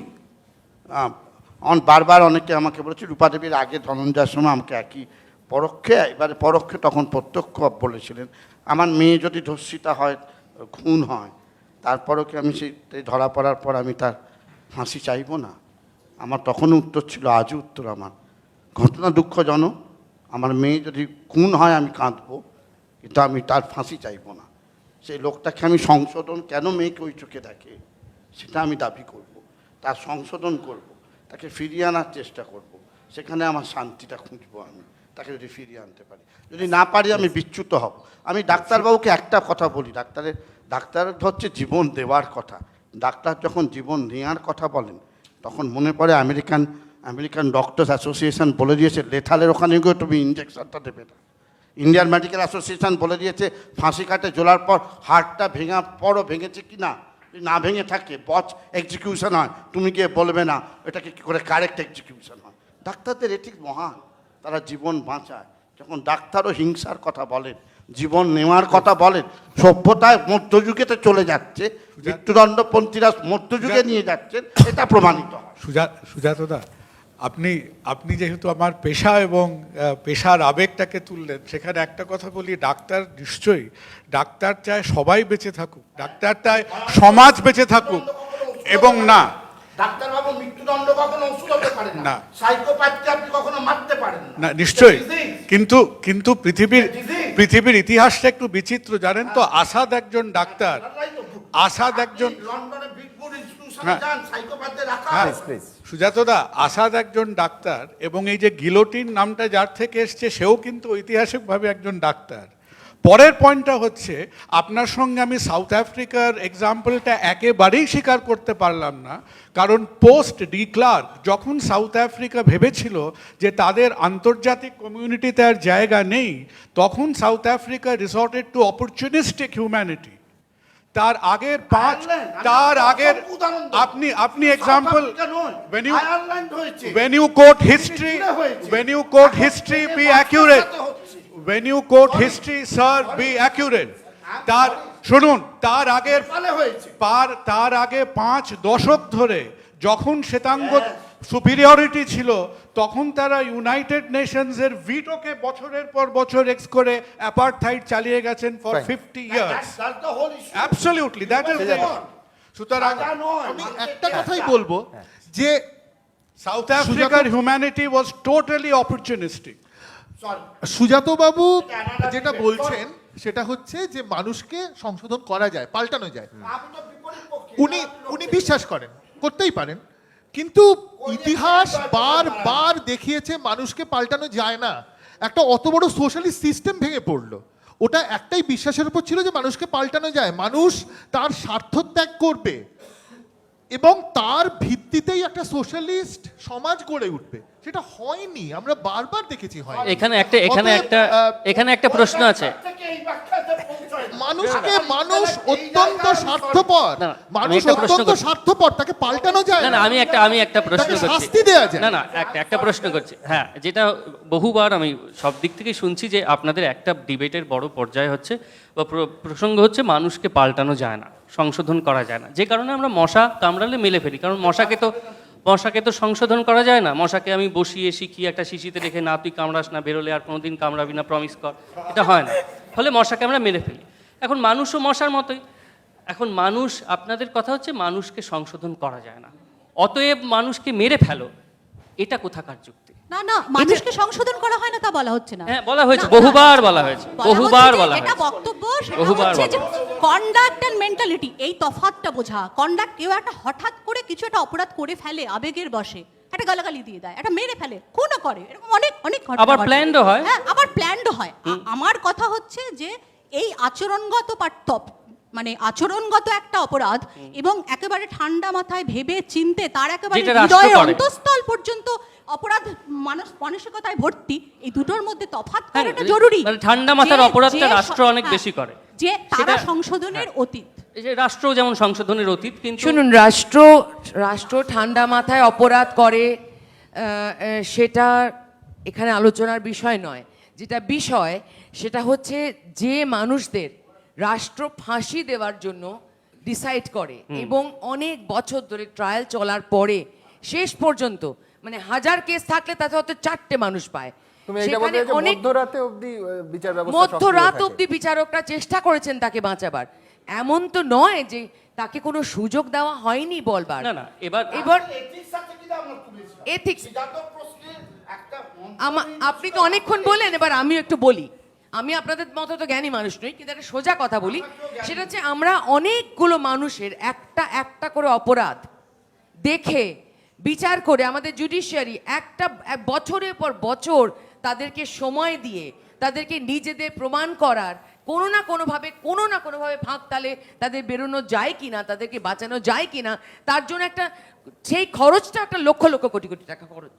বারবার অনেকে আমাকে বলেছে, রূপাদেবীর আগে ধনঞ্জয়ের সময় আমাকে একই পরোক্ষে, এবারে পরোক্ষে তখন প্রত্যক্ষ বলেছিলেন, আমার মেয়ে যদি ধর্ষিতা হয়, খুন হয়, তারপরও কি আমি সেই ধরা পড়ার পর আমি তার ফাঁসি চাইব না? আমার তখনও উত্তর ছিল, আজও উত্তর আমার। ঘটনা দুঃখজনক, আমার মেয়ে যদি খুন হয় আমি কাঁদবো, কিন্তু আমি তার ফাঁসি চাইব না। সেই লোকটাকে আমি সংশোধন, কেন মেয়েকে ওই চোখে দেখে সেটা আমি দাবি করব, তার সংশোধন করব, তাকে ফিরিয়ে আনার চেষ্টা করব। সেখানে আমার শান্তিটা খুঁজবো আমি, তাকে যদি ফিরিয়ে আনতে পারি। যদি না পারি আমি বিচ্যুত হব। আমি ডাক্তারবাবুকে একটা কথা বলি, ডাক্তার হচ্ছে জীবন দেওয়ার কথা। ডাক্তার যখন জীবন নেওয়ার কথা বলেন, তখন মনে পড়ে আমেরিকান ডক্টরস অ্যাসোসিয়েশন বলে দিয়েছে লেথালের ওখানে গিয়ে তুমি ইঞ্জেকশনটা দেবে না। ইন্ডিয়ান মেডিকেল অ্যাসোসিয়েশন বলে দিয়েছে ফাঁসি কাটে ঝোলার পর হাড়টা ভেঙার পরও ভেঙেছে কি না, না ভেঙে থাকে বচ এক্সিকিউশন হয়, তুমি গিয়ে বলবে না এটাকে কী করে কারেক্ট এক্সিকিউশন হয়। ডাক্তারদের এটিক মহান, তারা জীবন বাঁচায়। যখন ডাক্তারও হিংসার কথা বলেন, জীবন নেওয়ার কথা বলেন, সভ্যতায় মধ্যযুগেতে চলে যাচ্ছে, মৃত্যুদণ্ডপন্থীরা মধ্যযুগে নিয়ে যাচ্ছেন, এটা প্রমাণিত হয়। সুজাতদা, আপনি যেহেতু আমার পেশা এবং পেশার আবেগটাকে তুললেন, সেখানে একটা কথা বলি, ডাক্তার নিশ্চয়ই, ডাক্তার চায় সবাই বেঁচে থাকুক, ডাক্তার চায় সমাজ বেঁচে থাকুক, এবং না ডাক্তারবাবু মৃত্যুদণ্ড কখনো ওষুধ হতে পারে না। না, সাইকোপ্যাথকে আপনি কখনো মারতে পারেন না, নিশ্চয়ই। কিন্তু পৃথিবীর ইতিহাসটা একটু বিচিত্র, জানেন তো? আসাদ একজন ডাক্তার, আসাদ একজন, লন্ডনে বিগফুট ইনস্টিটিউশনে হ্যাঁ। যান, সাইকোপ্যাথদের রাখা হ্যাঁ, হয়। সুজাতদা, আসাদ একজন ডাক্তার, এবং এই যে গিলোটিন নামটা যার থেকে এসছে, সেও কিন্তু ঐতিহাসিকভাবে একজন ডাক্তার। পরের পয়েন্টটা হচ্ছে, আপনার সঙ্গে আমি সাউথ আফ্রিকার এক্সাম্পলটা একেবারেই স্বীকার করতে পারলাম না, কারণ পোস্ট ডি ক্লার্ক যখন সাউথ আফ্রিকা ভেবেছিল যে তাদের আন্তর্জাতিক কমিউনিটিতে আর জায়গা নেই, তখন South Africa resorted to opportunistic humanity. তার আগের আপনি example, when you quote history be accurate, when you quote history sir be accurate। তার আগে 5 দশক ধরে যখন শ্বেতাঙ্গ সুপিরিয়রিটি ছিল, তখন তারা ইউনাইটেড নেশনসের ভিটোকে বছরের পর বছর এক্স করে অ্যাপার্থাইড চালিয়ে গেছেন for 50 years. Absolutely, that is the issue. সুতরাং আমি একটা কথাই বলবো যে সাউথ আফ্রিকার হিউম্যানিটি ওয়াজ টোটালি অপরচুনিস্টিক। সুজাত বাবু যেটা বলছেন সেটা হচ্ছে যে মানুষকে সংশোধন করা যায়, পাল্টানো যায়। উনি বিশ্বাস করেন, করতেই পারেন, কিন্তু ইতিহাস বারবার দেখিয়েছে মানুষকে পাল্টানো যায় না। একটা অত বড় সোশ্যালিস্ট সিস্টেম ভেঙে পড়লো, ওটা একটাই বিশ্বাসের উপর ছিল যে মানুষকে পাল্টানো যায়, মানুষ তার স্বার্থ ত্যাগ করবে এবং তার ভিত্তিতেই একটা সোশ্যালিস্ট সমাজ গড়ে উঠবে। সেটা হয়নি, আমরা বারবার দেখেছি হয়। এখানে একটা প্রশ্ন আছে। মানুষ অত্যন্ত স্বার্থপর, তাকে পাল্টানো যায় না। আমি একটা প্রশ্ন করছি, শাস্তি দেয়া যায় না একটা প্রশ্ন করছি। হ্যাঁ, যেটা বহুবার আমি সব দিক থেকে শুনছি যে আপনাদের একটা ডিবেটের বড় পর্যায় হচ্ছে বা প্রসঙ্গ হচ্ছে মানুষকে পাল্টানো যায় না, সংশোধন করা যায় না, যে কারণে আমরা মশা কামড়ালে মেলে ফেলি। কারণ মশাকে তো সংশোধন করা যায় না। মশাকে আমি বসিয়ে শিখিয়ে একটা শিশিতে রেখে, না তুই কামড়াস না, বেরোলে আর কোনোদিন কামড়াবি না, প্রমিস কর, এটা হয় না। ফলে মশাকে আমরা মেরে ফেলি। এখন মানুষও মশার মতোই। এখন আপনাদের কথা হচ্ছে মানুষকে সংশোধন করা যায় না, অতএব মানুষকে মেরে ফেলো। এটা কোথাকার যুক্তি? না না, মানুষকে সংশোধন করা হয় না তা বলা হচ্ছে না। হ্যাঁ, বলা হয়েছে, না, বহুবার বলা হয়েছে, বলা বহুবার হচ্ছে যে বলা এটা হয়েছে। বক্তব্য, সেটা বহুবার হচ্ছে যে বলা কন্ডাক্ট এন্ড মেন্টালিটি, এই তফাৎটা বোঝা। কন্ডাক্ট, কেউ একটা হঠাৎ করে কিছু একটা অপরাধ করে ফেলে আবেগের বশে, একটা গালাগালি দিয়ে দেয়, একটা মেরে ফেলে, খুনও করে, এরকম অনেক অনেক ঘটনা আবার ঘটে। planned ও হয়। হ্যাঁ, আবার প্ল্যান্ড হয়। আমার কথা হচ্ছে যে এই আচরণগত মানে আচরণগত একটা অপরাধ, এবং একেবারে ঠান্ডা মাথায় ভেবে চিনতে তার একেবারে যেটা রাষ্ট্র হৃদয়ের করে। অন্তঃস্থল পর্যন্ত অপরাধ মানসিকতায় ভর্তি, এই দুটোর মধ্যে তফাৎ হ্যাঁ, করাটা জরুরি। মানে ঠান্ডা মাথার যে- অপরাধটা যে- রাষ্ট্র অনেক হ্যাঁ, বেশি করে। যে তারা সেটা- সংশোধনের অতীত। এই যে রাষ্ট্র যেমন সংশোধনের অতীত, কিন্তু শুনুন, রাষ্ট্র ঠান্ডা মাথায় অপরাধ করে, সেটা এখানে আলোচনার বিষয় নয়। যেটা বিষয় সেটা হচ্ছে যে মানুষদের রাষ্ট্র ফাঁসি দেওয়ার জন্য ডিসাইড করে এবং অনেক বছর ধরে ট্রায়াল চলার পরে শেষ পর্যন্ত, মানে 1000 কেস থাকলে তাতে হয়তো 4টে মানুষ পায়। তুমি এটা সেখানে বলতে চাইছো অনেক মধ্যরাতে অবধি বিচার ব্যবস্থা মধ্যরাত সক্রিয় থাকে। অবধি বিচারকরা চেষ্টা করেছেন তাকে বাঁচাবার। এমন তো নয় যে তাকে কোনো সুযোগ দেওয়া হয়নি বলবার। না, না, এবার এথিক্স, আপনি তো অনেকক্ষণ বললেন, এবার আমিও একটু বলি। আমি আপনাদের মতো তো জ্ঞানী মানুষ নই, কিন্তু একটা সোজা কথা বলি। সেটা হচ্ছে আমরা অনেকগুলো মানুষের একটা একটা করে অপরাধ দেখে বিচার করে আমাদের জুডিশিয়ারি বছরের পর বছর তাদেরকে সময় দিয়ে তাদেরকে নিজেদের প্রমাণ করার কোনো না কোনোভাবে ফাঁক তালে তাদের বেরোনো যায় কিনা, তাদেরকে বাঁচানো যায় কিনা, তার জন্য সেই খরচটা একটা লক্ষ লক্ষ কোটি কোটি টাকা খরচ।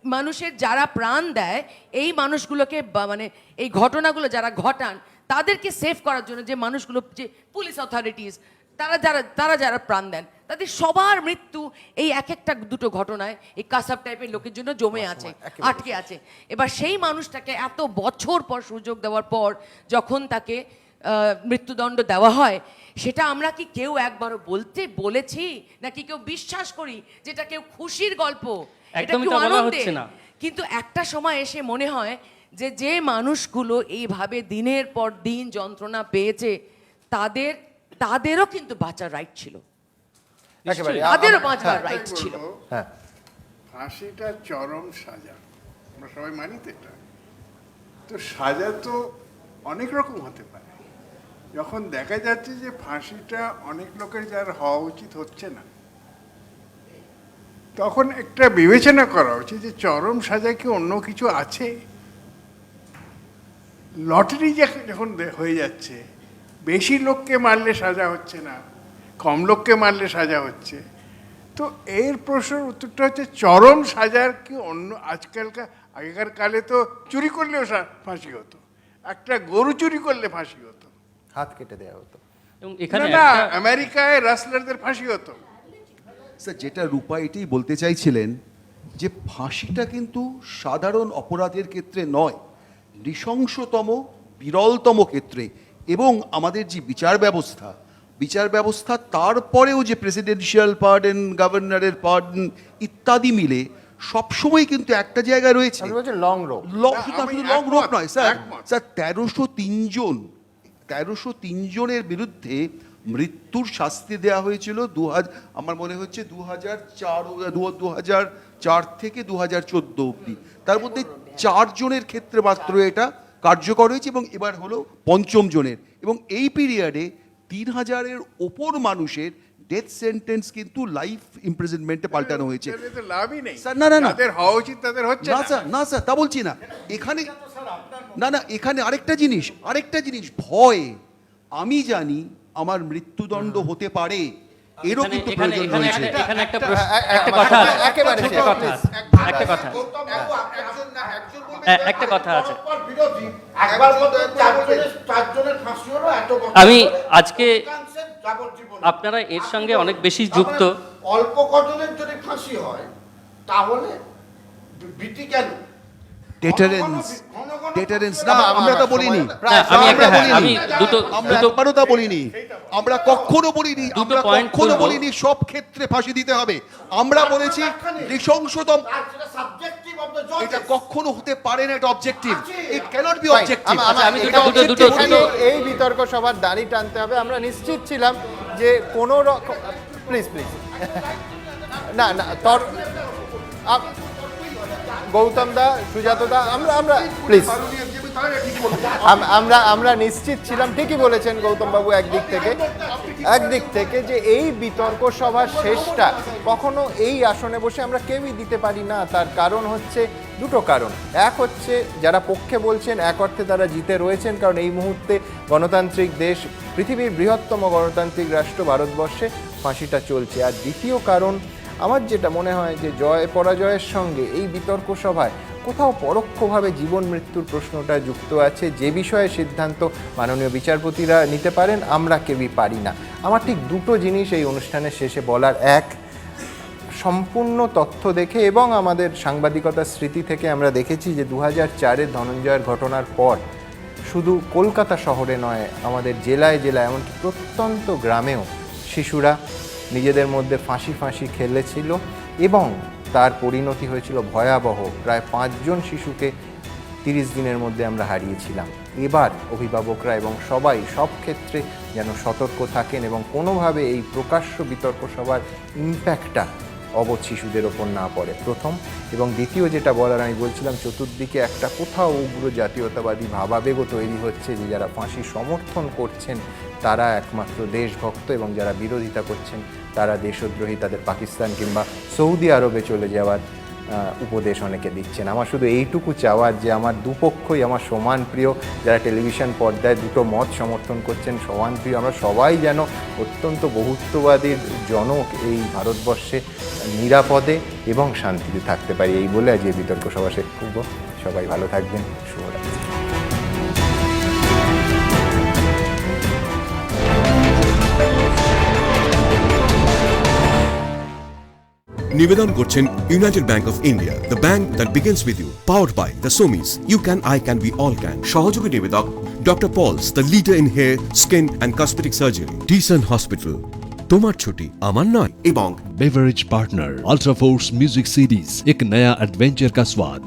মানুষের যারা প্রাণ দেয়, এই মানুষগুলোকে মানে এই ঘটনাগুলো যারা ঘটান তাদেরকে সেভ করার জন্য যে মানুষগুলো, যে পুলিশ অথরিটিস, তারা যারা প্রাণ দেন, তাদের সবার মৃত্যু এই একটা দুটো ঘটনায়, এই কাসাব টাইপের লোকের জন্য জমে আছে, আটকে আছে। এবার সেই মানুষটাকে এত বছর পর সুযোগ দেওয়ার পর যখন তাকে মৃত্যুদণ্ড দেওয়া হয়, সেটা আমরা কি কেউ একবারও বলেছি নাকি কেউ বিশ্বাস করি যেটা কেউ খুশির গল্প, এটা একদমই কেউ তা বলা আনন্দের? হচ্ছে না। কিন্তু একটা সময় এসে মনে হয় যে মানুষগুলো এইভাবে দিনের পর দিন যন্ত্রণা পেয়েছে, তাদেরও কিন্তু বাঁচার রাইট ছিল, একেবারে তাদেরও বাঁচার রাইট ছিল। হ্যাঁ, ফাঁসিটা চরম সাজা, আমরা সবাই মানি তো এটা। তো সাজা তো অনেক রকম হতে পারে। যখন দেখা যাচ্ছে যে ফাঁসিটা অনেক লোকের যার হওয়া উচিত হচ্ছে না, তখন একটা বিবেচনা করা উচিত যে চরম সাজা কি অন্য কিছু আছে। লটারি যখন হয়ে যাচ্ছে, বেশি লোককে মারলে সাজা হচ্ছে না, কম লোককে মারলে সাজা হচ্ছে, তো এর প্রশ্নের উত্তরটা হচ্ছে চরম সাজার কি অন্য আগেকার কালে তো চুরি করলেও ফাঁসি হতো, একটা গরু চুরি করলে ফাঁসি হতো। হাত কেটে দেওয়া হতো। এবং এখানে না, একটা- আমেরিকায় রাসলারদের ফাঁসি হতো। স্যার, যেটা রূপা এটাই বলতে চাইছিলেন যে ফাঁসিটা কিন্তু সাধারণ অপরাধের ক্ষেত্রে নয়, নৃশংসতম বিরলতম ক্ষেত্রে। এবং আমাদের যে বিচার ব্যবস্থা তারপরেও যে প্রেসিডেন্সিয়াল পার্ডন, গভর্নরের পার্ডন ইত্যাদি মিলে সবসময় কিন্তু একটা জায়গায় রয়েছে। আমি বলছি লং রোপ। আমি লং রোপ একমত, নয় স্যার। একমত। স্যার 1303 জনের বিরুদ্ধে মৃত্যুর শাস্তি দেওয়া হয়েছিল আমার মনে হচ্ছে 2004 থেকে 2014 অবধি। তার মধ্যে 4 জনের ক্ষেত্রে মাত্র এটা কার্যকর হয়েছে, এবং এবার হলো 5ম জনের। এবং এই পিরিয়ডে 3000-এর ওপর মানুষের ডেথ সেন্টেন্স কিন্তু লাইফ ইমপ্রিজনমেন্টে পাল্টানো হয়েছে। তাহলে তো লাভই নেই। স্যার, না। তাদের হওয়া উচিত তাদের হচ্ছে না না। স্যার, না স্যার, তা বলছি না। এখানে এখানে আরেকটা জিনিস ভয়। আমি জানি আমার মৃত্যুদণ্ড হতে পারে, এরও কিন্তু প্রয়োজন রয়েছে। এখানে একটা কথা কথা আছে, একেবারে ছোট্ট শেষ, কথা please। একটা কথা একটা কথা আছে। আমি আজকে আপনারা এর সঙ্গে অনেক বেশি যুক্ত। অল্প কজনের যদি ফাঁসি হয় তাহলে ভীতি কেন? ডেটারেন্স না, আমরা তা বলিনি। আমি দুটো আমরা তা বলিনি, আমরা কখনো বলিনি, দুটো আমরা point কখনো তুলবো। বলিনি সব ক্ষেত্রে ফাঁসি দিতে হবে। আমরা বলেছি নৃশংসতম, এটা কখনো হতে পারে না, এটা অবজেক্টিভ, ইট ক্যানট বি অবজেক্টিভ। আমি দুটো এই বিতর্ক সভার দাড়ি টানতে হবে। আমরা নিশ্চিত ছিলাম যে কোনো রকম, প্লিজ গৌতম দা, সুজাত দা, আমরা প্লিজ, আমরা নিশ্চিত ছিলাম, ঠিকই বলেছেন গৌতম বাবু একদিক থেকে যে এই বিতর্ক সভার শেষটা কখনো এই আসনে বসে আমরা কেউই দিতে পারি না। তার কারণ হচ্ছে দুটো কারণ। এক হচ্ছে যারা পক্ষে বলছেন এক অর্থে তারা জিতে রয়েছেন, কারণ এই মুহূর্তে গণতান্ত্রিক দেশ, পৃথিবীর বৃহত্তম গণতান্ত্রিক রাষ্ট্র ভারতবর্ষে ফাঁসিটা চলছে। আর দ্বিতীয় কারণ আমার যেটা মনে হয় যে জয় পরাজয়ের সঙ্গে এই বিতর্ক সভায় কোথাও পরোক্ষভাবে জীবন মৃত্যুর প্রশ্নটা যুক্ত আছে, যে বিষয়ে সিদ্ধান্ত মাননীয় বিচারপতিরা নিতে পারেন, আমরা কেউই পারি না। আমার ঠিক দুটো জিনিস এই অনুষ্ঠানের শেষে বলার। এক, সম্পূর্ণ তথ্য দেখে এবং আমাদের সাংবাদিকতার স্মৃতি থেকে আমরা দেখেছি যে 2004-এর ধনঞ্জয়ের ঘটনার পর শুধু কলকাতা শহরে নয়, আমাদের জেলায় এমনকি প্রত্যন্ত গ্রামেও শিশুরা নিজেদের মধ্যে ফাঁসি খেলেছিল এবং তার পরিণতি হয়েছিল ভয়াবহ। প্রায় 5 জন শিশুকে 30 দিনের মধ্যে আমরা হারিয়েছিলাম। এবার অভিভাবকরা এবং সবাই সব ক্ষেত্রে যেন সতর্ক থাকেন এবং কোনোভাবে এই প্রকাশ্য বিতর্ক সভার ইম্প্যাক্টটা অবধ শিশুদের ওপর না পড়ে, প্রথম। এবং দ্বিতীয় যেটা বলার, আমি বলছিলাম চতুর্দিকে একটা কোথাও উগ্র জাতীয়তাবাদী ভাবাবেগও তৈরি হচ্ছে যে যারা ফাঁসি সমর্থন করছেন তারা একমাত্র দেশভক্ত এবং যারা বিরোধিতা করছেন তারা দেশদ্রোহী, তাদের পাকিস্তান কিংবা সৌদি আরবে চলে যাওয়ার উপদেশ অনেকে দিচ্ছেন। আমার শুধু এইটুকু চাওয়ার যে আমার দুপক্ষই আমার সমান প্রিয়, যারা টেলিভিশন পর্দায় দুটো মত সমর্থন করছেন সমান প্রিয়, আমরা সবাই যেন অত্যন্ত বহুত্ববাদীর জনক এই ভারতবর্ষে নিরাপদে এবং শান্তিতে থাকতে পারি। এই বলে আজ এই বিতর্ক সভা শেষ করব। সবাই ভালো থাকবেন, শুভরাত্রি। নিবেদন করছেন United Bank of India, the bank that begins with you, powered by the সোমিস, you can, I can, we all can. সহযোগী নিবেদক doctor Paul's, the leader in hair, skin and cosmetic surgery, Desun hospital, তোমার ছুটি আমার নয়, এবং beverage partner ultra force music series, एक नया एडवेंचर का स्वाद।